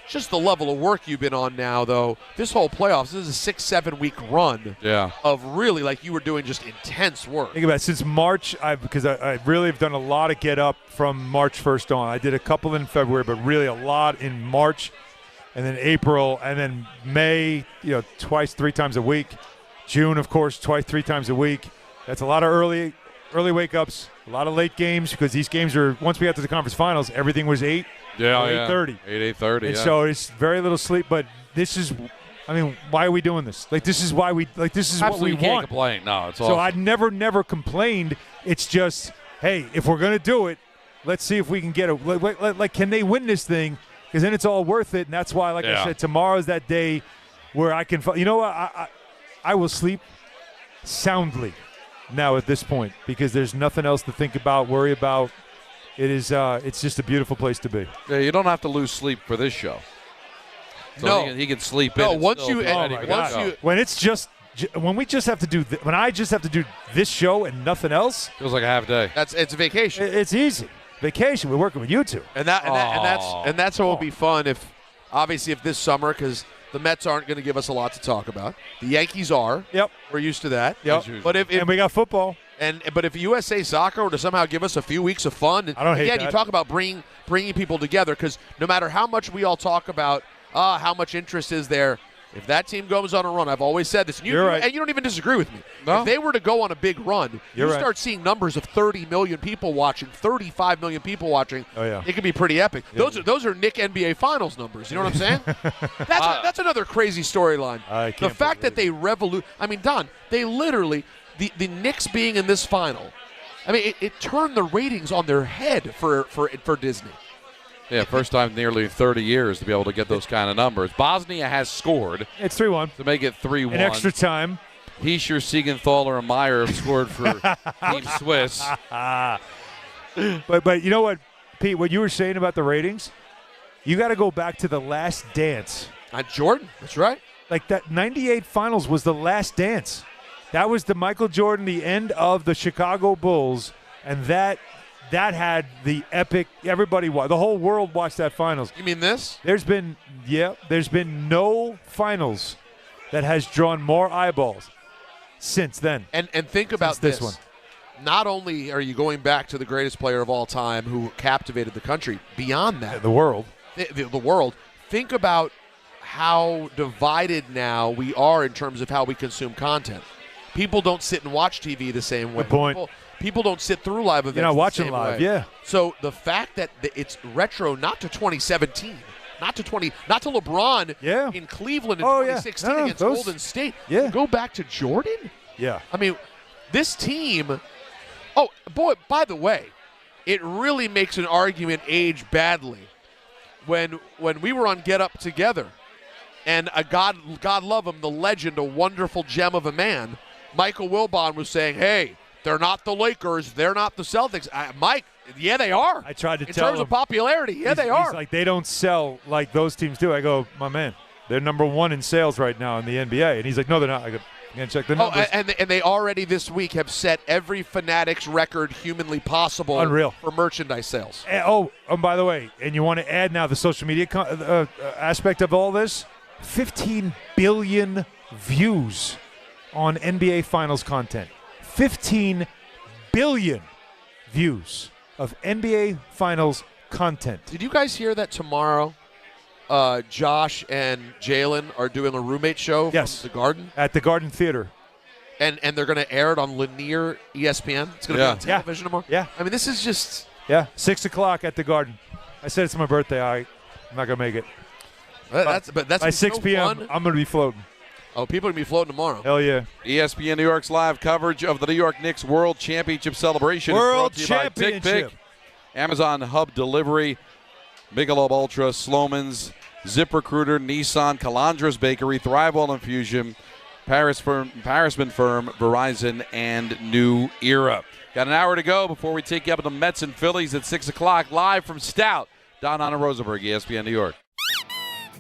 just the level of work you've been on now, though. This whole playoffs, this is a 6-7 week run of really like you were doing just intense work. Think about it. Since March, because I really have done a lot of get up from March 1st on. I did a couple in February, but really a lot in March and then April and then May, twice, 3 times a week. June, of course, twice, 3 times a week. That's a lot of early wake-ups, a lot of late games because these games are, once we got to the conference finals, everything was 8 or 8:30. 8:30, and so it's very little sleep, but this is, why are we doing this? Like, this is why this is what we can't want. Complain. No, it's so awesome. I'd never complained. It's just, hey, if we're going to do it, let's see if we can get it. Like, can they win this thing? Because then it's all worth it, and that's why, like I said, tomorrow's that day where I can, you know what, I will sleep soundly now at this point because there's nothing else to think about, worry about. It is. It's just a beautiful place to be. Yeah, you don't have to lose sleep for this show. So No. he can sleep No, in. When it's just when we just have to do when I just have to do this show and nothing else, feels like a half day. It's a vacation. It's easy. Vacation. We're working with you two. And that's what will be fun if this summer, because the Mets aren't going to give us a lot to talk about. The Yankees are. Yep. We're used to that. Yep. But and we got football. But if USA Soccer were to somehow give us a few weeks of fun, I don't hate again, that. you talk about bringing people together, because no matter how much we all talk about how much interest is there, if that team goes on a run, I've always said this, and you don't even disagree with me. No. If they were to go on a big run, You're right. start seeing numbers of 30 million people watching, 35 million people watching. Oh, yeah. It could be pretty epic. Yeah. Those are Knicks NBA Finals numbers. You know what I'm saying? That's another crazy storyline. The fact that they Don, they literally the Knicks being in this final. I mean, it turned the ratings on their head for Disney. Yeah, first time in nearly 30 years to be able to get those kind of numbers. Bosnia has scored. It's 3-1. To make it 3-1. In extra time. Heischer, Siegenthaler, and Meyer have scored for Team Swiss. But you know what, Pete, what you were saying about the ratings, you got to go back to the Last Dance. Jordan, that's right. Like that 98 finals was the Last Dance. That was the Michael Jordan, the end of the Chicago Bulls, and that had the epic. Everybody watched. The whole world watched that finals. You mean this? There's been no finals that has drawn more eyeballs since then. And think about this one. Not only are you going back to the greatest player of all time who captivated the country, beyond that, the world. The world. Think about how divided now we are in terms of how we consume content. People don't sit and watch TV the same way. Good point. People don't sit through live events. You're not watching the same live, way. yeah. So the fact that it's retro, not to 2017, not to LeBron in Cleveland in 2016 against Golden State. Yeah. Go back to Jordan. Yeah. I mean, this team. Oh boy! By the way, it really makes an argument age badly when we were on Get Up Together, and God love him, the legend, a wonderful gem of a man, Michael Wilbon was saying, "Hey, they're not the Lakers, they're not the Celtics." Mike, yeah, they are. I tried to in tell terms him. of popularity, yeah, they are. He's like, they don't sell like those teams do. I go, my man, they're number one in sales right now in the NBA, and he's like, no, they're not. I go, you gotta check the numbers. And they already this week have set every Fanatics record humanly possible. Unreal. For merchandise sales. And by the way, and you want to add now the social media aspect of all this, 15 billion views on NBA Finals content. 15 billion views of NBA Finals content. Did you guys hear that tomorrow Josh and Jalen are doing a roommate show from the Garden? At the Garden Theater. And they're going to air it on linear ESPN? It's going to be on television tomorrow? Yeah. I mean, this is just... Yeah, 6 o'clock at the Garden. I said it's my birthday. I'm not going to make it. That's by 6 p.m., fun. I'm going to be floating. Oh, people are going to be floating tomorrow. Hell yeah. ESPN New York's live coverage of the New York Knicks World Championship celebration World is brought to you by Championship. TickPick, Amazon Hub Delivery, Michelob Ultra, Sloman's, ZipRecruiter, Nissan, Calandras Bakery, Thriveall Infusion, Parisman Firm, Verizon, and New Era. Got an hour to go before we take you up to the Mets and Phillies at 6 o'clock, live from Stout. Hahn Rosenberg, ESPN New York.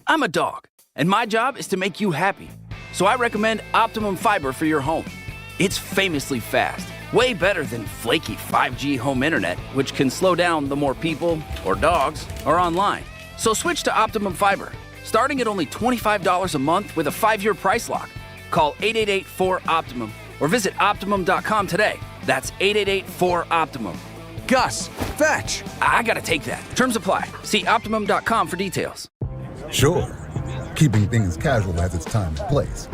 I'm a dog, and my job is to make you happy. So I recommend Optimum Fiber for your home. It's famously fast, way better than flaky 5G home internet, which can slow down the more people, or dogs, are online. So switch to Optimum Fiber, starting at only $25 a month with a 5-year price lock. Call 888-4-OPTIMUM or visit Optimum.com today. That's 888-4-OPTIMUM. Gus, fetch! I gotta take that. Terms apply. See Optimum.com for details. Sure, keeping things casual has its time and place.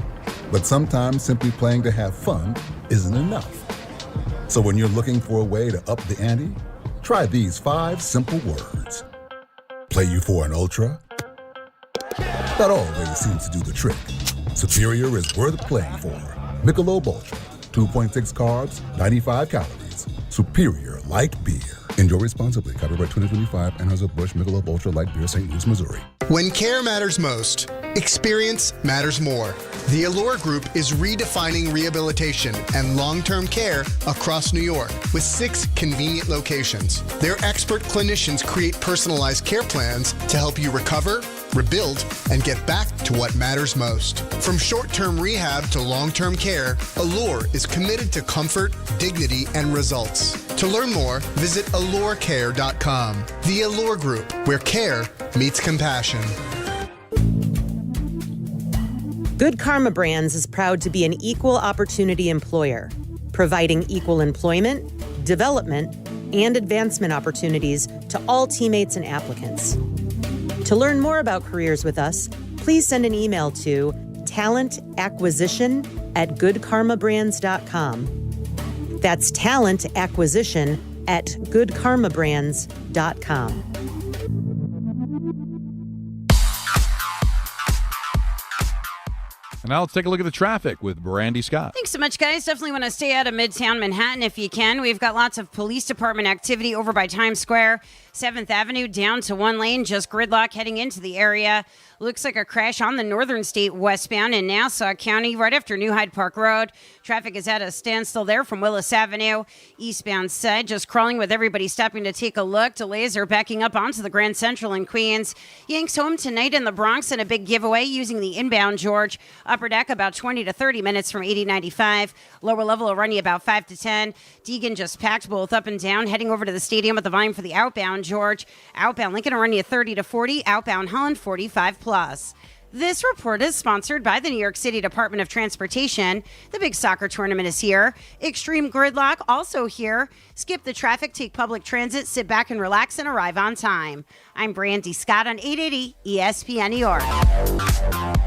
But sometimes simply playing to have fun isn't enough. So when you're looking for a way to up the ante, try these 5 simple words. Play you for an ultra? That always seems to do the trick. Superior is worth playing for. Michelob Ultra, 2.6 carbs, 95 calories. Superior like beer. Enjoy responsibly. Copyright 2025, Anheuser-Busch Michelob Ultra Light Beer, St. Louis, Missouri. When care matters most, experience matters more. The Allure Group is redefining rehabilitation and long-term care across New York with 6 convenient locations. Their expert clinicians create personalized care plans to help you recover, rebuild, and get back to what matters most. From short-term rehab to long-term care, Allure is committed to comfort, dignity, and results. To learn more, visit allurecare.com. The Allure Group, where care meets compassion. Good Karma Brands is proud to be an equal opportunity employer, providing equal employment, development, and advancement opportunities to all teammates and applicants. To learn more about careers with us, please send an email to talentacquisition@goodkarmabrands.com. That's talentacquisition@goodkarmabrands.com. And now let's take a look at the traffic with Brandy Scott. Thanks so much, guys. Definitely want to stay out of Midtown Manhattan if you can. We've got lots of police department activity over by Times Square. 7th Avenue down to one lane, just gridlock heading into the area. Looks like a crash on the Northern State westbound in Nassau County right after New Hyde Park Road. Traffic is at a standstill there from Willis Avenue. Eastbound side just crawling with everybody stopping to take a look. Delays are backing up onto the Grand Central in Queens. Yanks home tonight in the Bronx in a big giveaway using the inbound George. Upper deck about 20 to 30 minutes from 8095. Lower level will run you about 5 to 10. Deegan just packed both up and down. Heading over to the stadium with the volume for the outbound George. Outbound Lincoln will run you 30 to 40. Outbound Holland 45 plus. This report is sponsored by the New York City Department of Transportation. The big soccer tournament is here. Extreme gridlock also here. Skip the traffic, take public transit, sit back and relax, and arrive on time. I'm Brandy Scott on 880 ESPN New York.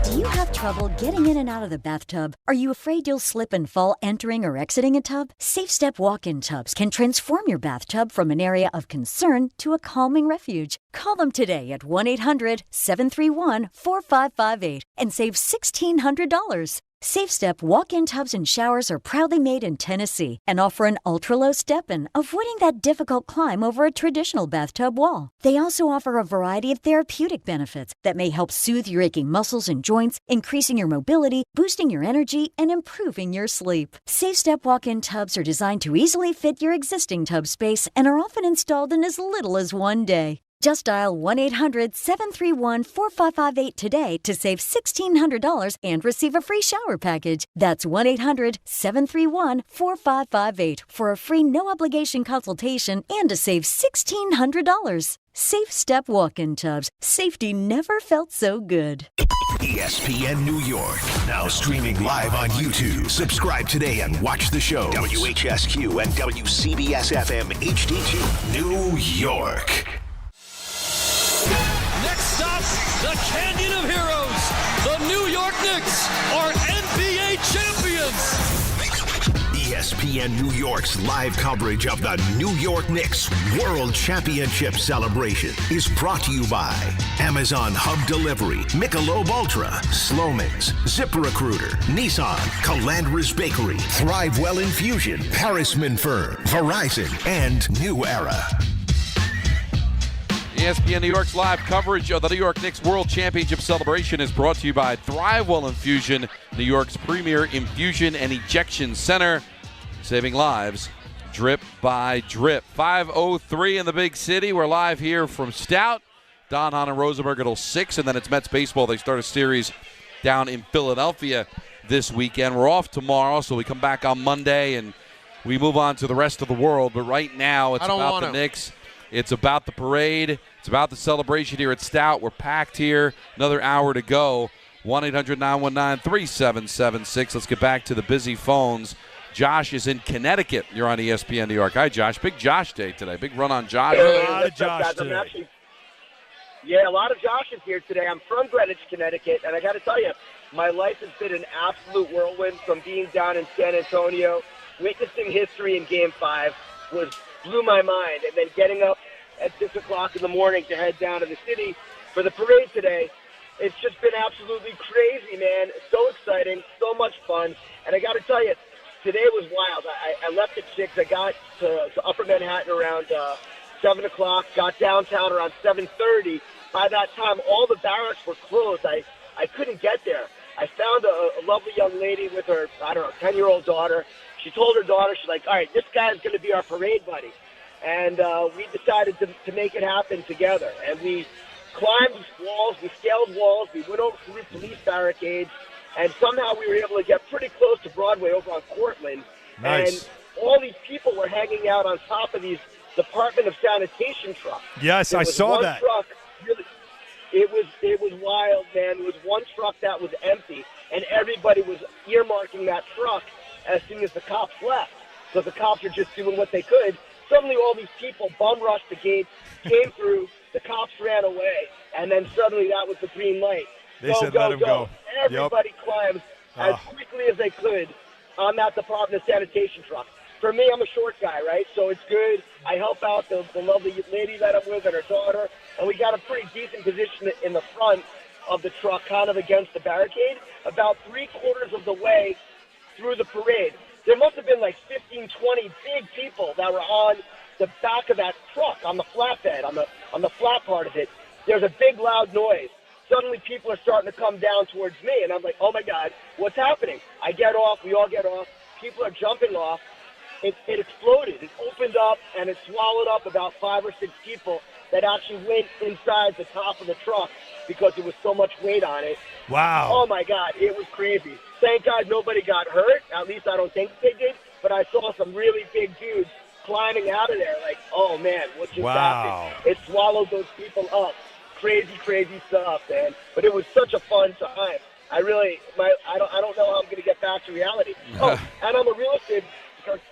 Do you have trouble getting in and out of the bathtub? Are you afraid you'll slip and fall entering or exiting a tub? Safe Step walk-in tubs can transform your bathtub from an area of concern to a calming refuge. Call them today at 1-800-731-4558 and save $1,600. Safe Step walk-in tubs and showers are proudly made in Tennessee and offer an ultra-low step-in, avoiding that difficult climb over a traditional bathtub wall. They also offer a variety of therapeutic benefits that may help soothe your aching muscles and joints, increasing your mobility, boosting your energy, and improving your sleep. Safe Step walk-in tubs are designed to easily fit your existing tub space and are often installed in as little as one day. Just dial 1-800-731-4558 today to save $1,600 and receive a free shower package. That's 1-800-731-4558 for a free no-obligation consultation and to save $1,600. Safe Step walk-in tubs. Safety never felt so good. ESPN New York, now streaming live on YouTube. Subscribe today and watch the show. WHSQ and WCBS-FM HD2, New York. Next stop, the Canyon of Heroes. The New York Knicks are NBA champions. ESPN New York's live coverage of the New York Knicks World Championship celebration is brought to you by Amazon Hub Delivery, Michelob Ultra, Sloman's, ZipRecruiter, Nissan, Calandras Bakery, Thrive-Well Infusion, Harrisman Firm, Verizon, and New Era. ESPN New York's live coverage of the New York Knicks World Championship celebration is brought to you by Thrive-Well Infusion, New York's premier infusion and ejection center, saving lives drip by drip. 5:03 in the big city. We're live here from Stout. Hahn and Rosenberg until 6, and then it's Mets baseball. They start a series down in Philadelphia this weekend. We're off tomorrow, so we come back on Monday, and we move on to the rest of the world. But right now, it's about the Knicks. It's about the parade. It's about the celebration here at Stout. We're packed here. Another hour to go. 1-800-919-3776. Let's get back to the busy phones. Josh is in Connecticut. You're on ESPN New York. Hi, Josh. Big Josh day today. Big run on Josh. A lot of Josh today. A lot of Josh is here today. I'm from Greenwich, Connecticut, and I got to tell you, my life has been an absolute whirlwind from being down in San Antonio, witnessing history in Game 5 blew my mind, and then getting up at 6 o'clock in the morning to head down to the city for the parade today. It's just been absolutely crazy, man. So exciting, so much fun. And I got to tell you, today was wild. I left at 6. I got to Upper Manhattan around 7 o'clock, got downtown around 7:30. By that time, all the barracks were closed. I couldn't get there. I found a lovely young lady with her, 10-year-old daughter. She told her daughter, she's like, all right, this guy's going to be our parade buddy. And we decided to make it happen together. And we climbed walls, we scaled walls, we went over through police barricades, and somehow we were able to get pretty close to Broadway over on Cortlandt. Nice. And all these people were hanging out on top of these Department of Sanitation trucks. Yes, I saw that. Truck, really, it was wild, man. There was one truck that was empty, and everybody was earmarking that truck as soon as the cops left. So the cops were just doing what they could. Suddenly all these people bum rushed the gates, came through, the cops ran away, and then suddenly that was the green light. They said let him go. Everybody climbs as quickly as they could on that Department of Sanitation truck. For me, I'm a short guy, right? So it's good. I help out the lovely lady that I'm with and her daughter, and we got a pretty decent position in the front of the truck, kind of against the barricade, about 3/4 of the way through the parade. There must have been like 15, 20 big people that were on the back of that truck, on the flatbed, on the flat part of it. There's a big loud noise. Suddenly people are starting to come down towards me, and I'm like, oh my God, what's happening? I get off, we all get off, people are jumping off. It exploded. It opened up, and it swallowed up about 5 or 6 people that actually went inside the top of the truck because there was so much weight on it. Wow. Oh my God, it was crazy. Thank God nobody got hurt. At least I don't think they did. But I saw some really big dudes climbing out of there like, oh man, what just happened? It swallowed those people up. Crazy, crazy stuff, man. But it was such a fun time. I don't know how I'm going to get back to reality. Oh, and I'm a real estate.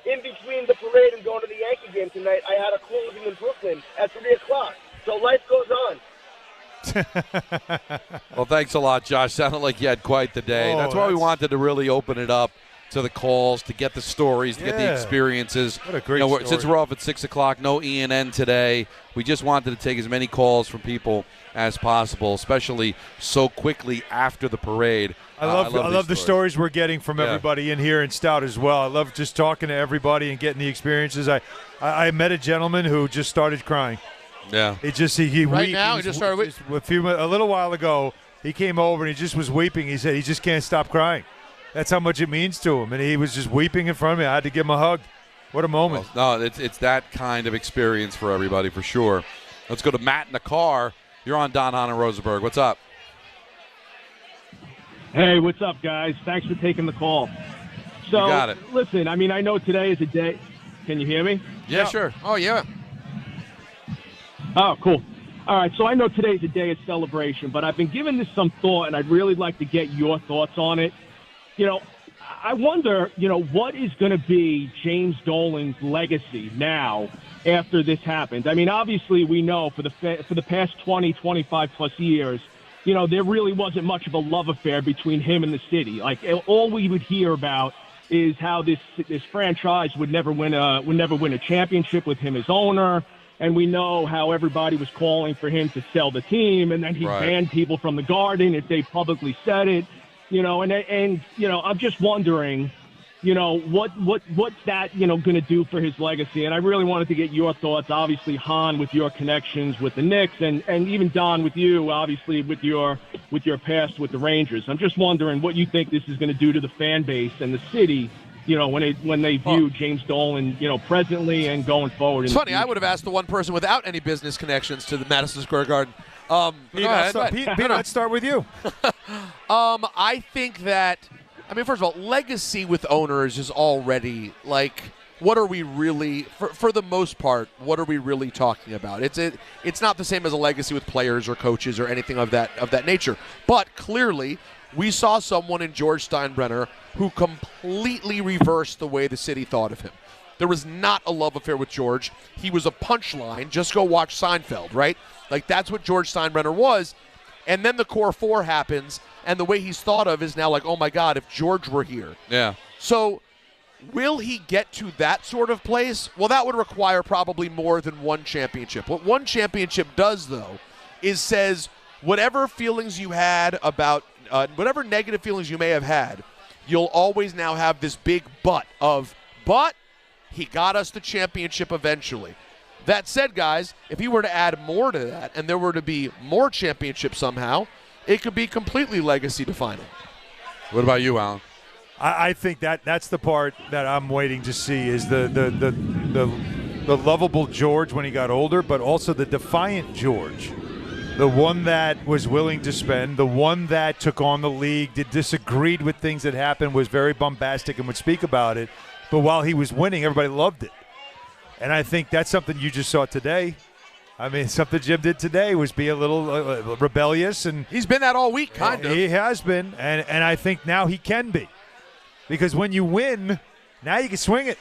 In between the parade and going to the Yankee game tonight, I had a closing in Brooklyn at 3 o'clock. So life goes on. Well, thanks a lot, Josh. Sounded like you had quite the day. That's why we wanted to really open it up to the calls, to get the stories, to get the experiences. What a great story. Since we're off at 6 o'clock, no ENN today, we just wanted to take as many calls from people as possible, especially so quickly after the parade. I love the stories we're getting from everybody in here in Stout as well. I love just talking to everybody and getting the experiences. I met a gentleman who just started crying. Yeah. He just started a little while ago. He came over and he just was weeping. He said he just can't stop crying. That's how much it means to him. And he was just weeping in front of me. I had to give him a hug. What a moment. Well, no, it's that kind of experience for everybody for sure. Let's go to Matt in the car. You're on Don, Hahn, and Rosenberg. What's up? Hey, what's up, guys? Thanks for taking the call. So, you got it. Listen, I mean, I know today is a day. Can you hear me? Yeah, sure. Oh, yeah. Oh, cool. All right, so I know today's a day of celebration, but I've been giving this some thought, and I'd really like to get your thoughts on it. You know, I wonder, what is going to be James Dolan's legacy now after this happens? I mean, obviously we know for the past 20, 25-plus years, there really wasn't much of a love affair between him and the city. Like, all we would hear about is how this franchise would never win a championship with him as owner. And we know how everybody was calling for him to sell the team, and then he banned people from the Garden if they publicly said it. I'm just wondering, what's that, going to do for his legacy? And I really wanted to get your thoughts, obviously, Hahn, with your connections with the Knicks, and even Don with you, obviously, with your past with the Rangers. I'm just wondering what you think this is going to do to the fan base and the city, when they view James Dolan, presently and going forward. It's funny. I would have asked the one person without any business connections to the Madison Square Garden. Pete, let's start with you. I think that, first of all, legacy with owners is already like, what are we really, for the most part, what are we really talking about? It's not the same as a legacy with players or coaches or anything of that nature. But clearly, we saw someone in George Steinbrenner who completely reversed the way the city thought of him. There was not a love affair with George. He was a punchline. Just go watch Seinfeld, right? Like, that's what George Steinbrenner was. And then the Core Four happens, and the way he's thought of is now like, oh, my God, if George were here. Yeah. So will he get to that sort of place? Well, that would require probably more than one championship. What one championship does, though, is says whatever feelings you had about whatever negative feelings you may have had, you'll always now have this big but he got us the championship eventually. That said, guys, if he were to add more to that and there were to be more championships somehow, it could be completely legacy defining. What about you, Alan? I think that's the part that I'm waiting to see is the lovable George when he got older, but also the defiant George. The one that was willing to spend, the one that took on the league, disagreed with things that happened, was very bombastic and would speak about it. But while he was winning, everybody loved it. And I think that's something you just saw today. I mean, something Jim did today was be a little rebellious. And he's been that all week, kind of. He has been. And I think now he can be. Because when you win, now you can swing it.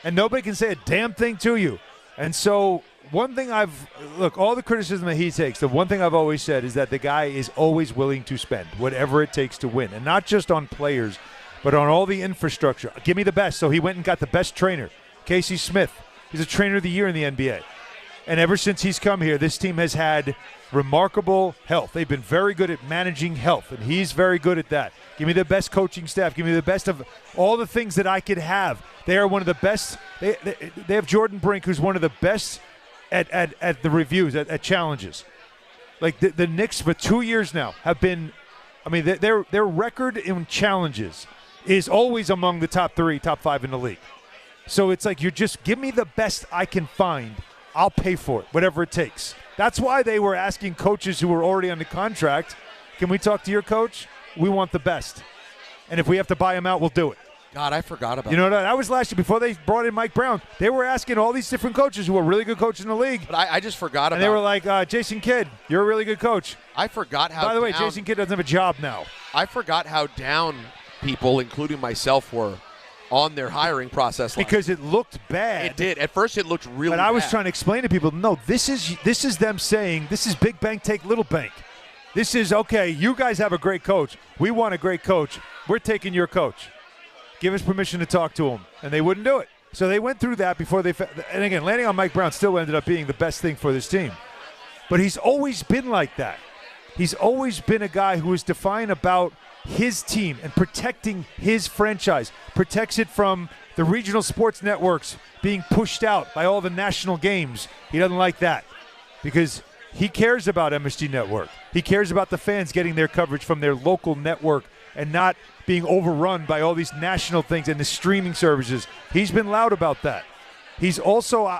And nobody can say a damn thing to you. And so one thing all the criticism that he takes, the one thing I've always said is that the guy is always willing to spend whatever it takes to win. And not just on players, but on all the infrastructure. Give me the best. So he went and got the best trainer, Casey Smith. He's a trainer of the year in the NBA. And ever since he's come here, this team has had remarkable health. They've been very good at managing health, and he's very good at that. Give me the best coaching staff. Give me the best of all the things that I could have. They are one of the best. They have Jordan Brink, who's one of the best at the reviews, at challenges. Like the Knicks for 2 years now have been, I mean, their record in challenges is always among the top 3, top 5 in the league. So it's like, you just give me the best I can find. I'll pay for it, whatever it takes. That's why they were asking coaches who were already under contract, can we talk to your coach? We want the best. And if we have to buy him out, we'll do it. God, I forgot about that. You know, that was last year before they brought in Mike Brown. They were asking all these different coaches who were really good coaches in the league. But I just forgot about it. And they were like, Jason Kidd, you're a really good coach. I forgot how By the way, Jason Kidd doesn't have a job now. I forgot how down people, including myself, were on their hiring process line. Because it looked bad. It did. At first, it looked really bad. But I was trying to explain to people, no, this is them saying, this is big bank take little bank. This is, okay, you guys have a great coach. We want a great coach. We're taking your coach. Give us permission to talk to him. And they wouldn't do it. So they went through that before they – and again, landing on Mike Brown still ended up being the best thing for this team. But he's always been like that. He's always been a guy who is defiant about his team and protecting his franchise, protects it from the regional sports networks being pushed out by all the national games. He doesn't like that because he cares about MSG Network. He cares about the fans getting their coverage from their local network and not being overrun by all these national things and the streaming services. He's been loud about that. He's also,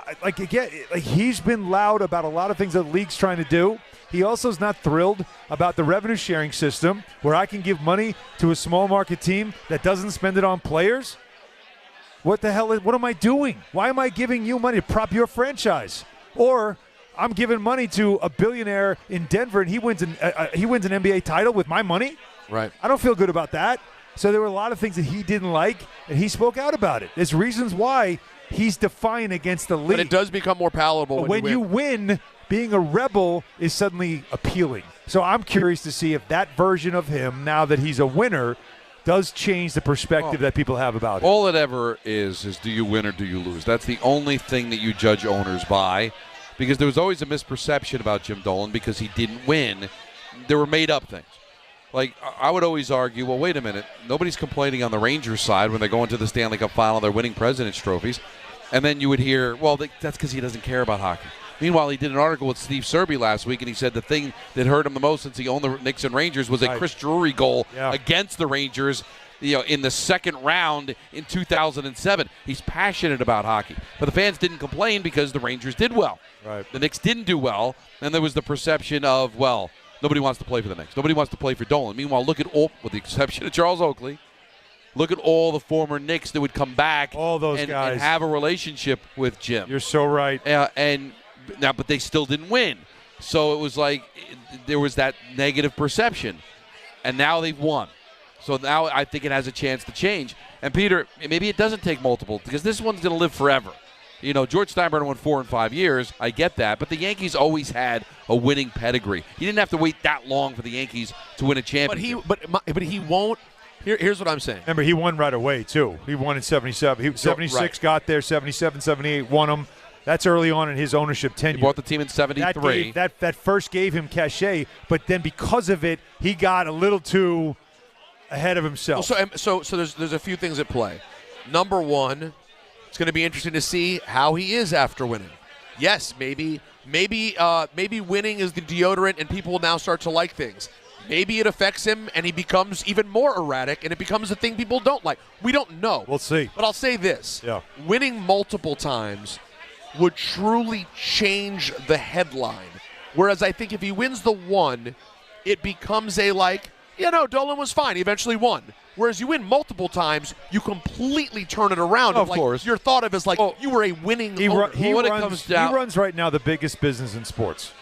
he's been loud about a lot of things that the league's trying to do. He also is not thrilled about the revenue sharing system where I can give money to a small market team that doesn't spend it on players. What the hell? What am I doing? Why am I giving you money to prop your franchise? Or I'm giving money to a billionaire in Denver and he wins an NBA title with my money? Right. I don't feel good about that. So there were a lot of things that he didn't like, and he spoke out about it. There's reasons why he's defiant against the league. But it does become more palatable when you win. Being a rebel is suddenly appealing. So I'm curious to see if that version of him, now that he's a winner, does change the perspective that people have about him. All it ever is do you win or do you lose? That's the only thing that you judge owners by, because there was always a misperception about Jim Dolan because he didn't win. There were made-up things. Like, I would always argue, well, wait a minute. Nobody's complaining on the Rangers side when they're going to the Stanley Cup final, they're winning President's trophies. And then you would hear, well, that's because he doesn't care about hockey. Meanwhile, he did an article with Steve Serby last week, and he said the thing that hurt him the most since he owned the Knicks and Rangers was a Chris Drury goal against the Rangers, in the second round in 2007. He's passionate about hockey. But the fans didn't complain because the Rangers did well. Right. The Knicks didn't do well, and there was the perception of, well, nobody wants to play for the Knicks. Nobody wants to play for Dolan. Meanwhile, look at all, with the exception of Charles Oakley, look at all the former Knicks that would come back all those and guys. have a relationship with Jim. You're so right. But they still didn't win. So it was like there was that negative perception. And now they've won. So now I think it has a chance to change. And, Peter, maybe it doesn't take multiple because this one's going to live forever. George Steinbrenner won 4 in 5 years. I get that. But the Yankees always had a winning pedigree. He didn't have to wait that long for the Yankees to win a championship. But he won't. Here's what I'm saying. Remember, he won right away, too. He won in 77. 76 got there, 77, 78, won them. That's early on in his ownership tenure. He bought the team in 73. That first gave him cachet, but then because of it, he got a little too ahead of himself. So there's a few things at play. Number one, it's going to be interesting to see how he is after winning. yes, maybe winning is the deodorant and people will now start to like things. Maybe it affects him and he becomes even more erratic and it becomes a thing people don't like. We don't know. We'll see. But I'll say this. Yeah. Winning multiple times would truly change the headline. Whereas I think if he wins the one, it becomes a Dolan was fine. He eventually won. Whereas you win multiple times, you completely turn it around. Of course. You're thought of as you were a winning owner. He runs right now the biggest business in sports.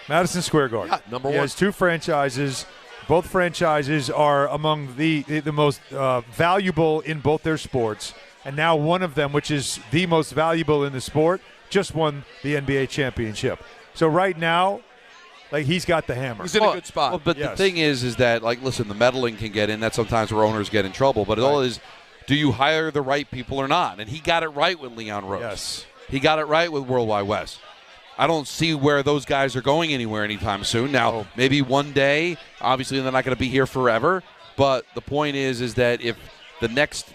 Madison Square Garden. Yeah, number he one. has 2 franchises. Both franchises are among the most valuable in both their sports. And now one of them, which is the most valuable in the sport, just won the NBA championship. So right now, he's got the hammer. He's in a good spot. Well, but the thing is that, listen, the meddling can get in. That's sometimes where owners get in trouble. But it all is, do you hire the right people or not? And he got it right with Leon Rose. Yes. He got it right with Worldwide West. I don't see where those guys are going anywhere anytime soon. Now, maybe one day, obviously they're not going to be here forever. But the point is that if the next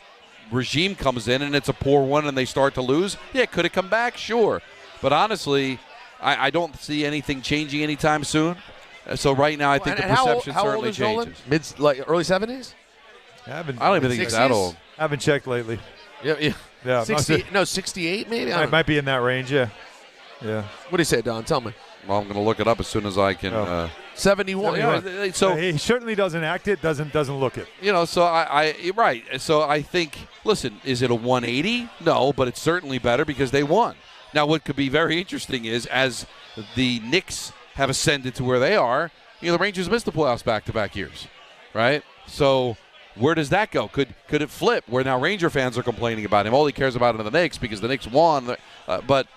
regime comes in and it's a poor one and they start to lose, could it come back? Sure. But honestly, I don't see anything changing anytime soon. So right now, I think the perception certainly changes. Early 70s? I don't even think it's that old. I haven't checked lately. Yeah. 68 maybe? It might be in that range, yeah. What do you say, Don? Tell me. Well, I'm going to look it up as soon as I can. 71. So he certainly doesn't act it, doesn't look it. So you're right. So I think, listen, is it a 180? No, but it's certainly better because they won. Now, what could be very interesting is as the Knicks have ascended to where they are, the Rangers missed the playoffs back-to-back years, right? So where does that go? Could it flip where now Ranger fans are complaining about him? All he cares about are the Knicks because the Knicks won. But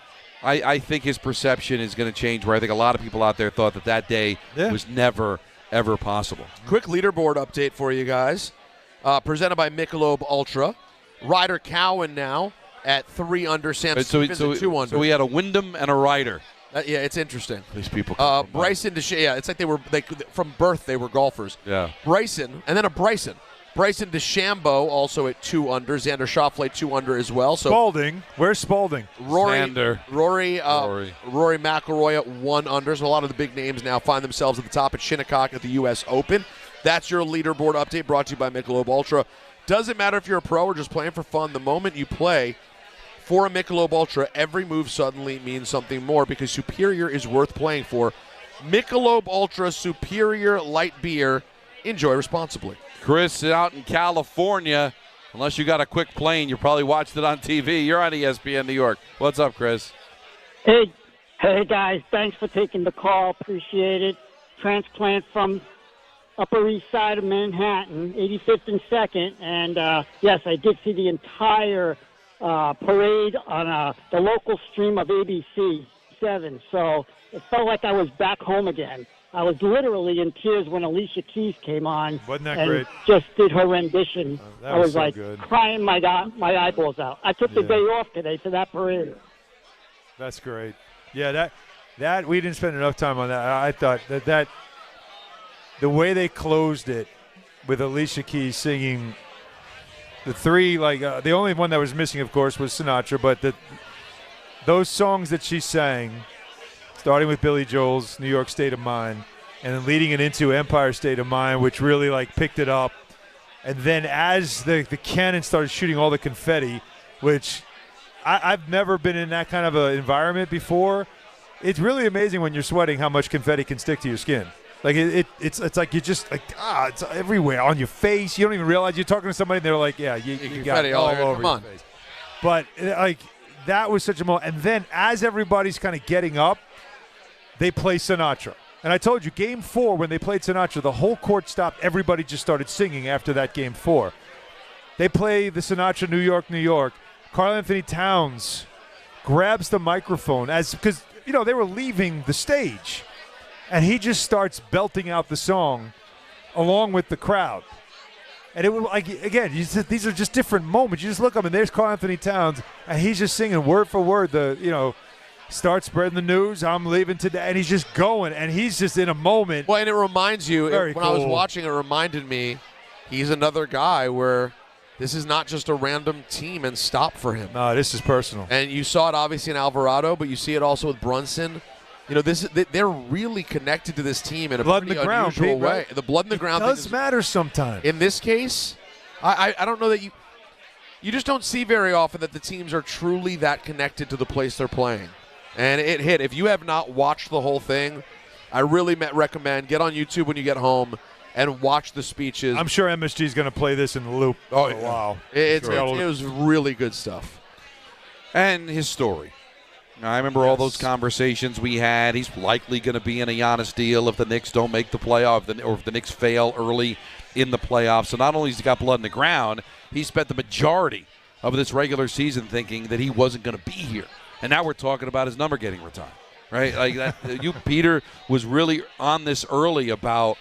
I think his perception is going to change where I think a lot of people out there thought that day was never, ever possible. Quick leaderboard update for you guys. Presented by Michelob Ultra. Ryder Cowan now at 3 under. Sam Stevens at 2 under. So we had a Wyndham and a Ryder. It's interesting. These people. Bryson DeChambeau. It's like they were from birth they were golfers. Yeah. Bryson and then a Bryson. Bryson DeChambeau also at 2 under. Xander Schauffele 2 under as well. So Spalding. Where's Spalding? Rory Rory McIlroy at 1 under. So a lot of the big names now find themselves at the top at Shinnecock at the U.S. Open. That's your leaderboard update brought to you by Michelob Ultra. Doesn't matter if you're a pro or just playing for fun. The moment you play for a Michelob Ultra, every move suddenly means something more because Superior is worth playing for. Michelob Ultra Superior Light Beer. Enjoy responsibly. Chris out in California. Unless you got a quick plane, you probably watched it on TV. You're on ESPN New York. What's up, Chris? Hey guys. Thanks for taking the call. Appreciate it. Transplant from Upper East Side of Manhattan, 85th and 2nd. And, yes, I did see the entire parade on the local stream of ABC 7. So it felt like I was back home again. I was literally in tears when Alicia Keys came on. Wasn't that and great? Just did her rendition. I was so good. Crying my eyeballs out. I took the day off today for that parade. That's great. Yeah, that we didn't spend enough time on that. I thought that the way they closed it with Alicia Keys singing the 3, the only one that was missing, of course, was Sinatra, but those songs that she sang, starting with Billy Joel's New York State of Mind, and then leading it into Empire State of Mind, which really picked it up. And then as the cannon started shooting all the confetti, which I've never been in that kind of an environment before. It's really amazing when you're sweating how much confetti can stick to your skin. It's like you just it's everywhere on your face. You don't even realize you're talking to somebody and they're like, yeah, you got it all over your face. But that was such a moment. And then as everybody's kind of getting up, they play Sinatra. And I told you, Game 4, when they played Sinatra, the whole court stopped. Everybody just started singing after that Game 4. They play the Sinatra, New York, New York. Karl-Anthony Towns grabs the microphone because they were leaving the stage. And he just starts belting out the song along with the crowd. And it was again, these are just different moments. You just look up and there's Karl-Anthony Towns, and he's just singing word for word start spreading the news, I'm leaving today. And he's just going, and he's just in a moment. Well, and it reminds you, Very when cool. I was watching, it reminded me, he's another guy where This is not just a random team and stop for him. No, this is personal. And you saw it obviously in Alvarado, but you see it also with Brunson. You know, they're really connected to this team in a blood pretty in the ground, unusual Pete, way. right? The blood in the ground does matter sometimes. In this case, I don't know that you just don't see very often that the teams are truly that connected to the place they're playing. And it hit. If you have not watched the whole thing, I really recommend get on YouTube when you get home and watch the speeches. I'm sure MSG is going to play this in the loop. Oh, yeah. Wow. It was really good stuff. And his story. I remember all those conversations we had. He's likely going to be in a Giannis deal if the Knicks don't make the playoff, or if the Knicks fail early in the playoffs. So not only has he got blood in the ground, he spent the majority of this regular season thinking that he wasn't going to be here. And now we're talking about his number getting retired, right? Like that. Peter was really on this early about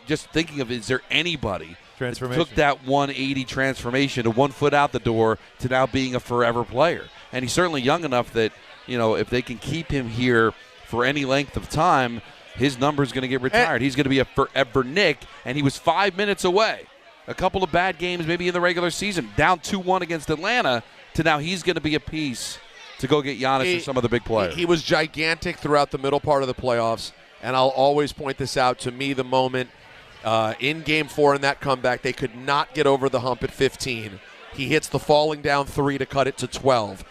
just thinking of, is there anybody that took that 180 transformation to 1 foot out the door to now being a forever player? And he's certainly young enough that, you know, if they can keep him here for any length of time, his number's going to get retired. He's going to be a forever Knick, and he was 5 minutes away. A couple of bad games maybe in the regular season, down 2-1 against Atlanta, to now he's going to be a piece to go get Giannis or some of the big players. He was gigantic throughout the middle part of the playoffs, and I'll always point this out. To me, the moment in Game 4 in that comeback, they could not get over the hump at 15. He hits the falling down 3 to cut it to 12.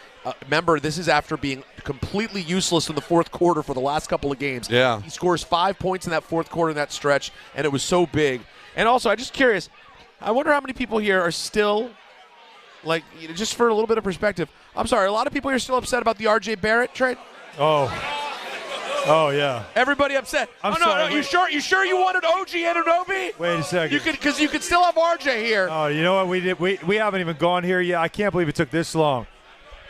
Remember, this is after being completely useless in the fourth quarter for the last couple of games. Yeah. He scores 5 points in that fourth quarter in that stretch, and it was so big. And also, I'm just curious, I wonder how many people here are still, like, just for a little bit of perspective, I'm sorry, a lot of people here still upset about the R.J. Barrett trade? Oh, yeah. Everybody upset. Sorry, you sure you wanted OG Anunoby? Wait a second. Because you could still have RJ here. Oh, you know what? We haven't even gone here yet. I can't believe it took this long.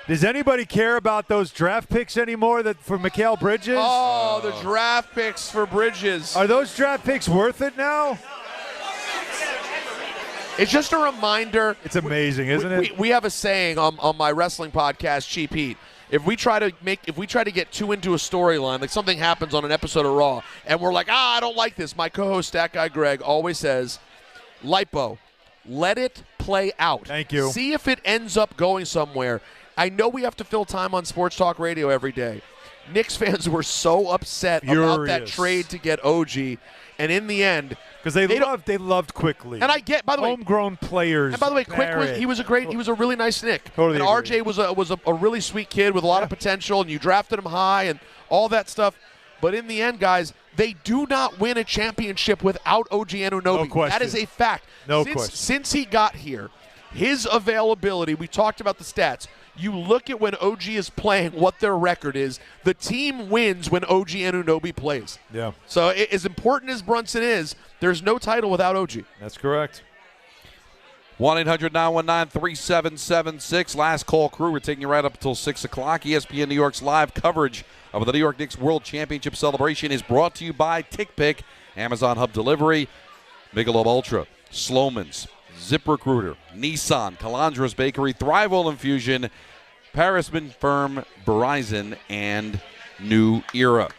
Does anybody care about those draft picks anymore for Mikal Bridges? Oh, the draft picks for Bridges. Are those draft picks worth it now? It's just a reminder. It's amazing, isn't it? We have a saying on my wrestling podcast, Cheap Heat. If we try to get too into a storyline, like something happens on an episode of Raw, and we're like, I don't like this, my co-host, Stat Guy Greg, always says, Lipo, let it play out. Thank you. See if it ends up going somewhere. I know we have to fill time on Sports Talk Radio every day. Knicks fans were so upset about that trade to get OG, and in the end, because they loved Quickly. And I get, by the way, homegrown players. And by the way, Quick he was a really nice Knick. Totally and agree. RJ was a really sweet kid with a lot of potential, and you drafted him high and all that stuff. But in the end, guys, they do not win a championship without OG Anunoby. No question. That is a fact. No question. Since he got here, his availability, we talked about the stats. You look at when OG is playing, what their record is. The team wins when OG Anunoby plays. Yeah. So as important as Brunson is, there's no title without OG. That's correct. 1-800-919-3776. Last call crew. We're taking you right up until 6 o'clock. ESPN New York's live coverage of the New York Knicks World Championship celebration is brought to you by TickPick, Amazon Hub Delivery, Michelob Ultra, Sloman's, ZipRecruiter, Nissan, Calandra's Bakery, Thrival Infusion, Parisman Firm, Verizon, and New Era.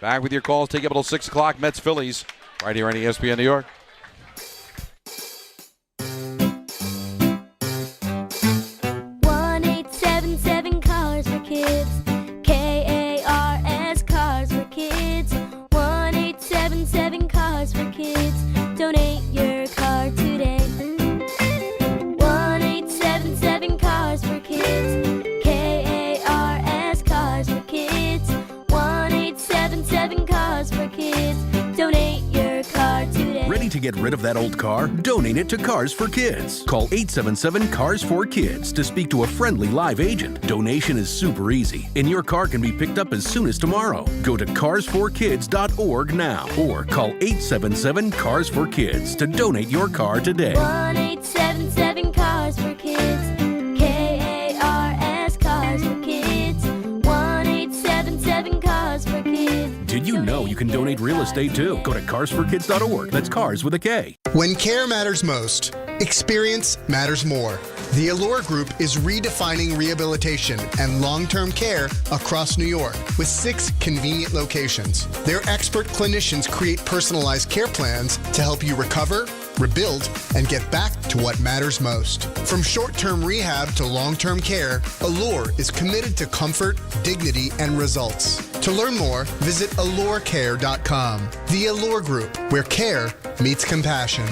Back with your calls. Take you up until 6 o'clock. Mets Phillies right here on ESPN New York. Cars for Kids. KARS Cars for Kids. 1-877 Cars for Kids. Donate your car today. 1-877 Cars for Kids. KARS Cars for Kids. 1-877 Cars for Kids. Donate your car today. Ready to get rid of that old car? Donate it to Cars for Kids. Call 877-CARS-4-KIDS to speak to a friendly live agent. Donation is super easy, and your car can be picked up as soon as tomorrow. Go to cars4kids.org now or call 877-CARS-4-KIDS to donate your car today. 1-877 Cars for Kids. KARS Cars for Kids. 1-877 Cars for Kids. Did you know you can donate real estate too? Go to cars4kids.org. That's cars with a K. When care matters most, Experience matters more. The Allure Group is redefining rehabilitation and long-term care across New York with 6 convenient locations. Their expert clinicians create personalized care plans to help you recover, rebuild, and get back to what matters most. From short-term rehab to long-term care, Allure is committed to comfort, dignity, and results. To learn more, visit allurecare.com. The Allure Group, where care meets compassion.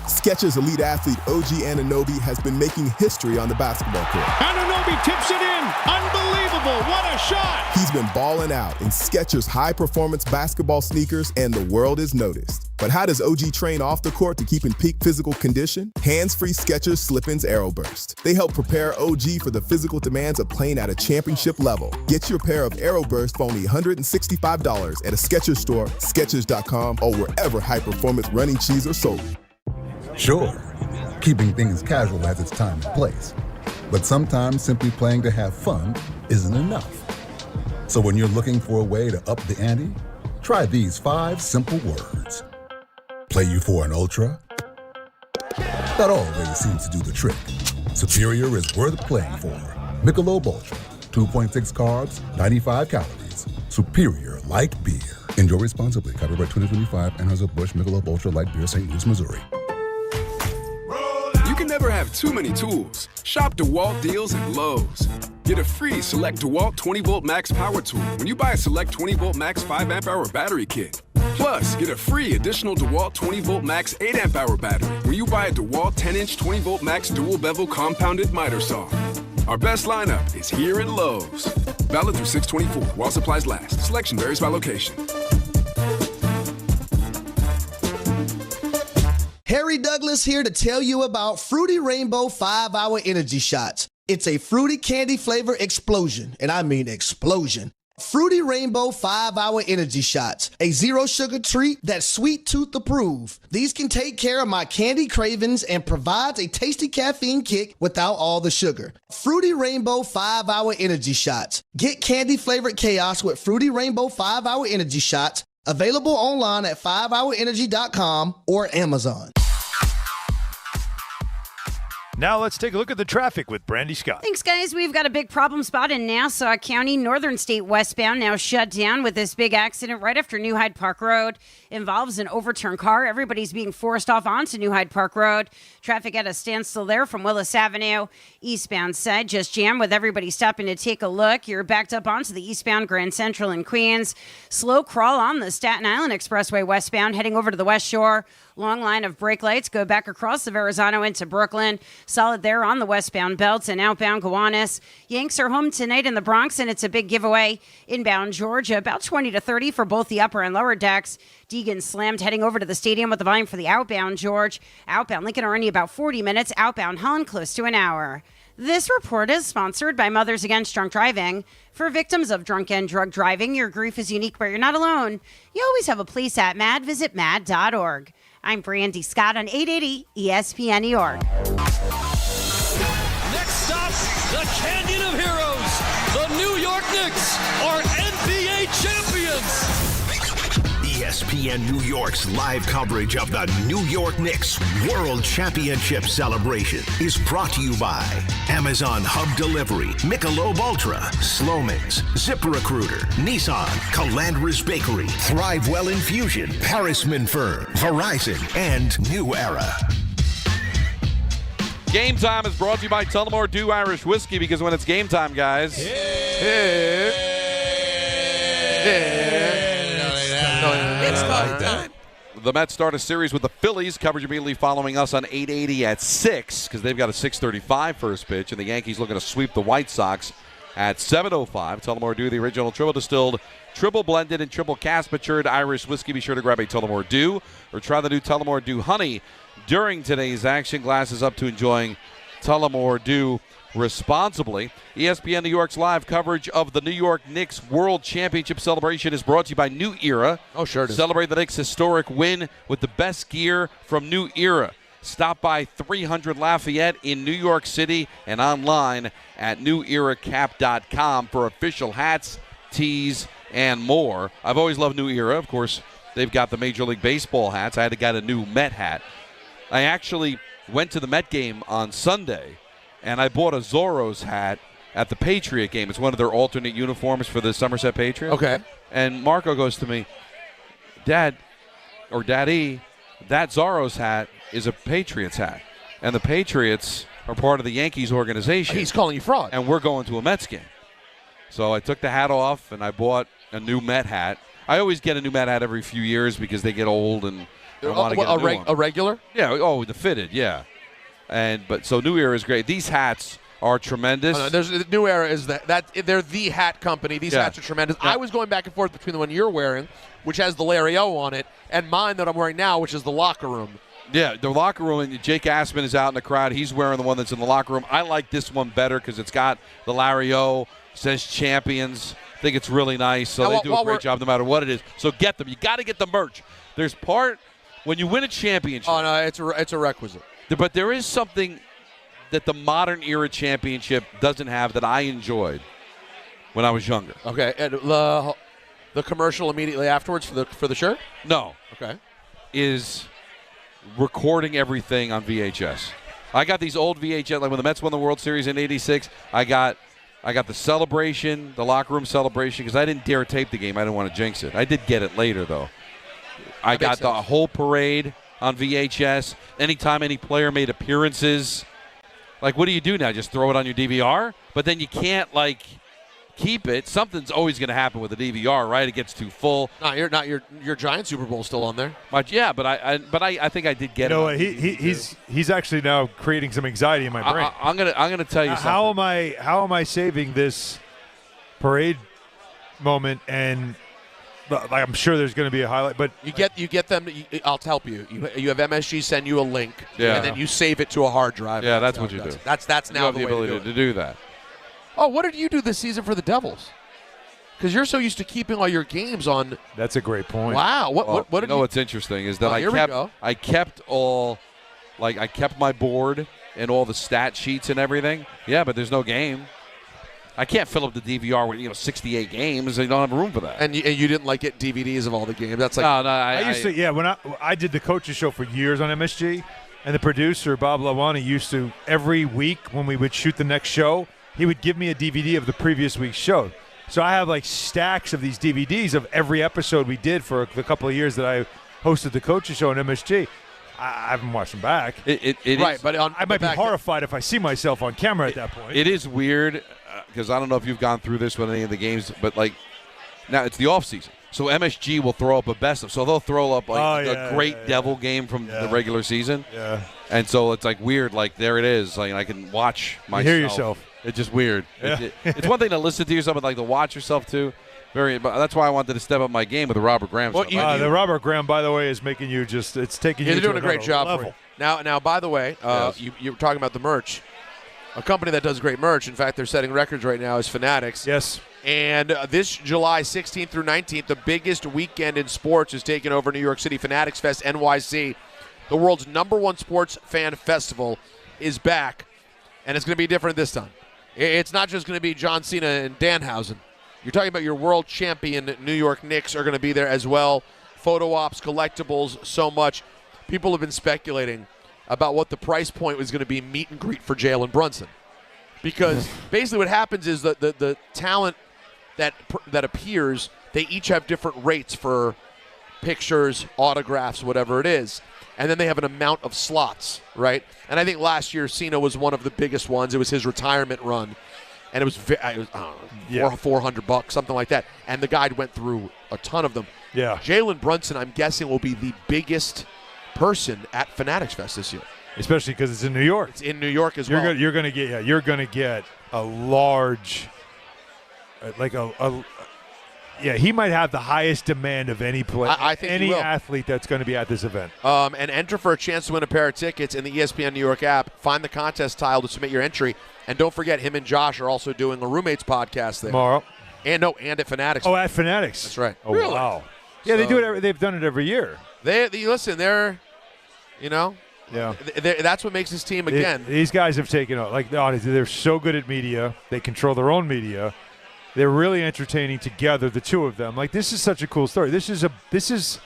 Skechers elite athlete OG Anunoby has been making history on the basketball court. Anunoby tips it in. Unbelievable. What a shot. He's been balling out in Skechers high-performance basketball sneakers, and the world is noticed. But how does OG train off the court to keep in peak physical condition? Hands-free Skechers Slip-ins Aeroburst. They help prepare OG for the physical demands of playing at a championship level. Get your pair of Aeroburst for only $165 at a Skechers store, Skechers.com, or wherever high-performance running shoes are sold. Sure, keeping things casual has its time and place. But sometimes simply playing to have fun isn't enough. So when you're looking for a way to up the ante, try these 5 simple words. Play you for an ultra? That always seems to do the trick. Superior is worth playing for. Michelob Ultra, 2.6 carbs, 95 calories. Superior light beer. Enjoy responsibly. Copyright 2025, Anheuser-Busch Michelob Ultra Light Beer, St. Louis, Missouri. You can never have too many tools. Shop DeWalt deals at Lowe's. Get a free Select DeWalt 20-Volt Max Power Tool when you buy a Select 20-Volt Max 5-amp-hour battery kit. Plus, get a free additional DeWalt 20-Volt Max 8-amp-hour battery when you buy a DeWalt 10-inch 20-Volt Max dual-bevel compounded miter saw. Our best lineup is here at Lowe's. Valid through 6/24 while supplies last. Selection varies by location. Harry Douglas here to tell you about Fruity Rainbow 5-Hour Energy Shots. It's a fruity candy flavor explosion, and I mean explosion. Fruity Rainbow 5-Hour Energy Shots, a zero-sugar treat that's sweet tooth approved. These can take care of my candy cravings and provides a tasty caffeine kick without all the sugar. Fruity Rainbow 5-Hour Energy Shots. Get candy-flavored chaos with Fruity Rainbow 5-Hour Energy Shots. Available online at 5hourenergy.com or Amazon. Now let's take a look at the traffic with Brandy Scott. Thanks, guys. We've got a big problem spot in Nassau County. Northern State westbound now shut down with this big accident right after New Hyde Park Road. Involves an overturned car. Everybody's being forced off onto New Hyde Park Road. Traffic at a standstill there from Willis Avenue. Eastbound side just jammed with everybody stopping to take a look. You're backed up onto the eastbound Grand Central in Queens. Slow crawl on the Staten Island Expressway westbound heading over to the West Shore. Long line of brake lights go back across the Verrazano into Brooklyn. Solid there on the westbound belt and outbound Gowanus. Yanks are home tonight in the Bronx, and it's a big giveaway. Inbound Georgia, about 20 to 30 for both the upper and lower decks. Deegan slammed heading over to the stadium with the volume for the outbound George. Outbound Lincoln Army about 40 minutes. Outbound Holland close to an hour. This report is sponsored by Mothers Against Drunk Driving. For victims of drunk and drug driving, your grief is unique, but you're not alone. You always have a place at MAD. Visit MAD.org. I'm Brandy Scott on 880 ESPN New York. Next stop, the Canyon of Heroes. The New York Knicks are NBA champions. ESPN New York's live coverage of the New York Knicks World Championship celebration is brought to you by Amazon Hub Delivery, Michelob Ultra, Sloman's, ZipRecruiter, Nissan, Calandra's Bakery, Thrivewell Infusion, Harrisman Firm, Verizon, and New Era. Game time is brought to you by Tullamore Dew Irish Whiskey, because when it's game time, guys, It's like that. The Mets start a series with the Phillies. Coverage immediately following us on 880 at 6, because they've got a 6:35 first pitch, and the Yankees looking to sweep the White Sox at 7:05. Tullamore Dew, the original triple distilled, triple blended, and triple cask matured Irish whiskey. Be sure to grab a Tullamore Dew or try the new Tullamore Dew Honey during today's action. Glasses up to enjoying Tullamore Dew responsibly. ESPN New York's live coverage of the New York Knicks World Championship celebration is brought to you by New Era. Oh, sure it is. Celebrate the Knicks' historic win with the best gear from New Era. Stop by 300 Lafayette in New York City and online at neweracap.com for official hats, tees, and more. I've always loved New Era. Of course, they've got the Major League Baseball hats. I had to get a new Met hat. I actually went to the Met game on Sunday, and I bought a Zorro's hat at the Patriot game. It's one of their alternate uniforms for the Somerset Patriots. Okay. And Marco goes to me, Dad, or Daddy, that Zorro's hat is a Patriots hat. And the Patriots are part of the Yankees organization. He's calling you fraud. And we're going to a Mets game. So I took the hat off, and I bought a new Met hat. I always get a new Met hat every few years because they get old, and I want to get a new one. A regular? Yeah, the fitted, yeah. So New Era is great. These hats are tremendous. The New Era is that they're the hat company. These hats are tremendous. Yeah. I was going back and forth between the one you're wearing, which has the Larry O on it, and mine that I'm wearing now, which is the locker room. Yeah, the locker room, and Jake Asman is out in the crowd. He's wearing the one that's in the locker room. I like this one better because it's got the Larry O, says champions. I think it's really nice. So they do a great job no matter what it is. So get them. You got to get the merch. There's when you win a championship. Oh, no, it's a requisite. But there is something that the modern era championship doesn't have that I enjoyed when I was younger. Okay, and the commercial immediately afterwards for the shirt? No. Okay. Is recording everything on VHS. I got these old VHS, like when the Mets won the World Series in '86. I got the celebration, the locker room celebration, because I didn't dare tape the game. I didn't want to jinx it. I did get it later though. I got the whole parade on VHS. Anytime any player made appearances, like what do you do now? Just throw it on your DVR? But then you can't keep it. Something's always going to happen with the DVR, right? It gets too full. Your Giant Super Bowl still on there. But I think I did get it. You know what? He's actually now creating some anxiety in my brain. I'm gonna tell you something. How am I saving this parade moment? And I'm sure there's going to be a highlight, but you get them. I'll help you. You have MSG send you a link, yeah, and then you save it to a hard drive. Yeah, that's what you do. That's now the ability to do that. Oh, what did you do this season for the Devils? Because you're so used to keeping all your games on. That's a great point. Wow. What did you? What's interesting is that I kept my board and all the stat sheets and everything. Yeah, but there's no game. I can't fill up the DVR with 68 games. You don't have room for that. And you didn't get DVDs of all the games. That's like no. I used to. When I did the coaches show for years on MSG, and the producer Bob Lawani used to every week when we would shoot the next show, he would give me a DVD of the previous week's show. So I have stacks of these DVDs of every episode we did for the couple of years that I hosted the coaches show on MSG. I haven't watched them back. It right, is, but I might be horrified if I see myself on camera at that point. It is weird because I don't know if you've gone through this with any of the games, but now it's the off season, so MSG will throw up a best of. So they'll throw up a great Devil game from the regular season. Yeah, and so it's weird. There it is. I can watch myself. You hear yourself. It's just weird. Yeah. It's one thing to listen to yourself, but to watch yourself too. But that's why I wanted to step up my game with the Robert Graham stuff. The Robert Graham, by the way, is making you it's taking you they're to doing a great job level. for you. Now, by the way, Yes. you were talking about the merch. A company that does great merch, in fact, they're setting records right now, is Fanatics. Yes. And this July 16th through 19th, the biggest weekend in sports is taking over New York City. Fanatics Fest NYC, the world's #1 sports fan festival, is back, and it's going to be different this time. It's not just going to be John Cena and Danhausen. You're talking about your world champion New York Knicks are going to be there as well. Photo ops, collectibles, so much. People have been speculating about what the price point was going to be meet and greet for Jalen Brunson. Because basically what happens is that the talent that appears, they each have different rates for pictures, autographs, whatever it is. And then they have an amount of slots, right? And I think last year Cena was one of the biggest ones. It was his retirement run. And it was $400, something like that. And the guy went through a ton of them. Yeah. Jalen Brunson, I'm guessing, will be the biggest person at Fanatics Fest this year. Especially because it's in New York. It's in New York as well. You're going to get a large, he might have the highest demand of any player, I think any athlete that's going to be at this event. And enter for a chance to win a pair of tickets in the ESPN New York app. Find the contest tile to submit your entry. And don't forget, him and Josh are also doing a Roommates podcast there. Tomorrow. And at Fanatics. Oh, at Fanatics. That's right. Oh, really? Wow. Yeah, they do it. They've done it every year. Listen, they're, Yeah. That's what makes this team, again. These guys have taken they're so good at media. They control their own media. They're really entertaining together, the two of them. This is such a cool story. This is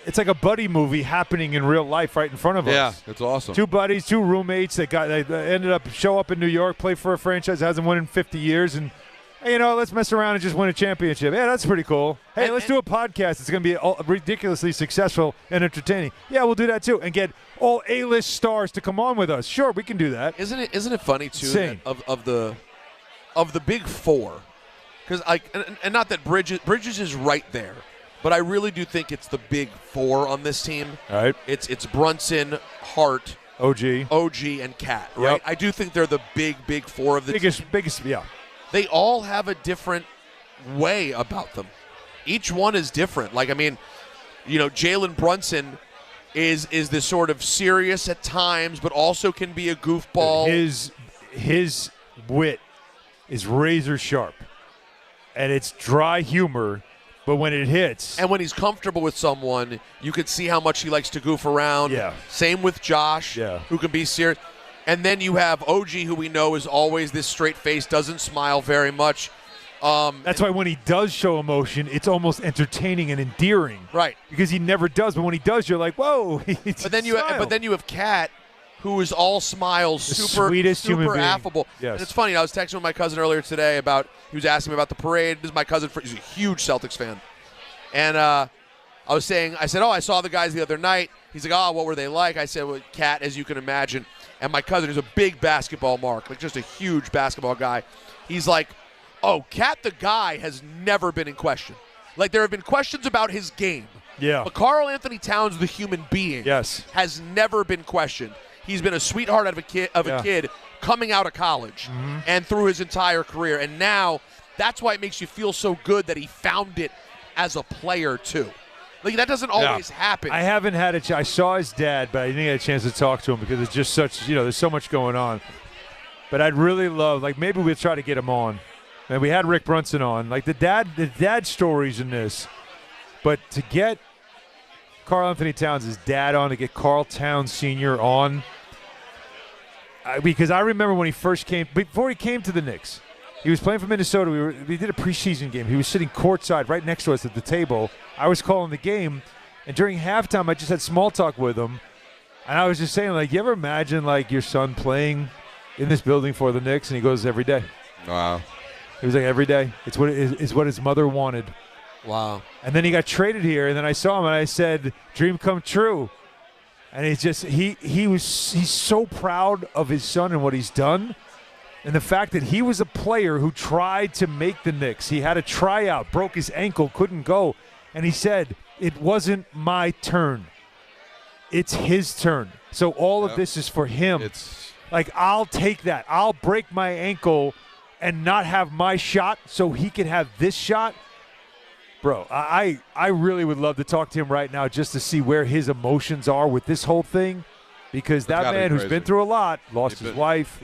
it's like a buddy movie happening in real life right in front of us. Yeah, it's awesome. Two buddies, two roommates that ended up show up in New York, play for a franchise that hasn't won in 50 years, and hey, let's mess around and just win a championship. Yeah, that's pretty cool. Hey, let's do a podcast. It's going to be ridiculously successful and entertaining. Yeah, we'll do that too, and get all A-list stars to come on with us. Sure, we can do that. Isn't it funny too that of the big four? Because and not that Bridges is right there, but I really do think it's the big four on this team. All right, it's Brunson, Hart, OG, and Cat. Right, Yep. I do think they're the big four of the biggest. Yeah, they all have a different way about them. Each one is different. Like, I mean, Jalen Brunson is this sort of serious at times, but also can be a goofball. His wit is razor sharp, and it's dry humor, but when it hits. And when he's comfortable with someone, you can see how much he likes to goof around. Yeah. Same with Josh, who can be serious. And then you have OG, who we know is always this straight face, doesn't smile very much. That's why when he does show emotion, it's almost entertaining and endearing. Right. Because he never does, but when he does, you're like, whoa. But then you have Cat, who is all smiles, The super sweetest human super being. affable. Yes. And it's funny, I was texting with my cousin earlier today he was asking me about the parade. This is my cousin, he's a huge Celtics fan. And I said, oh, I saw the guys the other night. He's like, oh, what were they like? I said, well, Cat, as you can imagine. And my cousin is a big basketball mark, like just a huge basketball guy. He's like, oh, Cat the guy has never been in question. Like, there have been questions about his game. Yeah. But Karl-Anthony Towns, the human being, has never been questioned. He's been a sweetheart of a kid coming out of college and through his entire career. And now that's why it makes you feel so good that he found it as a player, too. Like, that doesn't always happen. I haven't had I saw his dad, but I didn't get a chance to talk to him because it's just such, there's so much going on. But I'd really love, maybe we'll try to get him on. And we had Rick Brunson on. Like, the dad stories in this. But to get Karl-Anthony Towns' dad on, to get Karl Towns Sr. on, because I remember when he first came, before he came to the Knicks, he was playing for Minnesota. We did a preseason game. He was sitting courtside right next to us at the table. I was calling the game, and during halftime, I just had small talk with him, and I was just saying, you ever imagine, your son playing in this building for the Knicks? And he goes, every day. Wow. He was like, every day. It's what his mother wanted. Wow. And then he got traded here, and then I saw him, and I said, dream come true. And it's just he's so proud of his son and what he's done. And the fact that he was a player who tried to make the Knicks. He had a tryout, broke his ankle, couldn't go. And he said, it wasn't my turn. It's his turn. So all of this is for him. I'll take that. I'll break my ankle and not have my shot so he can have this shot. Bro, I really would love to talk to him right now just to see where his emotions are with this whole thing. Because that man who's been through a lot, lost his wife,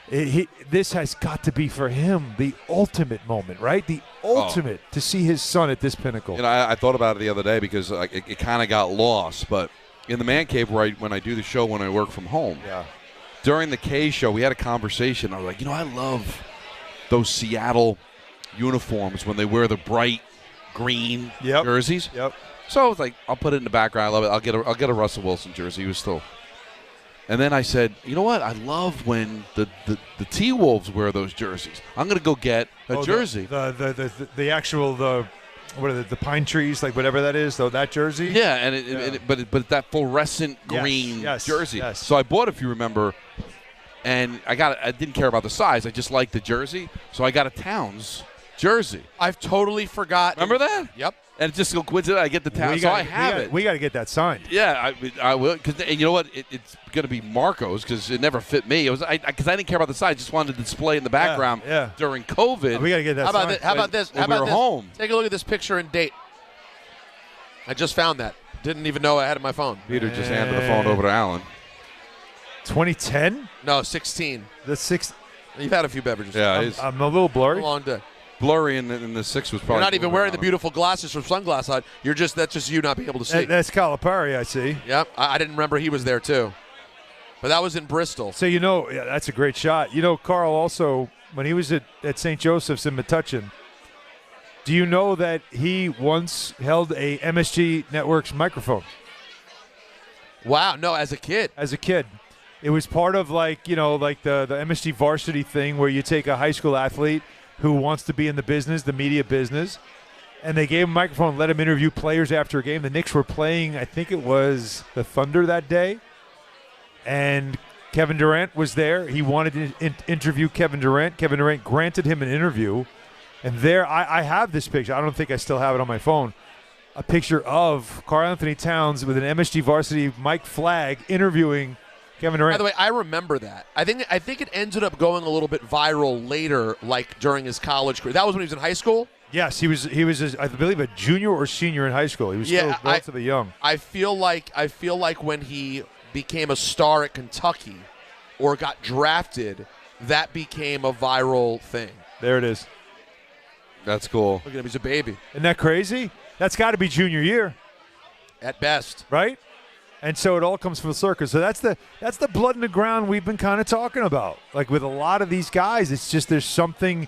this has got to be for him the ultimate moment, right? The ultimate to see his son at this pinnacle. I thought about it the other day because it kind of got lost. But in the man cave, when I do the show when I work from home, during the K show, we had a conversation. I was like, I love those Seattle uniforms when they wear the bright green jerseys. Yep. So I was like, I'll put it in the background. I love it. I'll get a Russell Wilson jersey. He was still. And then I said, you know what? I love when the T-Wolves wear those jerseys. I'm going to go get a jersey. The actual what are the pine trees, whatever that is, though, that jersey? Yeah, and but that fluorescent green jersey. Yes. So I bought, if you remember, and I didn't care about the size. I just liked the jersey. So I got a Towns jersey. I've totally forgotten. Remember that? Yep. And it's just coincident I get the Towns. So I have it. We got to get that signed. Yeah, I will. And you know what? It's going to be Marco's because it never fit me. Because I didn't care about the size. I just wanted to display in the background during COVID. We got to get that signed. How about this? When we were home. Take a look at this picture and date. I just found that. Didn't even know I had it on my phone. Peter just handed the phone over to Alan. 2010? No, 16. The 6. You've had a few beverages. Yeah, I'm a little blurry. A long day. Blurry, and the 6 was probably. You're not even wearing the beautiful glasses from Sunglass Hut. That's just you not being able to see. That's Calipari, I see. Yep, I didn't remember he was there too, but that was in Bristol. So that's a great shot. Karl also when he was at St. Joseph's in Metuchen, Do you know that he once held a MSG Network's microphone? Wow, no, as a kid. As a kid. It was part of the MSG varsity thing where you take a high school athlete who wants to be in the business, the media business, and they gave him a microphone and let him interview players after a game. The Knicks were playing, I think it was the Thunder that day, and Kevin Durant was there. He wanted to interview Kevin Durant. Kevin Durant granted him an interview, and there I have this picture. I don't think I still have it on my phone. A picture of Karl-Anthony Towns with an MSG varsity Mike Flagg interviewing Kevin Durant. By the way, I remember that. I think it ended up going a little bit viral later, like during his college career. That was when he was in high school? Yes, he was I believe, a junior or senior in high school. He was still relatively young. I feel like when he became a star at Kentucky or got drafted, that became a viral thing. There it is. That's cool. Look at him, he's a baby. Isn't that crazy? That's got to be junior year. At best. Right? And so it all comes full circle. So that's the blood in the ground we've been kind of talking about. Like with a lot of these guys, it's just there's something.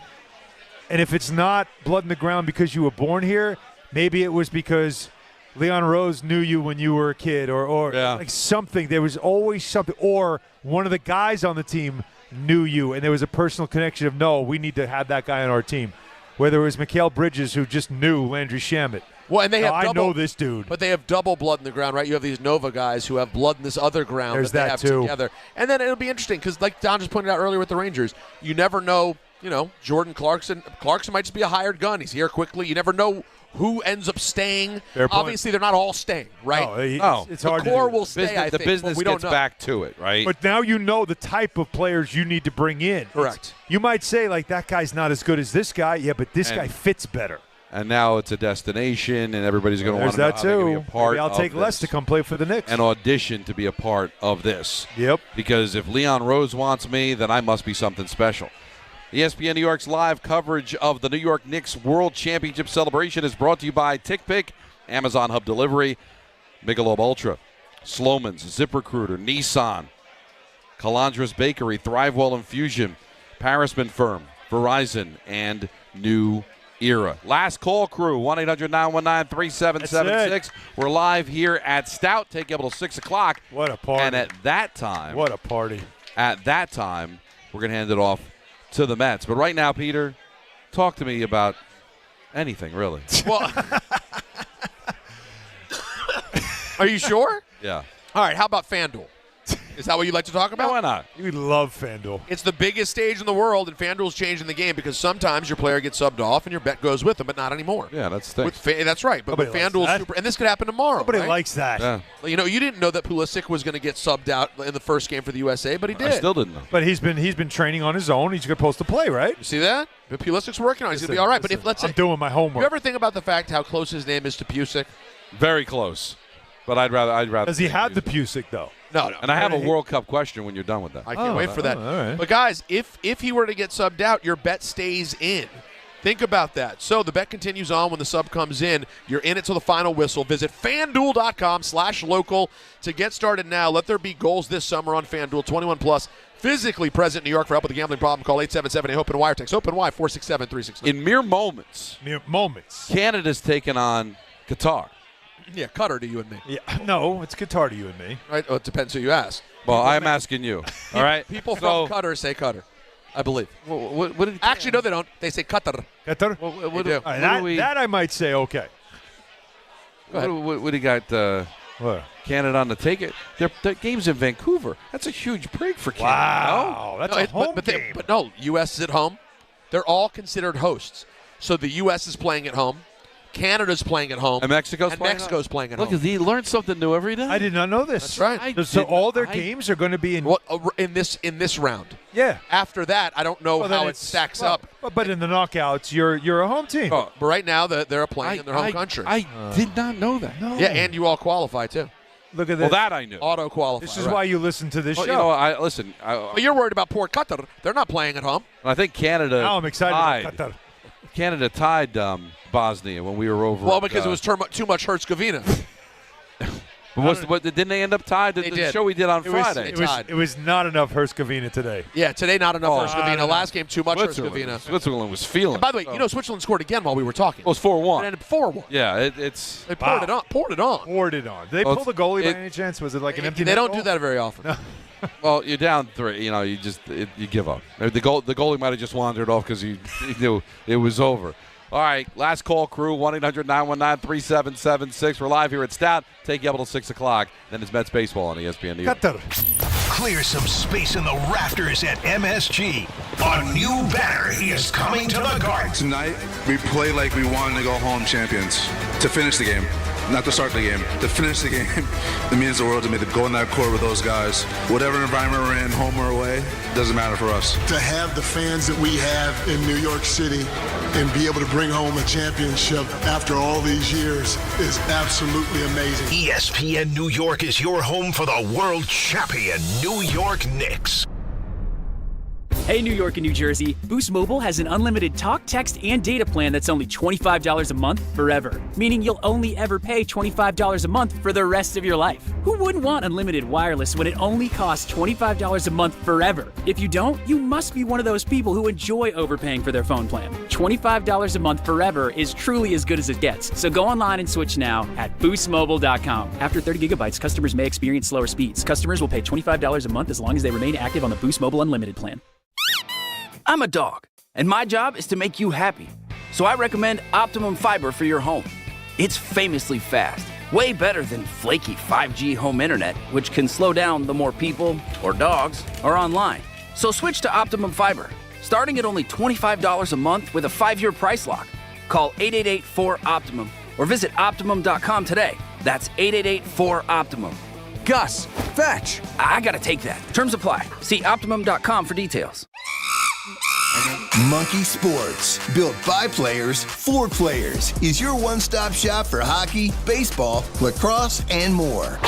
And if it's not blood in the ground because you were born here, maybe it was because Leon Rose knew you when you were a kid or like something. There was always something. Or one of the guys on the team knew you, and there was a personal connection of, no, we need to have that guy on our team. Whether it was Mikal Bridges who just knew Landry Shamet. Well, and they have I know this dude. But they have double blood in the ground, right? You have these Nova guys who have blood in this other ground There's that they that have too. together. And then it'll be interesting because, like Don just pointed out earlier with the Rangers, you never know, Jordan Clarkson. Clarkson might just be a hired gun. He's here quickly. You never know who ends up staying. Obviously, they're not all staying, right? No, it's hard the core to do. will stay, I The think, business but we don't gets know. back to it, right? But now you know the type of players you need to bring in. Correct. You might say, like, that guy's not as good as this guy. Yeah, but this guy fits better. And now it's a destination, and everybody's going to want There's to know that how they too. can be a part Maybe I'll of take less this. to come play for the Knicks. And audition to be a part of this. Yep. Because if Leon Rose wants me, then I must be something special. ESPN New York's live coverage of the New York Knicks World Championship celebration is brought to you by TickPick, Amazon Hub Delivery, Michelob Ultra, Sloman's, ZipRecruiter, Nissan, Calandras Bakery, Thrivewell Infusion, Parisman Firm, Verizon, and New Era. Last call, crew, 1-800-919-3776. We're live here at Stout. Take you up until 6 o'clock. What a party. And at that time. What a party. At that time, we're going to hand it off to the Mets. But right now, Peter, talk to me about anything, really. Well, are you sure? Yeah. All right, how about FanDuel? Is that what you'd like to talk about? why not? You love FanDuel. It's the biggest stage in the world, and FanDuel's changing the game because sometimes your player gets subbed off and your bet goes with them, but not anymore. Yeah, that's the thing. That's right. But with FanDuel's super, and this could happen tomorrow. Nobody right? likes that. Yeah. You didn't know that Pulisic was going to get subbed out in the first game for the USA, but he did. I still didn't know. But he's been training on his own. He's supposed to play, right? You see that? But Pulisic's working on it. He's going to be all right. But if let's say I'm doing my homework. You ever think about the fact how close his name is to Pusic? Very close. But I'd rather. Does he have the Pusic though? No. And I have a World Cup question when you're done with that. I can't wait for that. all right. But guys, if he were to get subbed out, your bet stays in. Think about that. So the bet continues on when the sub comes in. You're in it till the final whistle. Visit FanDuel.com/local to get started now. Let there be goals this summer on FanDuel. 21 plus. Physically present in New York. For help with a gambling problem, call 877-8-HOPE-NY. Text HOPE-NY 467-369. In mere moments, Canada's taken on Qatar. Yeah, Qatar to you and me. Yeah, no, it's Qatar to you and me. Right? Well, it depends who you ask. Well, I'm asking you. All right? People from Qatar say Qatar, I believe. What did Actually, no, they don't. They say Qatar. Qatar? What They do. All right, that I might say okay. What do you got? Canada on the take it. Their game's in Vancouver. That's a huge break for Canada. Wow, that's a home game. But no, U.S. is at home. They're all considered hosts. So the U.S. is playing at home. Canada's playing at home. And Mexico's playing playing at Look, home. he learns something new every day. I did not know this. That's right. So all their games are going to be in. In this round. Yeah. After that, I don't know how it stacks up. But in the knockouts, you're a home team. But right now, they're playing in their home country. I did not know that. No. Yeah, and you all qualify too. Look at this. Well, that I knew. Auto qualify. This is why you listen to this Well, show. listen. But you're worried about poor Qatar. They're not playing at home. I think Canada. Now I'm excited about Qatar. Canada tied Bosnia when we were over. Well, because it was too much Herzegovina. But didn't they end up tied? The show we did on Friday. It was not enough Hershkovina today. Yeah, today not enough Hershkovina. Last game too much Hershkovina. Switzerland was feeling. And by the way, Switzerland scored again while we were talking. It was 4-1. It ended 4-1. Yeah, they poured it on. Poured it on. Did they pull the goalie by any chance? Was it like an empty net? They don't goal? do that very often. No. Well, you're down 3. You give up. The goalie might have just wandered off because he knew it was over. All right, last call, crew, 1-800-919-3776. We're live here at Stout. Take you up until 6 o'clock. Then it's Mets baseball on ESPN New York. Clear some space in the rafters at MSG. A new banner is coming to the Garden. Tonight, we play like we wanted to go home champions. To finish the game. Not to start the game, to finish the game. It means the world to me to go in that court with those guys. Whatever environment we're in, home or away, doesn't matter for us. To have the fans that we have in New York City and be able to bring home a championship after all these years is absolutely amazing. ESPN New York is your home for the world champion New York Knicks. Hey, New York and New Jersey, Boost Mobile has an unlimited talk, text, and data plan that's only $25 a month forever, meaning you'll only ever pay $25 a month for the rest of your life. Who wouldn't want unlimited wireless when it only costs $25 a month forever? If you don't, you must be one of those people who enjoy overpaying for their phone plan. $25 a month forever is truly as good as it gets, so go online and switch now at boostmobile.com. After 30 gigabytes, customers may experience slower speeds. Customers will pay $25 a month as long as they remain active on the Boost Mobile Unlimited plan. I'm a dog, and my job is to make you happy. So I recommend Optimum Fiber for your home. It's famously fast, way better than flaky 5G home internet, which can slow down the more people or dogs are online. So switch to Optimum Fiber, starting at only $25 a month with a 5-year price lock. Call 888-4-OPTIMUM or visit Optimum.com today. That's 888-4-OPTIMUM. Gus, fetch! I gotta take that. Terms apply. See Optimum.com for details. Monkey Sports, built by players for players, is your one-stop shop for hockey, baseball, lacrosse, and more.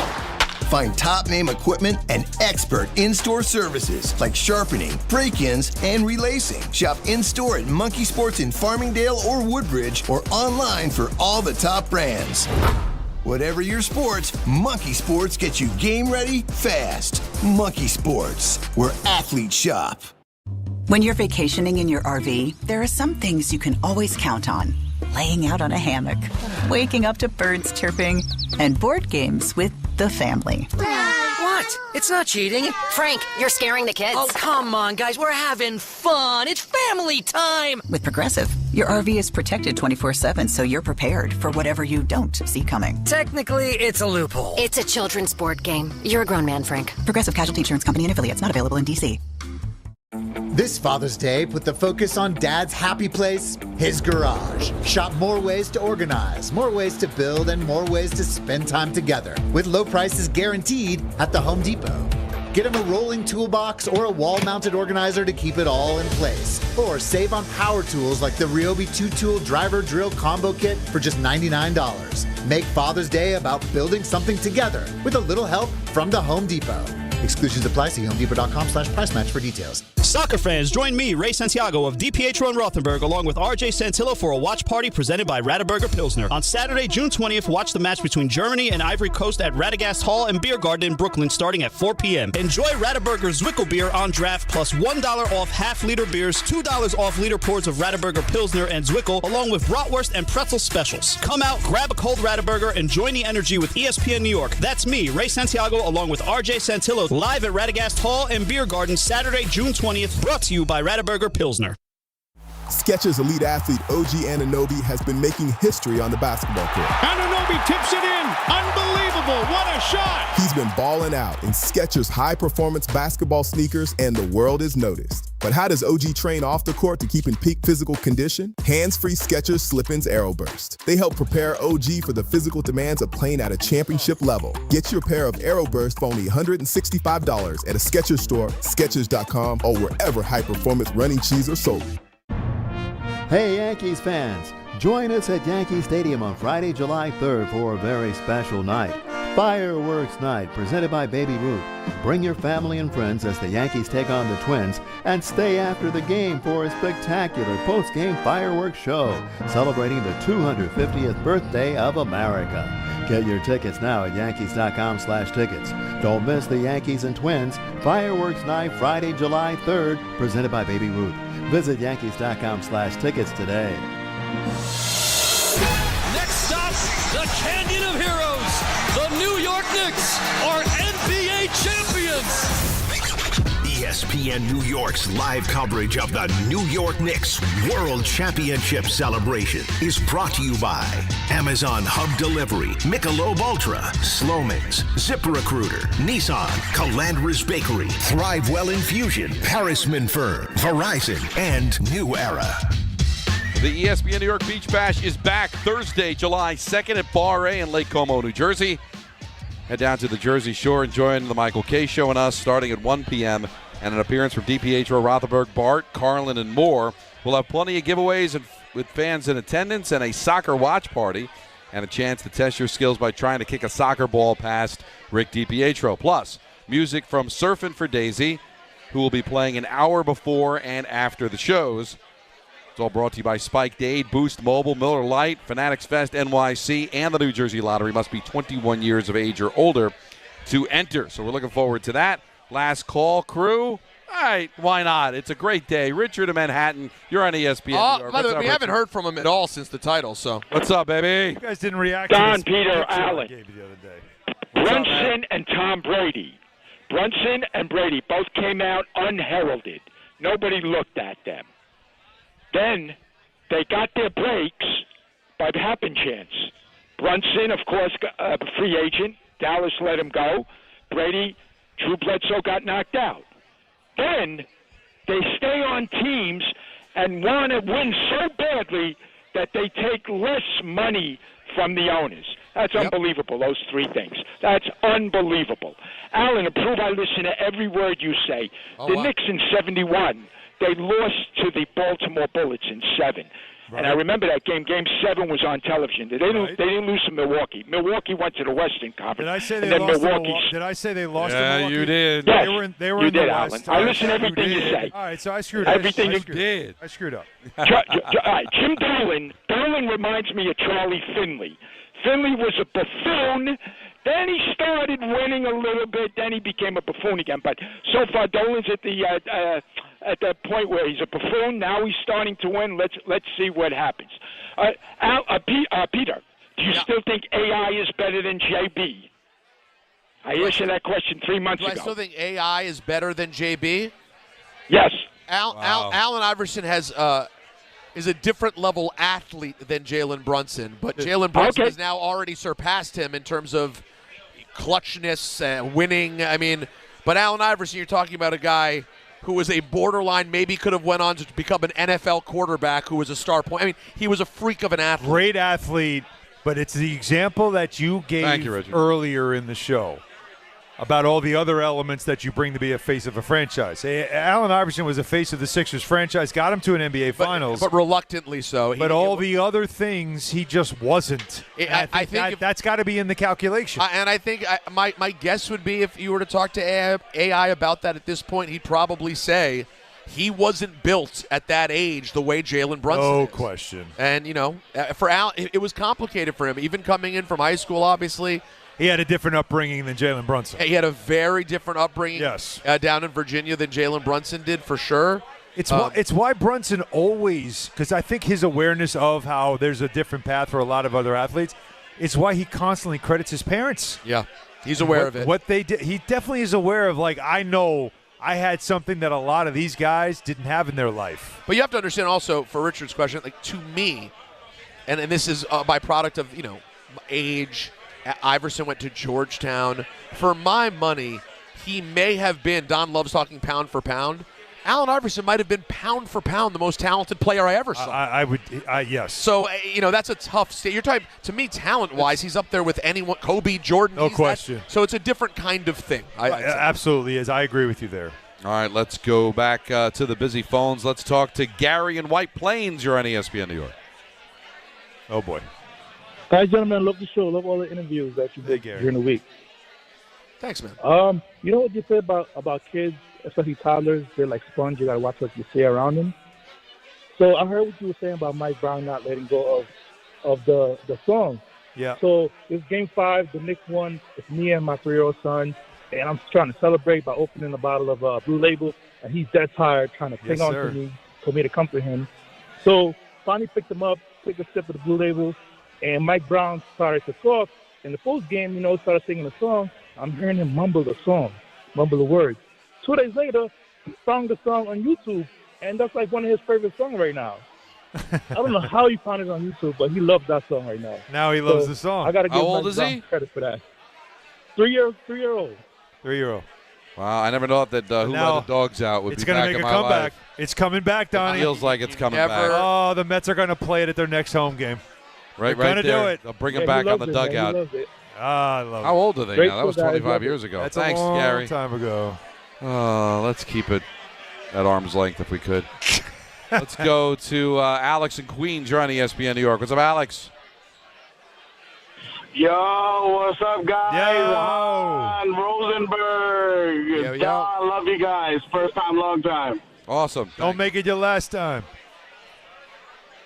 Find top-name equipment and expert in-store services like sharpening, break-ins, and relacing. Shop in-store at Monkey Sports in Farmingdale or Woodbridge, or online for all the top brands. Whatever your sports, Monkey Sports gets you game ready fast. Monkey Sports, where athletes shop. When you're vacationing in your RV, there are some things you can always count on. Laying out on a hammock, waking up to birds chirping, and board games with the family. What? It's not cheating. Frank, you're scaring the kids. Oh, come on, guys. We're having fun. It's family time. With Progressive, your RV is protected 24/7, so you're prepared for whatever you don't see coming. Technically, it's a loophole. It's a children's board game. You're a grown man, Frank. Progressive Casualty Insurance Company and affiliates, not available in D.C. This Father's Day, put the focus on Dad's happy place, his garage. Shop more ways to organize, more ways to build, and more ways to spend time together. With low prices guaranteed at the Home Depot. Get him a rolling toolbox or a wall-mounted organizer to keep it all in place. Or save on power tools like the Ryobi 2-tool driver drill combo kit for just $99. Make Father's Day about building something together with a little help from the Home Depot. Exclusions apply. See HomeDepot.com/price match for details. Soccer fans, join me, Ray Santiago of DiPietro Rothenberg, along with RJ Santillo for a watch party presented by Rothenberger Pilsner. On Saturday, June 20th, watch the match between Germany and Ivory Coast at Radagast Hall and Beer Garden in Brooklyn starting at 4 p.m. Enjoy Rothenberger Zwickel beer on draft plus $1 off half-liter beers, $2 off liter pours of Rothenberger Pilsner and Zwickel, along with bratwurst and pretzel specials. Come out, grab a cold Rothenberger, and join the energy with ESPN New York. That's me, Ray Santiago, along with RJ Santillo, live at Radagast Hall and Beer Garden Saturday, June 20th, brought to you by Rothenberger Pilsner. Skechers elite athlete OG Anunoby has been making history on the basketball court. Anunoby tips it in. Unbelievable. What a shot. He's been balling out in Skechers high-performance basketball sneakers, and the world is noticed. But how does OG train off the court to keep in peak physical condition? Hands-free Skechers Slip-ins Aeroburst. They help prepare OG for the physical demands of playing at a championship level. Get your pair of Aeroburst for only $165 at a Skechers store, Skechers.com, or wherever high-performance running shoes are sold. Hey Yankees fans, join us at Yankee Stadium on Friday, July 3rd for a very special night. Fireworks Night, presented by Baby Ruth. Bring your family and friends as the Yankees take on the Twins, and stay after the game for a spectacular post-game fireworks show celebrating the 250th birthday of America. Get your tickets now at Yankees.com/tickets. Don't miss the Yankees and Twins Fireworks Night Friday, July 3rd, presented by Baby Ruth. Visit Yankees.com/tickets today. Next stop, the Canyon of Heroes. The New York Knicks are NBA champions. ESPN New York's live coverage of the New York Knicks World Championship celebration is brought to you by Amazon Hub Delivery, Michelob Ultra, Sloman's, ZipRecruiter, Nissan, Calandra's Bakery, ThriveWell Infusion, Parisman Firm, Verizon, and New Era. The ESPN New York Beach Bash is back Thursday, July 2nd at Bar A in Lake Como, New Jersey. Head down to the Jersey Shore and join the Michael K. Show and us starting at 1 p.m. and an appearance from DiPietro Rothenberg, Bart Carlin, and more. We'll have plenty of giveaways with fans in attendance and a soccer watch party and a chance to test your skills by trying to kick a soccer ball past Rick DiPietro. Plus, music from Surfin' for Daisy, who will be playing an hour before and after the shows. It's all brought to you by Spike Dade, Boost Mobile, Miller Lite, Fanatics Fest NYC, and the New Jersey Lottery. Must be 21 years of age or older to enter. So we're looking forward to that. Last call, crew. All right, why not? It's a great day. Richard in Manhattan, you're on ESPN. New York. By the way, we haven't heard from him at all since the title. So what's up, baby? You guys didn't react Don, to Peter, I Allen. gave you the other day. Brunson and Tom Brady. Brunson and Brady both came out unheralded. Nobody looked at them. Then they got their breaks by happen chance. Brunson, of course, a free agent. Dallas let him go. Brady, Drew Bledsoe got knocked out. Then they stay on teams and want to win so badly that they take less money from the owners. That's unbelievable, those three things. That's unbelievable. Alan, approve I listen to every word you say. The Knicks in 71, they lost to the Baltimore Bullets in 7. Right. And I remember that game. Game 7 was on television. They didn't lose to Milwaukee. Milwaukee went to the Western Conference. Did I say they lost to Milwaukee? Did I say they lost to Milwaukee? Yeah, you did. Yes, they were you in the did, West. Alan. I listen to everything you say. All right, so I screwed up. Everything you did. I screwed up. All right, Jim Dolan. Dolan reminds me of Charlie Finley. Finley was a buffoon. Then he started winning a little bit. Then he became a buffoon again. But so far, Dolan's at the point where he's a buffoon. Now he's starting to win. Let's see what happens. Peter, do you still think AI is better than JB? I asked you that question 3 months ago. Do I still think AI is better than JB? Yes. Allen Iverson is a different level athlete than Jalen Brunson, but Jalen Brunson has now already surpassed him in terms of clutchness and winning. I mean, but Allen Iverson, you're talking about a guy who was a borderline, maybe could have went on to become an NFL quarterback who was a star point. I mean, he was a freak of an athlete. Great athlete, but it's the example that you gave earlier in the show about all the other elements that you bring to be a face of a franchise. Allen Iverson was a face of the Sixers franchise, got him to an NBA Finals. But reluctantly so. But all the other things, he just wasn't. I think that's got to be in the calculation. And I think my guess would be if you were to talk to AI about that at this point, he'd probably say he wasn't built at that age the way Jalen Brunson No is. question. And, for Allen, it was complicated for him. Even coming in from high school, obviously. He had a different upbringing than Jalen Brunson. He had a very different upbringing down in Virginia than Jalen Brunson did, for sure. It's why Brunson always, because I think his awareness of how there's a different path for a lot of other athletes, it's why he constantly credits his parents. Yeah, he's aware of it. What they did, he definitely is aware of, I know I had something that a lot of these guys didn't have in their life. But you have to understand also, for Richard's question, to me, and this is a byproduct of, age. Iverson went to Georgetown. For my money, he may have been, Don loves talking pound for pound, Allen Iverson might have been pound for pound the most talented player I ever saw. Yes. So, that's a tough state. You're talking, to me, talent-wise, he's up there with anyone, Kobe, Jordan. No question. So it's a different kind of thing. Absolutely is. I agree with you there. All right, let's go back to the busy phones. Let's talk to Gary in White Plains. You're on ESPN New York. Oh, boy. Hi, gentlemen. Love the show. Love all the interviews that you did during the week. Thanks, man. You know what you said about kids, especially toddlers? They're like sponge. You got to watch what you say around them. So I heard what you were saying about Mike Brown not letting go of the song. Yeah. So it's Game 5. The Knicks won. It's me and my 3-year-old son, and I'm trying to celebrate by opening a bottle of Blue Label. And he's dead tired, trying to cling on to me, for me to comfort him. So finally picked him up, took a sip of the Blue Label, and Mike Brown started to talk. In the post game, started singing a song. I'm hearing him mumble the song, mumble the words. 2 days later, he found the song on YouTube, and that's like one of his favorite songs right now. I don't know how he found it on YouTube, but he loves that song right now. Now he loves the song. I got to give How old Mike is Brown he? credit for that. 3-year-old. 3-year-old. Wow, I never thought that Who Let the Dogs Out would It's be going back to make in a my comeback. life. It's coming back, Donnie. It feels like it's coming back. Oh, the Mets are going to play it at their next home game. Right They're there. do it. They'll bring him back on the dugout. I love it. How old are they now? That was 25 years ago. That's Thanks, a long Gary. time ago. Let's keep it at arm's length if we could. Let's go to Alex in Queens. You're on ESPN New York. What's up, Alex? Yo, what's up, guys? Hahn Rosenberg. I love you guys. First time, long time. Awesome. Don't make it your last time.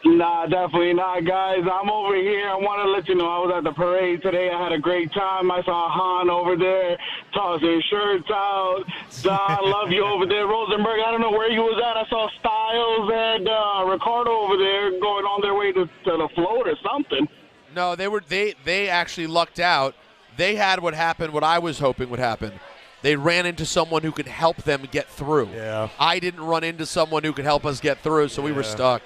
Nah, definitely not, guys. I'm over here. I want to let you know I was at the parade today. I had a great time. I saw Hahn over there tossing shirts out. Don, love you over there. Rosenberg, I don't know where you was at. I saw Styles and Ricardo over there going on their way to the float or something. No, they actually lucked out. They had what I was hoping would happen. They ran into someone who could help them get through. Yeah. I didn't run into someone who could help us get through, so we were stuck.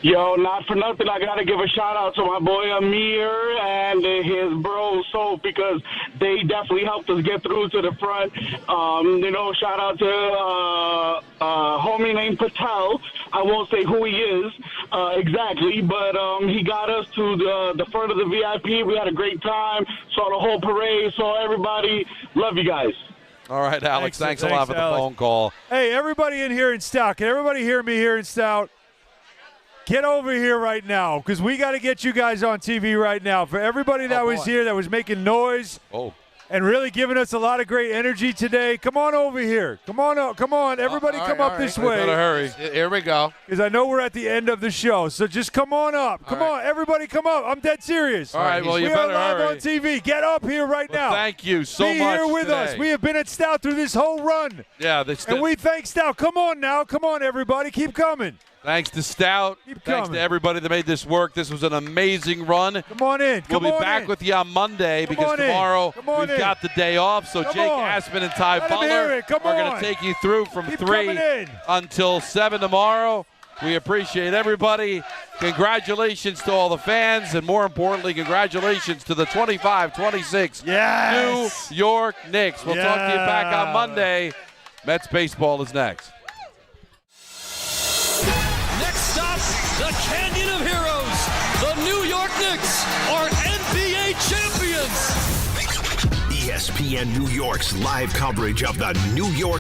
Yo, not for nothing, I got to give a shout-out to my boy Amir and his bro Soap because they definitely helped us get through to the front. Shout-out to a homie named Patel. I won't say who he is exactly, but he got us to the front of the VIP. We had a great time, saw the whole parade, saw everybody. Love you guys. All right, Alex, thanks a lot for the phone call. Hey, everybody in here in Stout, can everybody hear me here in Stout? Get over here right now because we got to get you guys on TV right now. For everybody that was here that was making noise and really giving us a lot of great energy today, come on over here. Come on up. Come on. Everybody come up this way. Better hurry. Here we go. Because I know we're at the end of the show. So just come on up. Come on. Everybody come up. I'm dead serious. All right, well, you better hurry. We are live on TV. Get up here right now. Thank you so much. Be here with today. us. We have been at Stout through this whole run. Yeah. And we thank Stout. Come on now. Come on, everybody. Keep coming. Thanks to Stout. Thanks to everybody that made this work. This was an amazing run. Come on in. We'll be back with you on Monday because tomorrow we've got the day off. So Jake Aspen and Ty Butler are going to take you through from 3 until 7 tomorrow. We appreciate everybody. Congratulations to all the fans, and more importantly, congratulations to the 25-26 New York Knicks. We'll talk to you back on Monday. Mets baseball is next. Next stop, the Canyon of Heroes. The New York Knicks are NBA champions. ESPN New York's live coverage of the New York